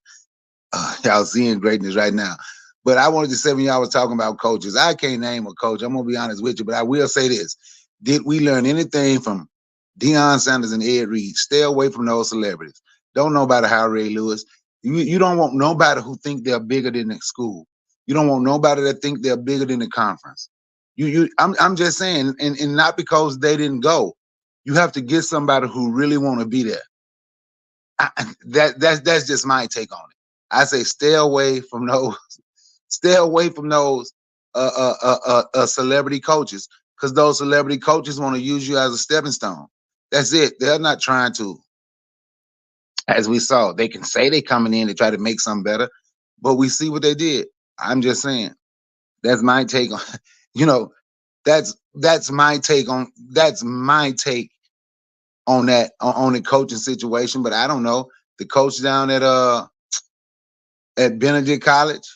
Speaker 12: Y'all seeing greatness right now. But I wanted to say when y'all was talking about coaches, I can't name a coach. I'm gonna be honest with you, but I will say this: did we learn anything from Deion Sanders and Ed Reed? Stay away from those celebrities. Don't know about how Ray Lewis. You don't want nobody who think they're bigger than the school. You don't want nobody that think they're bigger than the conference. I'm just saying, and not because they didn't go. You have to get somebody who really want to be there. That's just my take on it. I say stay away from those. Stay away from those celebrity coaches, because those celebrity coaches want to use you as a stepping stone. That's it. They're not trying to. As we saw, they can say they coming in to try to make something better, but we see what they did. I'm just saying, that's my take on, that's my take on that on the coaching situation. But I don't know. The coach down at Benedict College,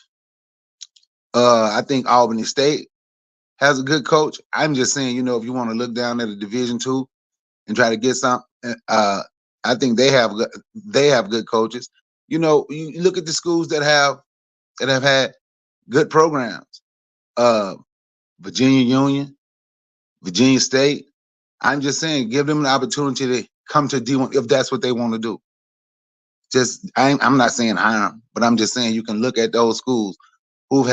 Speaker 12: I think Albany State has a good coach. I'm just saying, if you want to look down at a Division II and try to get some, I think they have good coaches. You look at the schools that have had good programs. Virginia Union, Virginia State. I'm just saying, give them an opportunity to come to D1 if that's what they want to do. I'm not saying harm, but I'm just saying you can look at those schools who's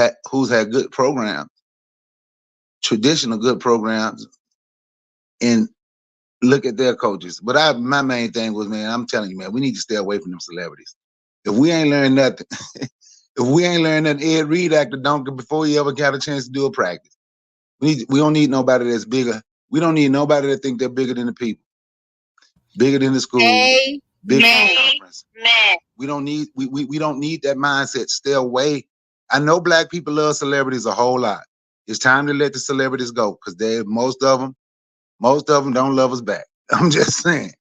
Speaker 12: had good programs, traditional good programs, and look at their coaches. But my main thing was, man, I'm telling you, man, we need to stay away from them celebrities. If we ain't learned nothing, If we ain't learned an Ed Reed actor donkey before he ever got a chance to do a practice. We don't need nobody that's bigger. We don't need nobody that think they're bigger than the people, bigger than the school, bigger than the conference. We don't need that mindset. Stay away. I know black people love celebrities a whole lot. It's time to let the celebrities go because most of them don't love us back. I'm just saying.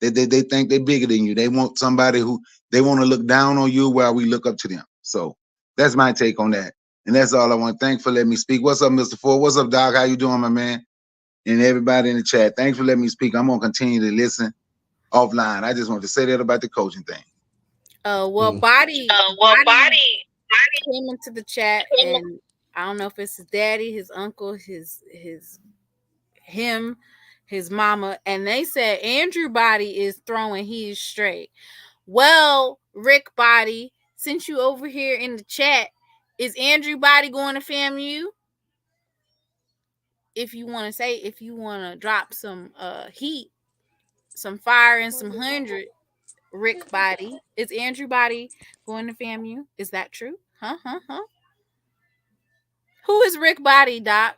Speaker 12: They think they're bigger than you. They want somebody who they want to look down on you while we look up to them. So that's my take on that. And that's all I want. Thanks for letting me speak. What's up, Mr. Ford? What's up, Doc? How you doing, my man? And everybody in the chat. Thanks for letting me speak. I'm gonna continue to listen offline. I just want to say that about the coaching thing.
Speaker 2: Body came into the chat, and I don't know if it's his daddy, his uncle, his mama, and they said Andrew Body is throwing his straight. Well, Rick Body, since you over here in the chat, is Andrew Body going to FAMU? If you want to drop some heat, some fire, and some 100, Rick Body, is Andrew Body going to FAMU? Is that true? Huh? Who is Rick Body, Doc?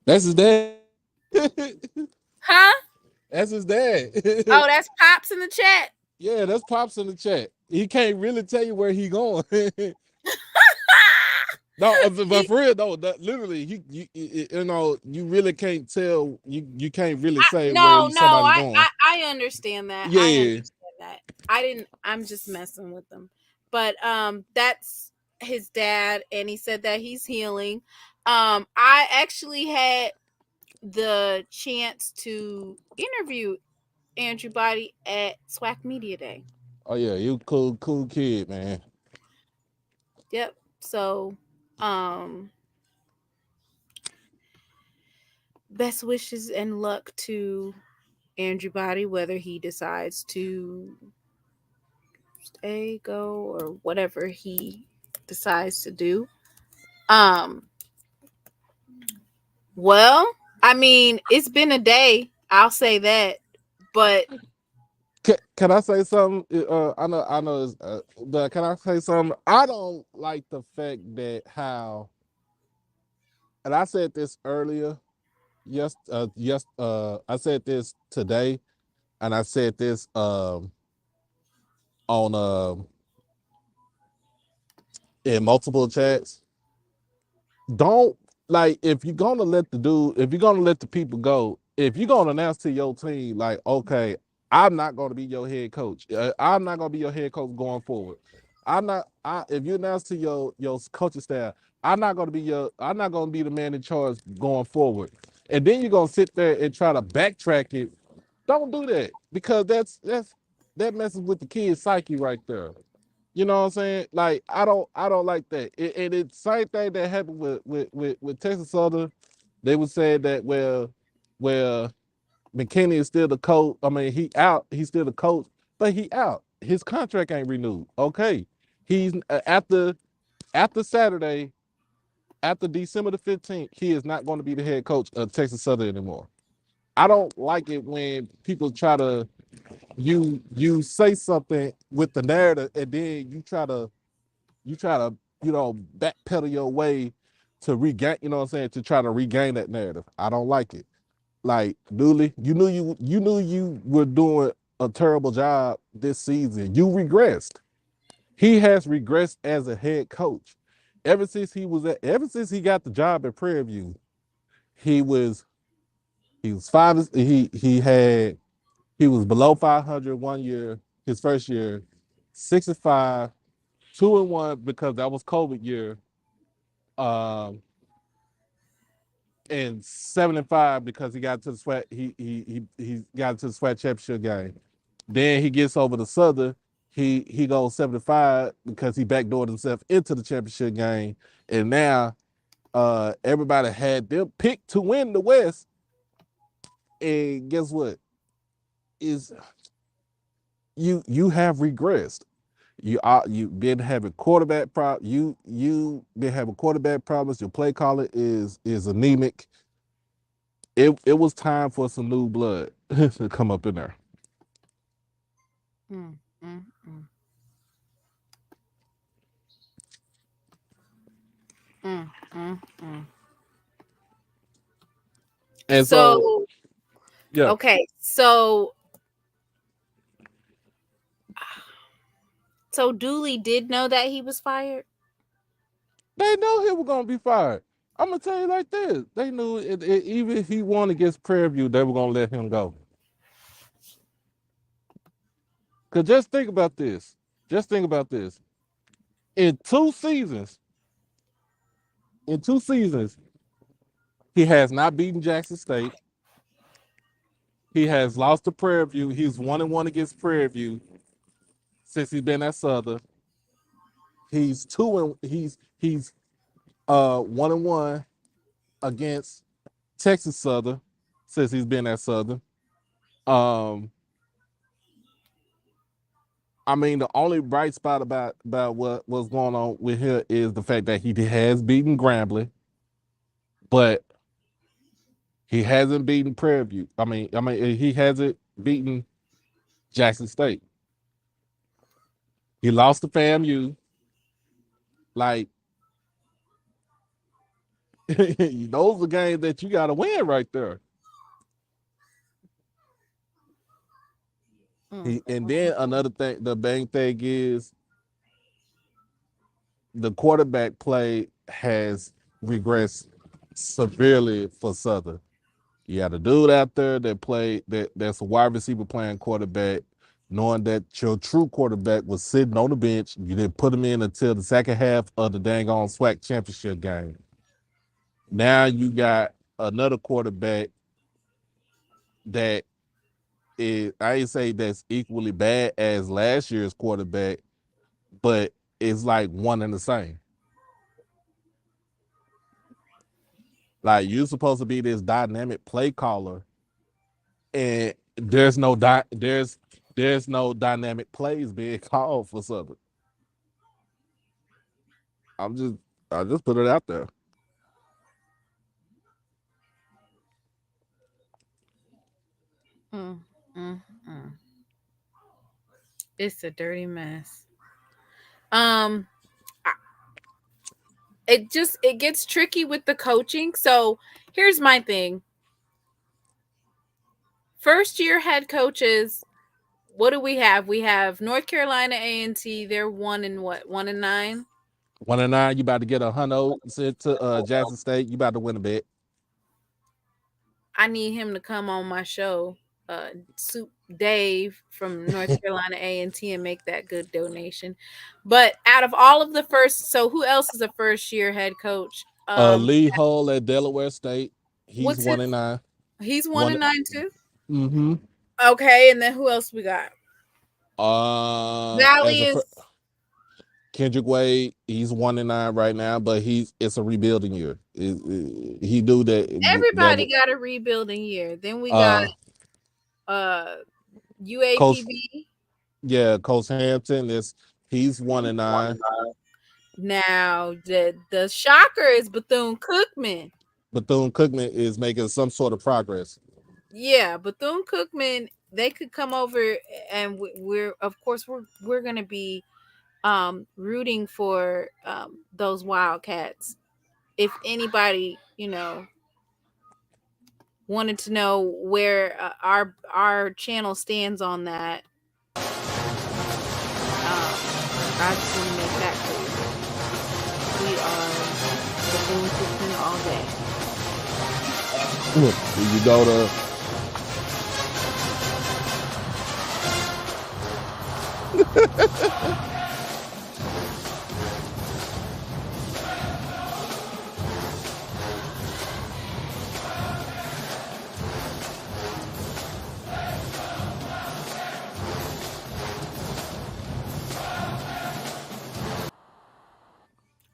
Speaker 11: That's his dad.
Speaker 2: Huh?
Speaker 11: That's his dad.
Speaker 2: Oh, that's Pops in the chat.
Speaker 11: Yeah, that's Pops in the chat. He can't really tell you where he going. No, but for real though, literally, you really can't tell. You can't really say where somebody's going.
Speaker 2: I understand that.
Speaker 11: Yeah,
Speaker 2: I understand that. I'm just messing with them. But that's his dad, and he said that he's healing. I actually had the chance to interview Andrew Body at SWAC Media Day.
Speaker 11: Oh yeah, you cool kid, man.
Speaker 2: Yep. So, best wishes and luck to Andrew Body, whether he decides to stay, go, or whatever he decides to do. Well, I mean, it's been a day. I'll say that, but
Speaker 11: can I say something? I know. But can I say something? I don't like the fact that how, and I said this earlier. I said this today, and I said this on in multiple chats. Don't if you're gonna let the people go, if you're gonna announce to your team like, okay, I'm not gonna be your head coach. I'm not gonna be your head coach going forward. If you announce to your coaching staff, I'm not gonna be the man in charge going forward. And then you're gonna sit there and try to backtrack it. Don't do that, because that messes with the kid's psyche right there. You know what I'm saying? Like, I don't like that. And it's same thing that happened with Texas Southern. They would say that well, McKinney is still the coach. I mean, he's still the coach, but he out. His contract ain't renewed. Okay. He's after Saturday, after December the 15th, he is not going to be the head coach of Texas Southern anymore. I don't like it when people try to you say something with the narrative, and then you try to backpedal your way to regain, to try to regain that narrative. I don't like it. Like, Dooley, you knew you were doing a terrible job this season. You regressed. He has regressed as a head coach. Ever since he got the job at Prairie View, he was below 500 one year, his first year, 65, 2-1 because that was COVID year, and 7-5 because he got to the SWAC. He got to the SWAC championship game. Then he gets over to Southern. He goes 7-5 because he backdoored himself into the championship game. And now everybody had them picked to win the West. And guess what? You have regressed. You've been having quarterback problems. You been having quarterback problems. Your play calling is anemic. It was time for some new blood to come up in there. And
Speaker 2: So
Speaker 11: yeah,
Speaker 2: okay, so Dooley did know that he was fired.
Speaker 11: they know he was gonna be fired. I'm gonna tell you like this: they knew even if he won against Prairie View, they were gonna let him go. Cause just think about this. Just think about this. In 2 seasons, he has not beaten Jackson State. He has lost to Prairie View. He's 1-1 against Prairie View since he's been at Southern. He's 1-1 against Texas Southern since he's been at Southern. I mean, the only bright spot about what's going on with him is the fact that he has beaten Grambling, but he hasn't beaten Prairie View. I mean, he hasn't beaten Jackson State. He lost to FAMU. Like, those are games that you got to win right there. And then another thing, the main thing is the quarterback play has regressed severely for Southern. You had a dude out there that's a wide receiver playing quarterback, knowing that your true quarterback was sitting on the bench. You didn't put him in until the second half of the dang on SWAC championship game. Now you got another quarterback that is, I ain't say that's equally bad as last year's quarterback, but it's like one and the same. Like, you're supposed to be this dynamic play caller, and there's no dynamic plays being called for Southern. I just put it out there.
Speaker 2: It's a dirty mess. It gets tricky with the coaching. So here's my thing. First year head coaches, what do we have? We have North Carolina A&T. They're 1-9.
Speaker 11: 1-9. You about to get a hundo to Jackson State. You about to win a bet.
Speaker 2: I need him to come on my show, Soup Dave from North Carolina A&T, and make that good donation. But out of all of the first, so who else is a first year head coach?
Speaker 11: Lee Hull at Delaware State. He's 1-9.
Speaker 2: He's 1-9 too.
Speaker 11: Mm-hmm.
Speaker 2: Okay, and then who else we got?
Speaker 11: Valley is Kendrick Wade. He's 1-9 right now, but it's a rebuilding year. He knew that
Speaker 2: everybody got a rebuilding year. Then we got UAPB.
Speaker 11: Coach Hampton he's 1-9.
Speaker 2: Now the shocker is Bethune-Cookman.
Speaker 11: Bethune-Cookman is making some sort of progress.
Speaker 2: Yeah, Bethune-Cookman, they could come over, and we're going to be rooting for those Wildcats. If anybody, wanted to know where our channel stands on that, I just want to make that clear. We are Bethune-Cookman all day.
Speaker 11: You go to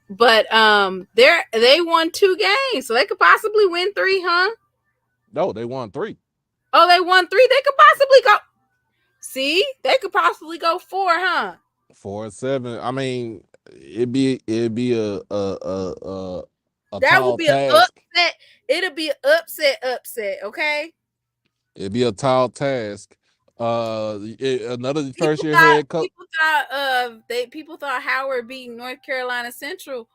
Speaker 2: But they won 2 games, so they could possibly win 3, huh?
Speaker 11: No, they won 3.
Speaker 2: Oh, they won 3. They could possibly go. See, they could possibly go 4, huh?
Speaker 11: 4-7. I mean, it'd be a
Speaker 2: that would be an
Speaker 11: task.
Speaker 2: upset. It'll be an upset. Okay.
Speaker 11: It'd be a tall task. Another first year head coach.
Speaker 2: People thought Howard beating North Carolina Central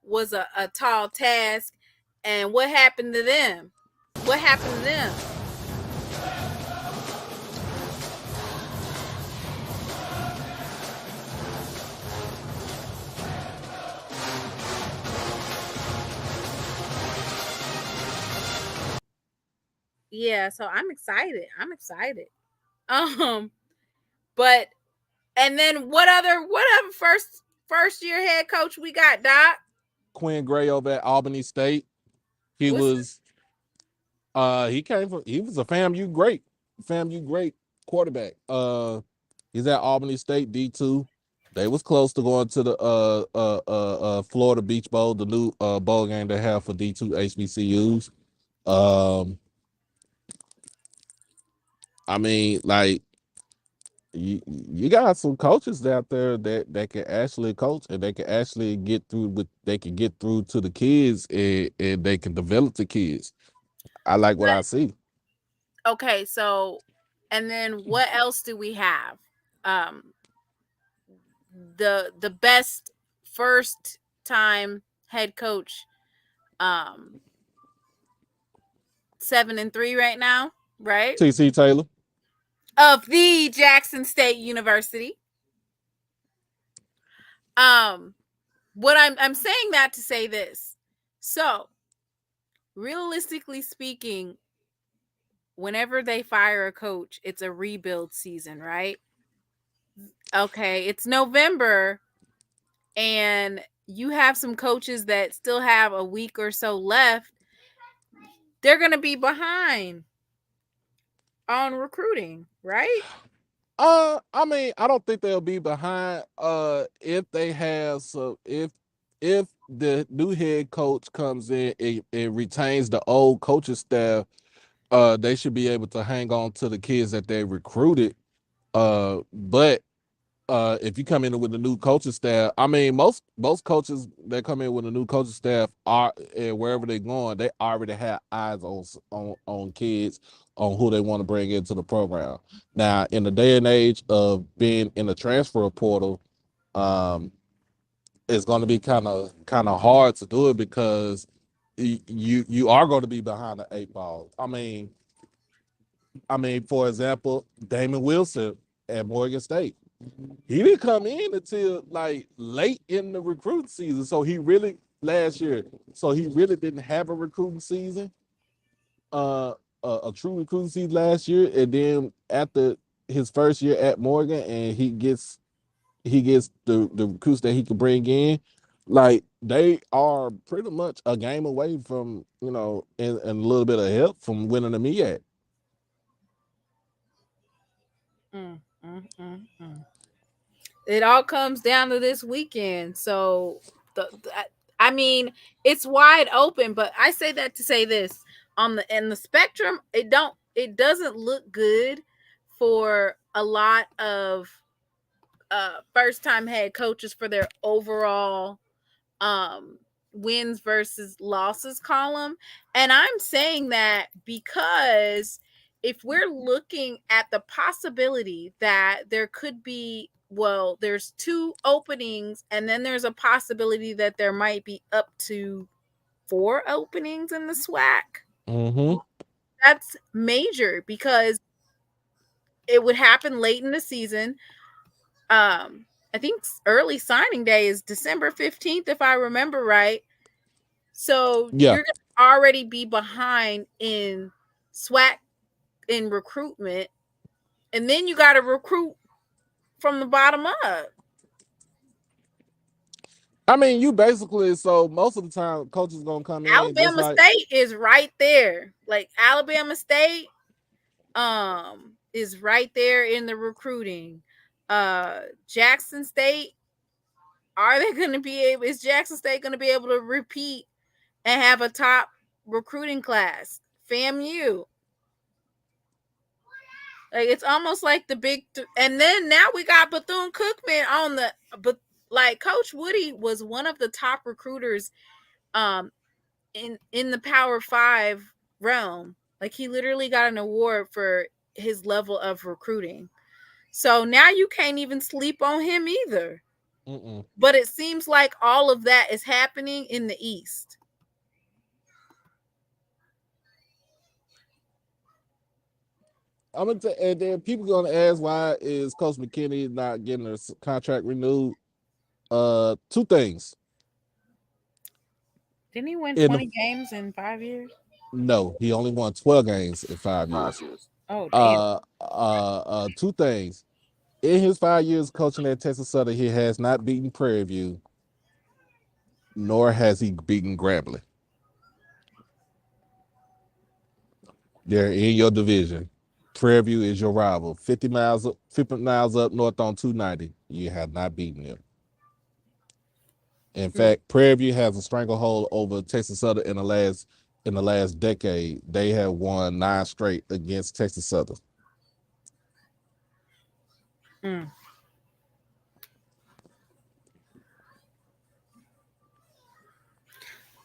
Speaker 2: was a tall task, and what happened to them? What happened to them? Yeah, so I'm excited. But and then what other first year head coach we got, Doc?
Speaker 11: Quinn Gray over at Albany State. He was a FAMU great quarterback. He's at Albany State D2. They was close to going to the Florida Beach Bowl, the new bowl game they have for D2 HBCUs. I mean, like you got some coaches out there that can actually coach and they can actually get through to the kids and they can develop the kids. I like what I see.
Speaker 2: Okay, so and then what else do we have? The best first time head coach 7-3 right now, right?
Speaker 11: TC Taylor
Speaker 2: of the Jackson State University. What I'm saying that to say this. So, realistically speaking, whenever they fire a coach, it's a rebuild season, right? Okay, it's November and you have some coaches that still have a week or so left. They're going to be behind on recruiting, right?
Speaker 11: I mean, I don't think they'll be behind if they have if the new head coach comes in and retains the old coaching staff, they should be able to hang on to the kids that they recruited. But if you come in with a new coaching staff, I mean, most coaches that come in with a new coaching staff are wherever they're going, they already have eyes on kids, on who they want to bring into the program. Now, in the day and age of being in the transfer portal, it's going to be kind of hard to do it because you are going to be behind the 8 ball. I mean, for example, Damon Wilson at Morgan State. He didn't come in until like late in the recruiting season. So he really didn't have a recruiting season, a true recruiting season last year. And then after his first year at Morgan, and he gets the recruits that he can bring in, like they are pretty much a game away from, and a little bit of help from winning the MEAC.
Speaker 2: It all comes down to this weekend. So I mean, it's wide open, but I say that to say this. In the spectrum, it doesn't look good for a lot of first-time head coaches for their overall wins versus losses column. And I'm saying that because if we're looking at the possibility that there could be, there's 2 openings, and then there's a possibility that there might be up to 4 openings in the SWAC.
Speaker 11: Mm-hmm.
Speaker 2: That's major because it would happen late in the season. I think early signing day is December 15th, if I remember right. So you're going to already be behind in SWAC in recruitment, and then you got to recruit from the bottom up.
Speaker 11: I mean, you basically, so most of the time, coaches gonna come in.
Speaker 2: Alabama State is right there. Like Alabama State, is right there in the recruiting. Jackson State, is Jackson State going to be able to repeat and have a top recruiting class? FAMU. Like it's almost like the big and then now we got Bethune-Cookman on the, but like Coach Woody was one of the top recruiters in the Power 5 realm. Like he literally got an award for his level of recruiting. So now you can't even sleep on him either. But it seems like all of that is happening in the East.
Speaker 11: and then people gonna ask why is Coach McKinney not getting a contract renewed? Two things.
Speaker 2: Didn't he win
Speaker 11: In
Speaker 2: 20 games in 5 years?
Speaker 11: No, he only won 12 games in 5 years.
Speaker 2: Oh, damn.
Speaker 11: Two things. In his 5 years coaching at Texas Southern, he has not beaten Prairie View, nor has he beaten Grambling. They're in your division. Prairie View is your rival. 50 miles up north on 290. You have not beaten them. In fact, Prairie View has a stranglehold over Texas Southern in the last decade. They have won 9 straight against Texas Southern.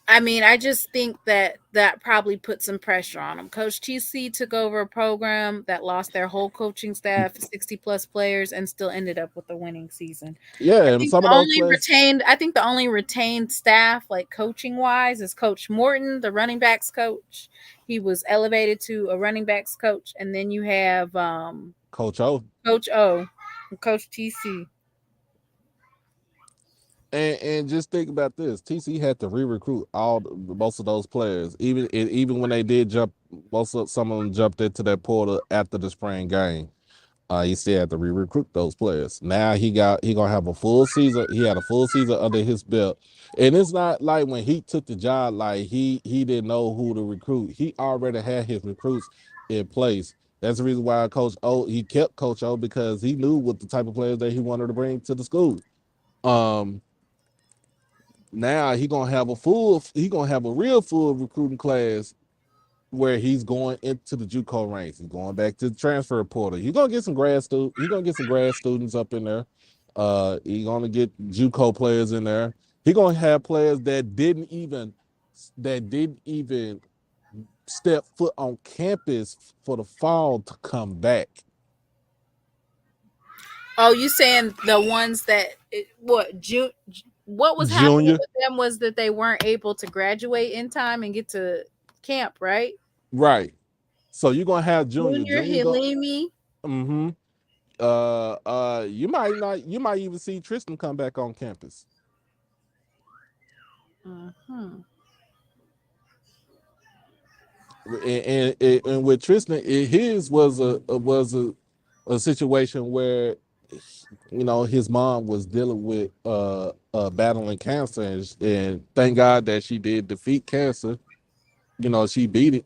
Speaker 2: I mean, I just think that probably put some pressure on him. Coach TC took over a program that lost their whole coaching staff, 60 plus players, and still ended up with a winning season.
Speaker 11: Yeah, and some of those players.
Speaker 2: I think the only retained staff, like coaching wise, is Coach Morton, the running backs coach. He was elevated to a running backs coach, and then you have
Speaker 11: Coach O,
Speaker 2: and Coach TC.
Speaker 11: And just think about this: TC had to re-recruit most of those players. Even when they did jump, some of them jumped into that portal after the spring game. He still had to re-recruit those players. Now he gonna have a full season. He had a full season under his belt, and it's not like when he took the job, like he didn't know who to recruit. He already had his recruits in place. That's the reason why he kept Coach O, because he knew what the type of players that he wanted to bring to the school. Now he gonna have a real full recruiting class where he's going into the JUCO ranks. He's going back to the transfer portal. He's gonna get some grad students up in there. He's gonna get JUCO players in there. He's gonna have players that didn't even step foot on campus for the fall to come back.
Speaker 2: Oh, you saying the ones that what was happening with them was that they weren't able to graduate in time and get to camp, right?
Speaker 11: Right. So you're gonna have
Speaker 2: Junior Hilimi.
Speaker 11: You might even see Tristan come back on campus. And with Tristan, his was a situation where, you know, his mom was dealing with battling cancer, and thank God that she did defeat cancer. You know, she beat it.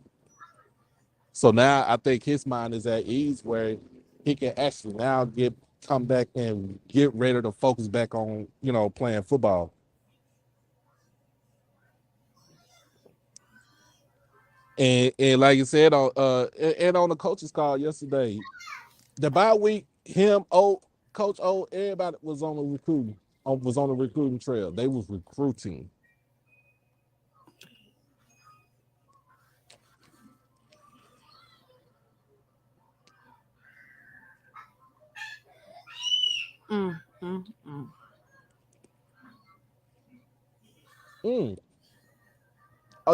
Speaker 11: So now I think his mind is at ease where he can actually now come back and get ready to focus back on, you know, playing football. And like you said, on the coaches call yesterday, the bye week, Coach O, everybody was on the recruiting trail. They was recruiting. Oh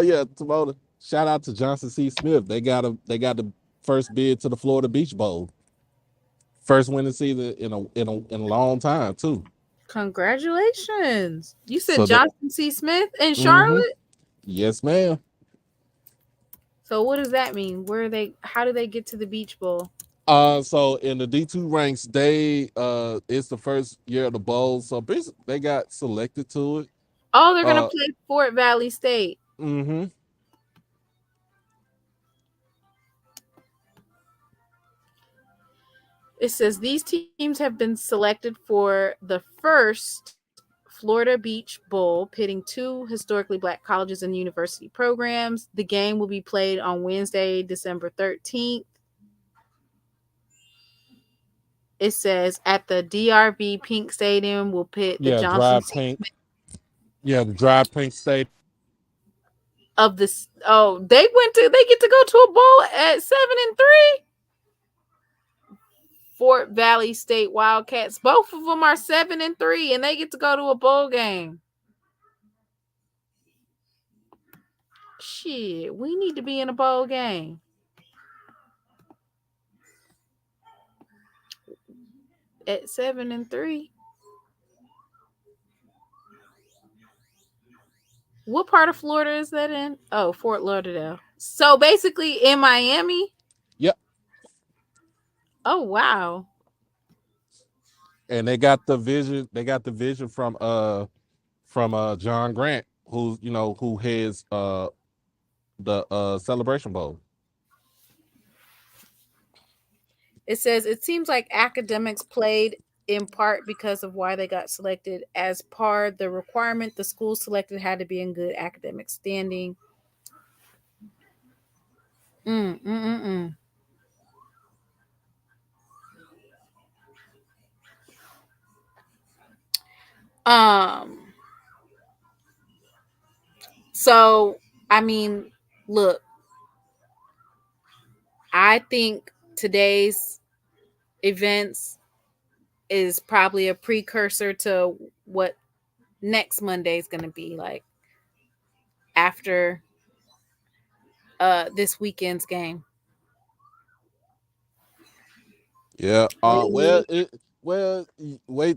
Speaker 11: yeah, Tamona. Shout out to Johnson C. Smith. They got the first bid to the Florida Beach Bowl. First winning season in a long time too.
Speaker 2: Congratulations! You said Johnson C. Smith in Charlotte.
Speaker 11: Yes, ma'am.
Speaker 2: So what does that mean? How do they get to the Beach Bowl?
Speaker 11: So in the D2 ranks, it's the first year of the bowl. So basically they got selected to it.
Speaker 2: Oh, they're gonna play Fort Valley State. It says these teams have been selected for the first Florida Beach Bowl, pitting 2 historically Black colleges and university programs. The game will be played on Wednesday, December 13th. It says at the DRV Pink Stadium will pit the Johnson C. Smith.
Speaker 11: Yeah, the Dry Pink Stadium.
Speaker 2: They get to go to a bowl at 7-3. Fort Valley State Wildcats. Both of them are 7-3, and they get to go to a bowl game. Shit, we need to be in a bowl game. at 7-3. What part of Florida is that in? Oh, Fort Lauderdale. So basically in Miami?
Speaker 11: Yep.
Speaker 2: Oh, wow.
Speaker 11: And they got the vision. They got the vision from John Grant, who heads the Celebration Bowl.
Speaker 2: It says it seems like academics played in part because of why they got selected. As part the requirement, the school selected had to be in good academic standing. So I mean, look, I think today's events is probably a precursor to what next Monday is going to be like after this weekend's game.
Speaker 11: Yeah. Wait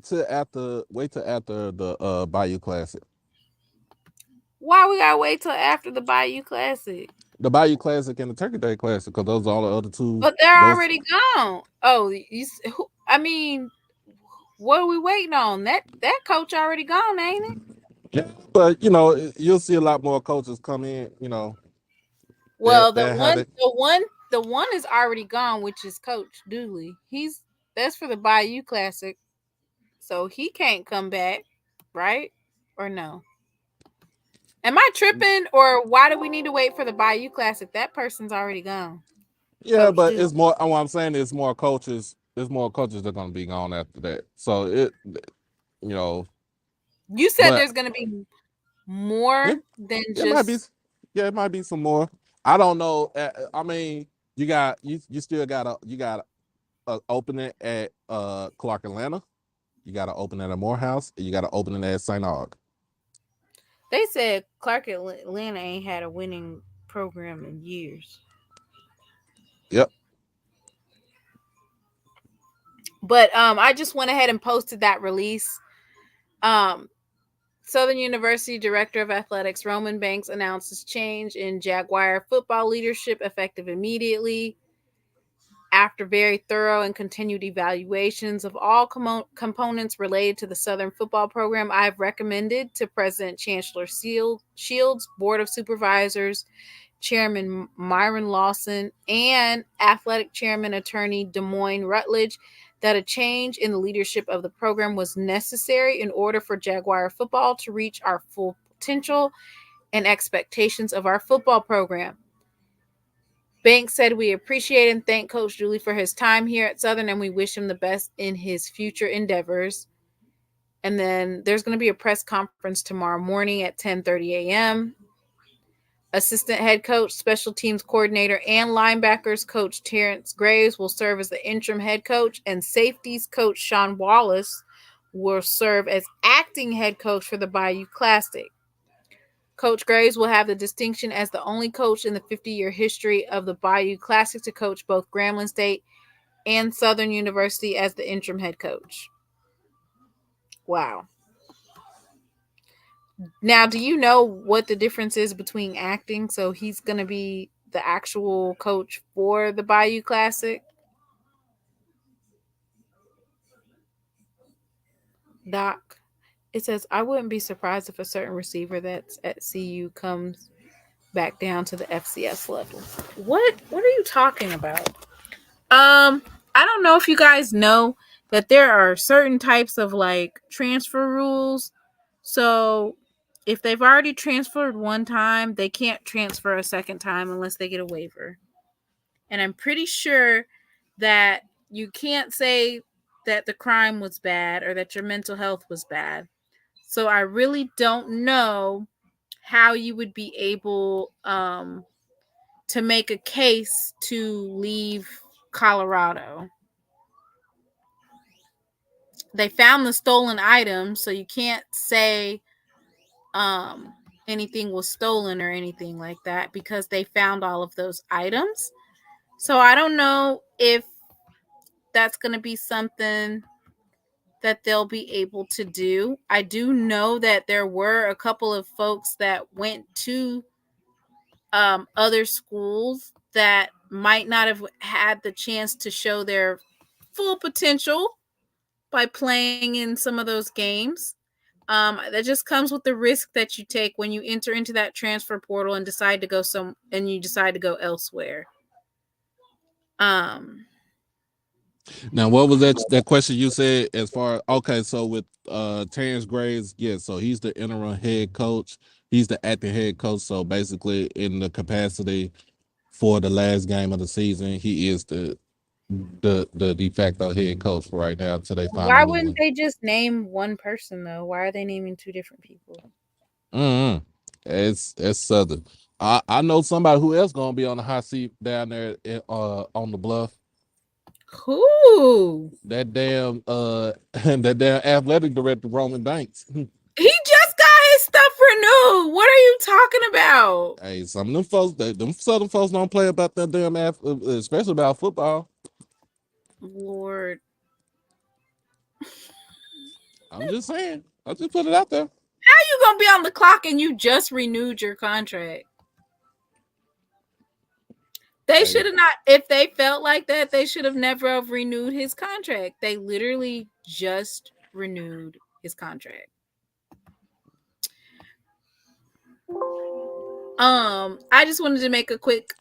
Speaker 11: till after the Bayou Classic.
Speaker 2: Why we gotta wait till after the Bayou Classic?
Speaker 11: The Bayou Classic and the Turkey Day Classic, because those are all the other two.
Speaker 2: But they're already gone. Oh, I mean, what are we waiting on? That coach already gone, ain't it?
Speaker 11: Yeah, but you'll see a lot more coaches come in.
Speaker 2: Well, the one is already gone, which is Coach Dooley. That's for the Bayou Classic, so he can't come back, right? Or no? Am I tripping, or why do we need to wait for the Bayou Classic? That person's already gone.
Speaker 11: Yeah,
Speaker 2: Coach
Speaker 11: but
Speaker 2: Dooley.
Speaker 11: it's more. What I'm saying is more coaches. There's more coaches that are going to be gone after that. So
Speaker 2: You said there's going to be more than just.
Speaker 11: It might be. Yeah, it might be some more. I don't know. I mean, you still got a opening at Clark Atlanta. You got to open at Morehouse. And you got to open it at St. Aug.
Speaker 2: They said Clark Atlanta ain't had a winning program in years.
Speaker 11: Yep.
Speaker 2: But I just went ahead and posted that release. Southern University Director of Athletics Roman Banks announces change in Jaguar football leadership effective immediately. After very thorough and continued evaluations of all components related to the Southern football program, I've recommended to President Chancellor Shields, Board of Supervisors, Chairman Myron Lawson, and Athletic Chairman Attorney Des Moines Rutledge that a change in the leadership of the program was necessary in order for Jaguar football to reach our full potential and expectations of our football program. Banks said, "We appreciate and thank Coach Dooley for his time here at Southern, and we wish him the best in his future endeavors." And then there's going to be a press conference tomorrow morning at 10:30 a.m. Assistant head coach, special teams coordinator, and linebackers coach Terrence Graves will serve as the interim head coach, and safeties coach Sean Wallace will serve as acting head coach for the Bayou Classic. Coach Graves will have the distinction as the only coach in the 50-year history of the Bayou Classic to coach both Grambling State and Southern University as the interim head coach. Wow. Now, do you know what the difference is between acting? So he's going to be the actual coach for the Bayou Classic? Doc, it says, I wouldn't be surprised if a certain receiver that's at CU comes back down to the FCS level. What are you talking about? I don't know if you guys know that there are certain types of like transfer rules. So if they've already transferred one time, they can't transfer a second time unless they get a waiver. And I'm pretty sure that you can't say that the crime was bad or that your mental health was bad. So I really don't know how you would be able to make a case to leave Colorado. They found the stolen items, so you can't say anything was stolen or anything like that because they found all of those items. So I don't know if that's going to be something that they'll be able to do. I do know that there were a couple of folks that went to other schools that might not have had the chance to show their full potential by playing in some of those games. That just comes with the risk that you take when you enter into that transfer portal and decide to go elsewhere.
Speaker 11: Now, what was that question you said as far? Okay, so with Terrence Graves, yeah, so he's the interim head coach. He's the acting head coach. So basically, in the capacity for the last game of the season, he is the de facto head coach for right now until they find
Speaker 2: Why
Speaker 11: a new
Speaker 2: wouldn't
Speaker 11: one.
Speaker 2: they just name one person though? Why are they naming two different people?
Speaker 11: It's Southern. I know somebody who else gonna be on the hot seat down there on the bluff.
Speaker 2: Who?
Speaker 11: That damn that damn athletic director Roman Banks.
Speaker 2: He just got his stuff renewed. What are you talking about?
Speaker 11: Hey, some of them folks, them Southern folks don't play about that damn especially about football.
Speaker 2: Lord.
Speaker 11: I'm just saying. I just put it out there.
Speaker 2: How you gonna be on the clock and you just renewed your contract? They should have not, if they felt like that, they should have never have renewed his contract. They literally just renewed his contract. I just wanted to make a quick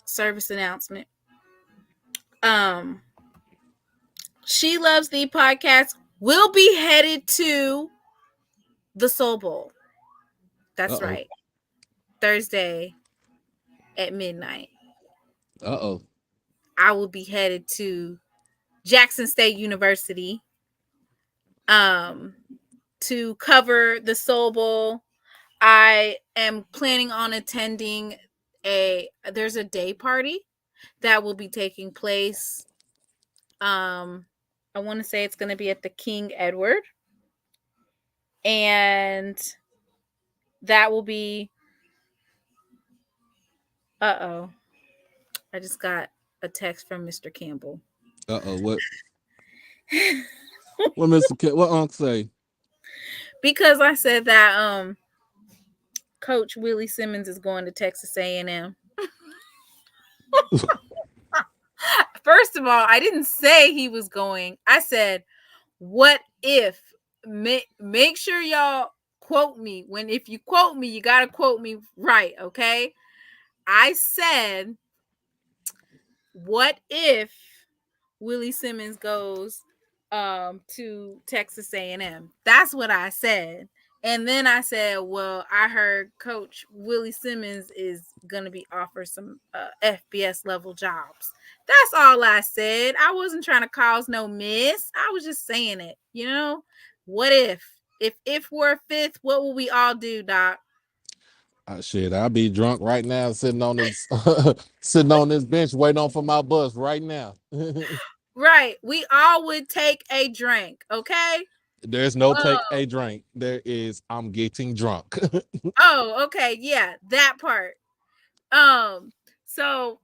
Speaker 2: service announcement. SheLovesThee podcast will be headed to the Soul Bowl. That's right. Thursday at midnight. I will be headed to Jackson State University to cover the Soul Bowl. I am planning on attending there's a day party that will be taking place. I want to say it's going to be at the King Edward. And that will be I just got a text from Mr. Campbell.
Speaker 11: What? What what Unc say?
Speaker 2: Because I said that Coach Willie Simmons is going to Texas A&M. First of all, I didn't say he was going. I said, what if? Make sure y'all quote me. If you quote me, you got to quote me right, okay? I said, what if Willie Simmons goes to Texas A&M? That's what I said. And then I said, well, I heard Coach Willie Simmons is going to be offered some FBS level jobs. That's all I said. I wasn't trying to cause no mess. I was just saying it, you know? What if? If we're a fifth, what will we all do, Doc?
Speaker 11: Shit, I'll be drunk right now, sitting on this sitting on this bench, waiting on for my bus right now.
Speaker 2: Right. We all would take a drink, okay?
Speaker 11: There's no take a drink. There is I'm getting drunk.
Speaker 2: Oh, okay. Yeah, that part. So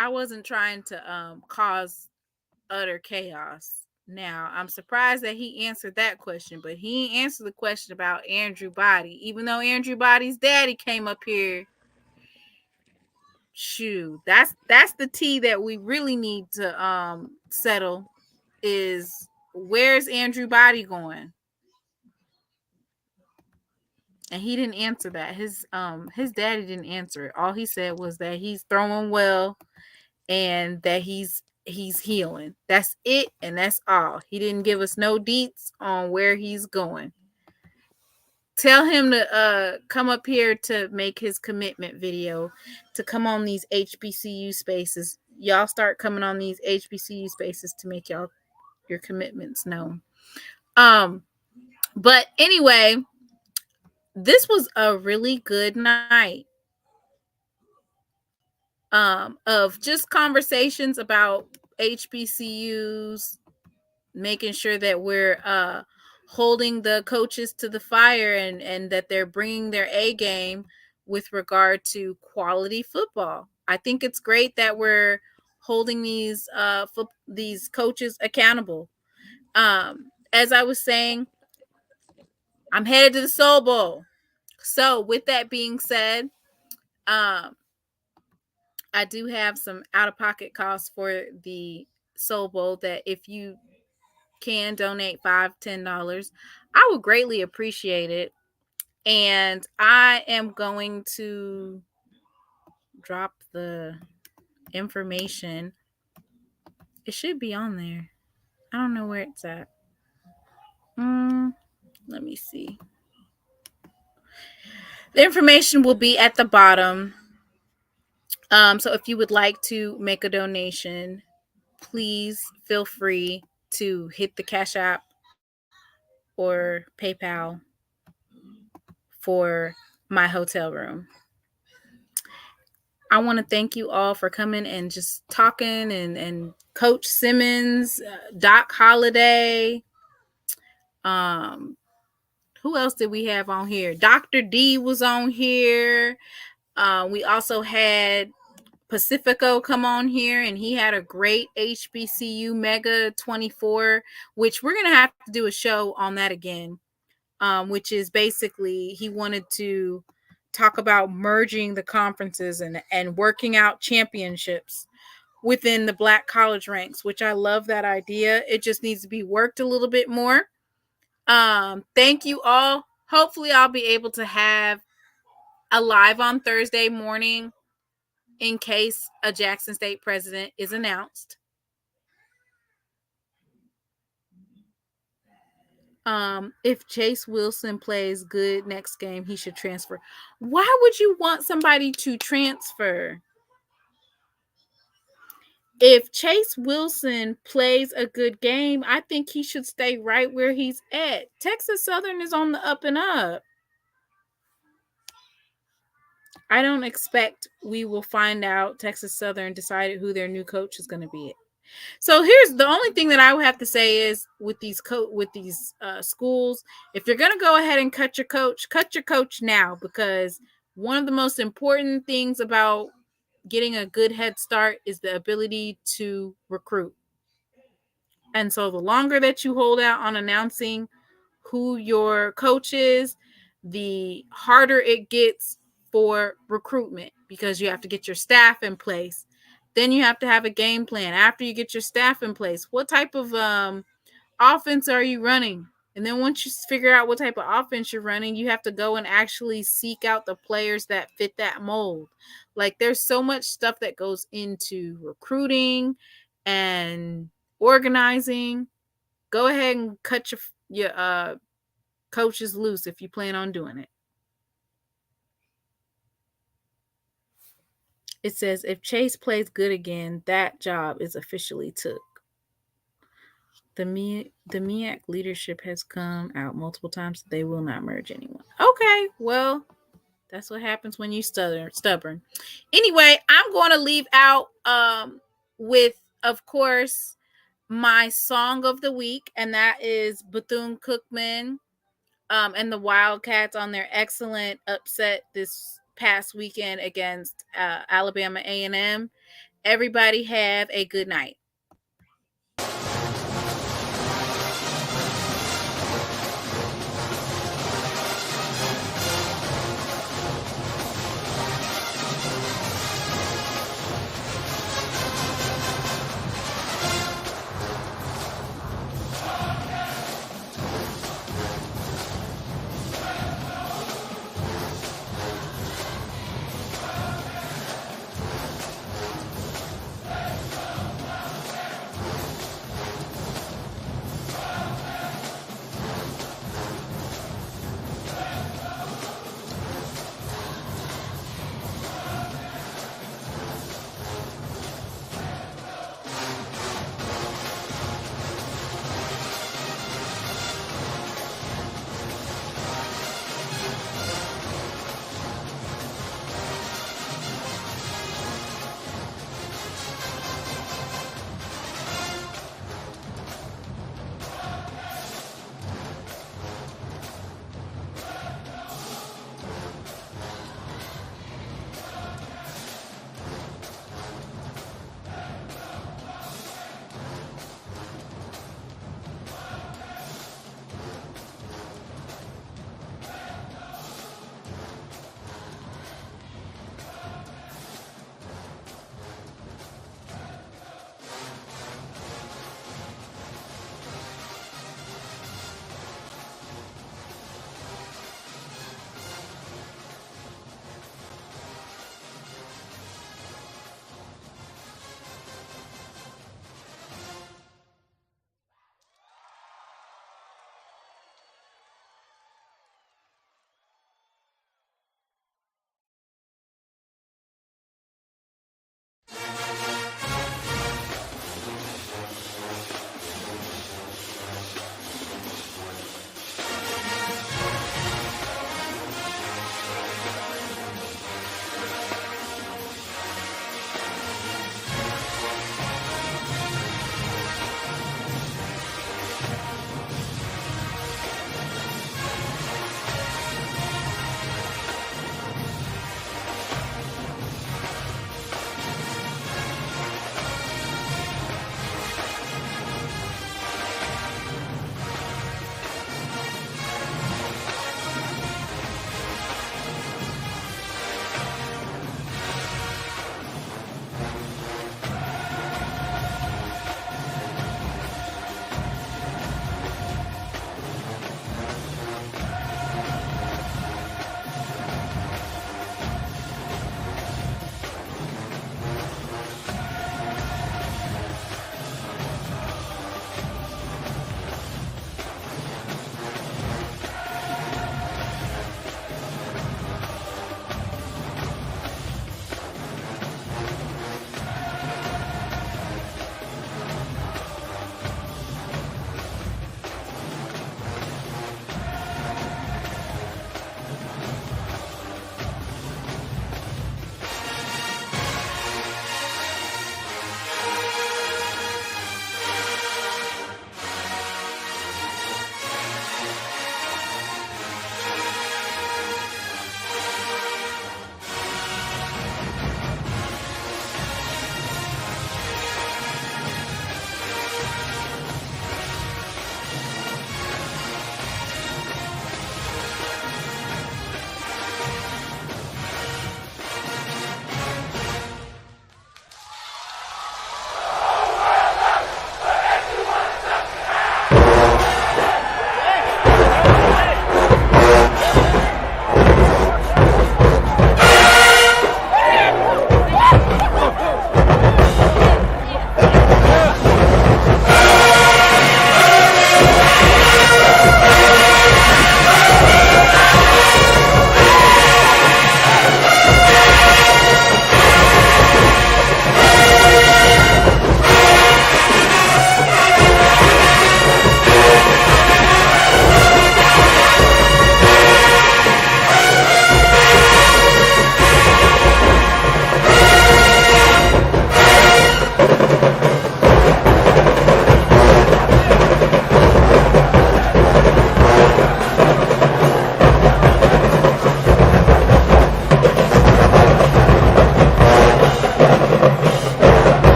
Speaker 2: I wasn't trying to cause utter chaos. Now, I'm surprised that he answered that question, but he answered the question about Andrew Body. Even though Andrew Body's daddy came up here, shoot, that's the tea that we really need to settle is where's Andrew Body going? And he didn't answer that. His daddy didn't answer it. All he said was that he's throwing well and that he's healing. That's it, and that's all. He didn't give us no deets on where he's going. Tell him to come up here to make his commitment video, to come on these HBCU spaces. Y'all start coming on these HBCU spaces to make your commitments known. But anyway, this was a really good night of just conversations about HBCUs, making sure that we're holding the coaches to the fire and that they're bringing their A game with regard to quality football. I think it's great that we're holding these coaches accountable. As I was saying, I'm headed to the Soul Bowl. So with that being said, I do have some out-of-pocket costs for the Soul Bowl that if you can donate $5, $10, I would greatly appreciate it. And I am going to drop the information. It should be on there. I don't know where it's at. Let me see. The information will be at the bottom. So if you would like to make a donation, please feel free to hit the Cash App or PayPal for my hotel room. I want to thank you all for coming and just talking, and Coach Simmons, Doc Holliday. Who else did we have on here? Dr. D was on here. We also had Pacifico come on here, and he had a great HBCU Mega 24, which we're going to have to do a show on that again, which is basically he wanted to talk about merging the conferences and working out championships within the Black college ranks, which I love that idea. It just needs to be worked a little bit more. Thank you all. Hopefully I'll be able to have a live on Thursday morning in case a Jackson State president is announced. If Chase Wilson plays good next game, he should transfer. Why would you want somebody to transfer? If Chase Wilson plays a good game, I think he should stay right where he's at. Texas Southern is on the up and up. I don't expect we will find out Texas Southern decided who their new coach is going to be. So here's the only thing that I would have to say is with these schools, if you're going to go ahead and cut your coach now, because one of the most important things about getting a good head start is the ability to recruit. And so the longer that you hold out on announcing who your coach is, the harder it gets for recruitment, because you have to get your staff in place. Then you have to have a game plan. After you get your staff in place, what type of offense are you running? And then once you figure out what type of offense you're running, you have to go and actually seek out the players that fit that mold. Like, there's so much stuff that goes into recruiting and organizing. Go ahead and cut your coaches loose if you plan on doing it. It says, if Chase plays good again, that job is officially took. The MEAC leadership has come out multiple times. They will not merge anyone. Okay, well, that's what happens when you stubborn. Anyway, I'm going to leave out with, of course, my song of the week, and that is Bethune-Cookman and the Wildcats on their excellent upset this past weekend against Alabama A&M. Everybody have a good night.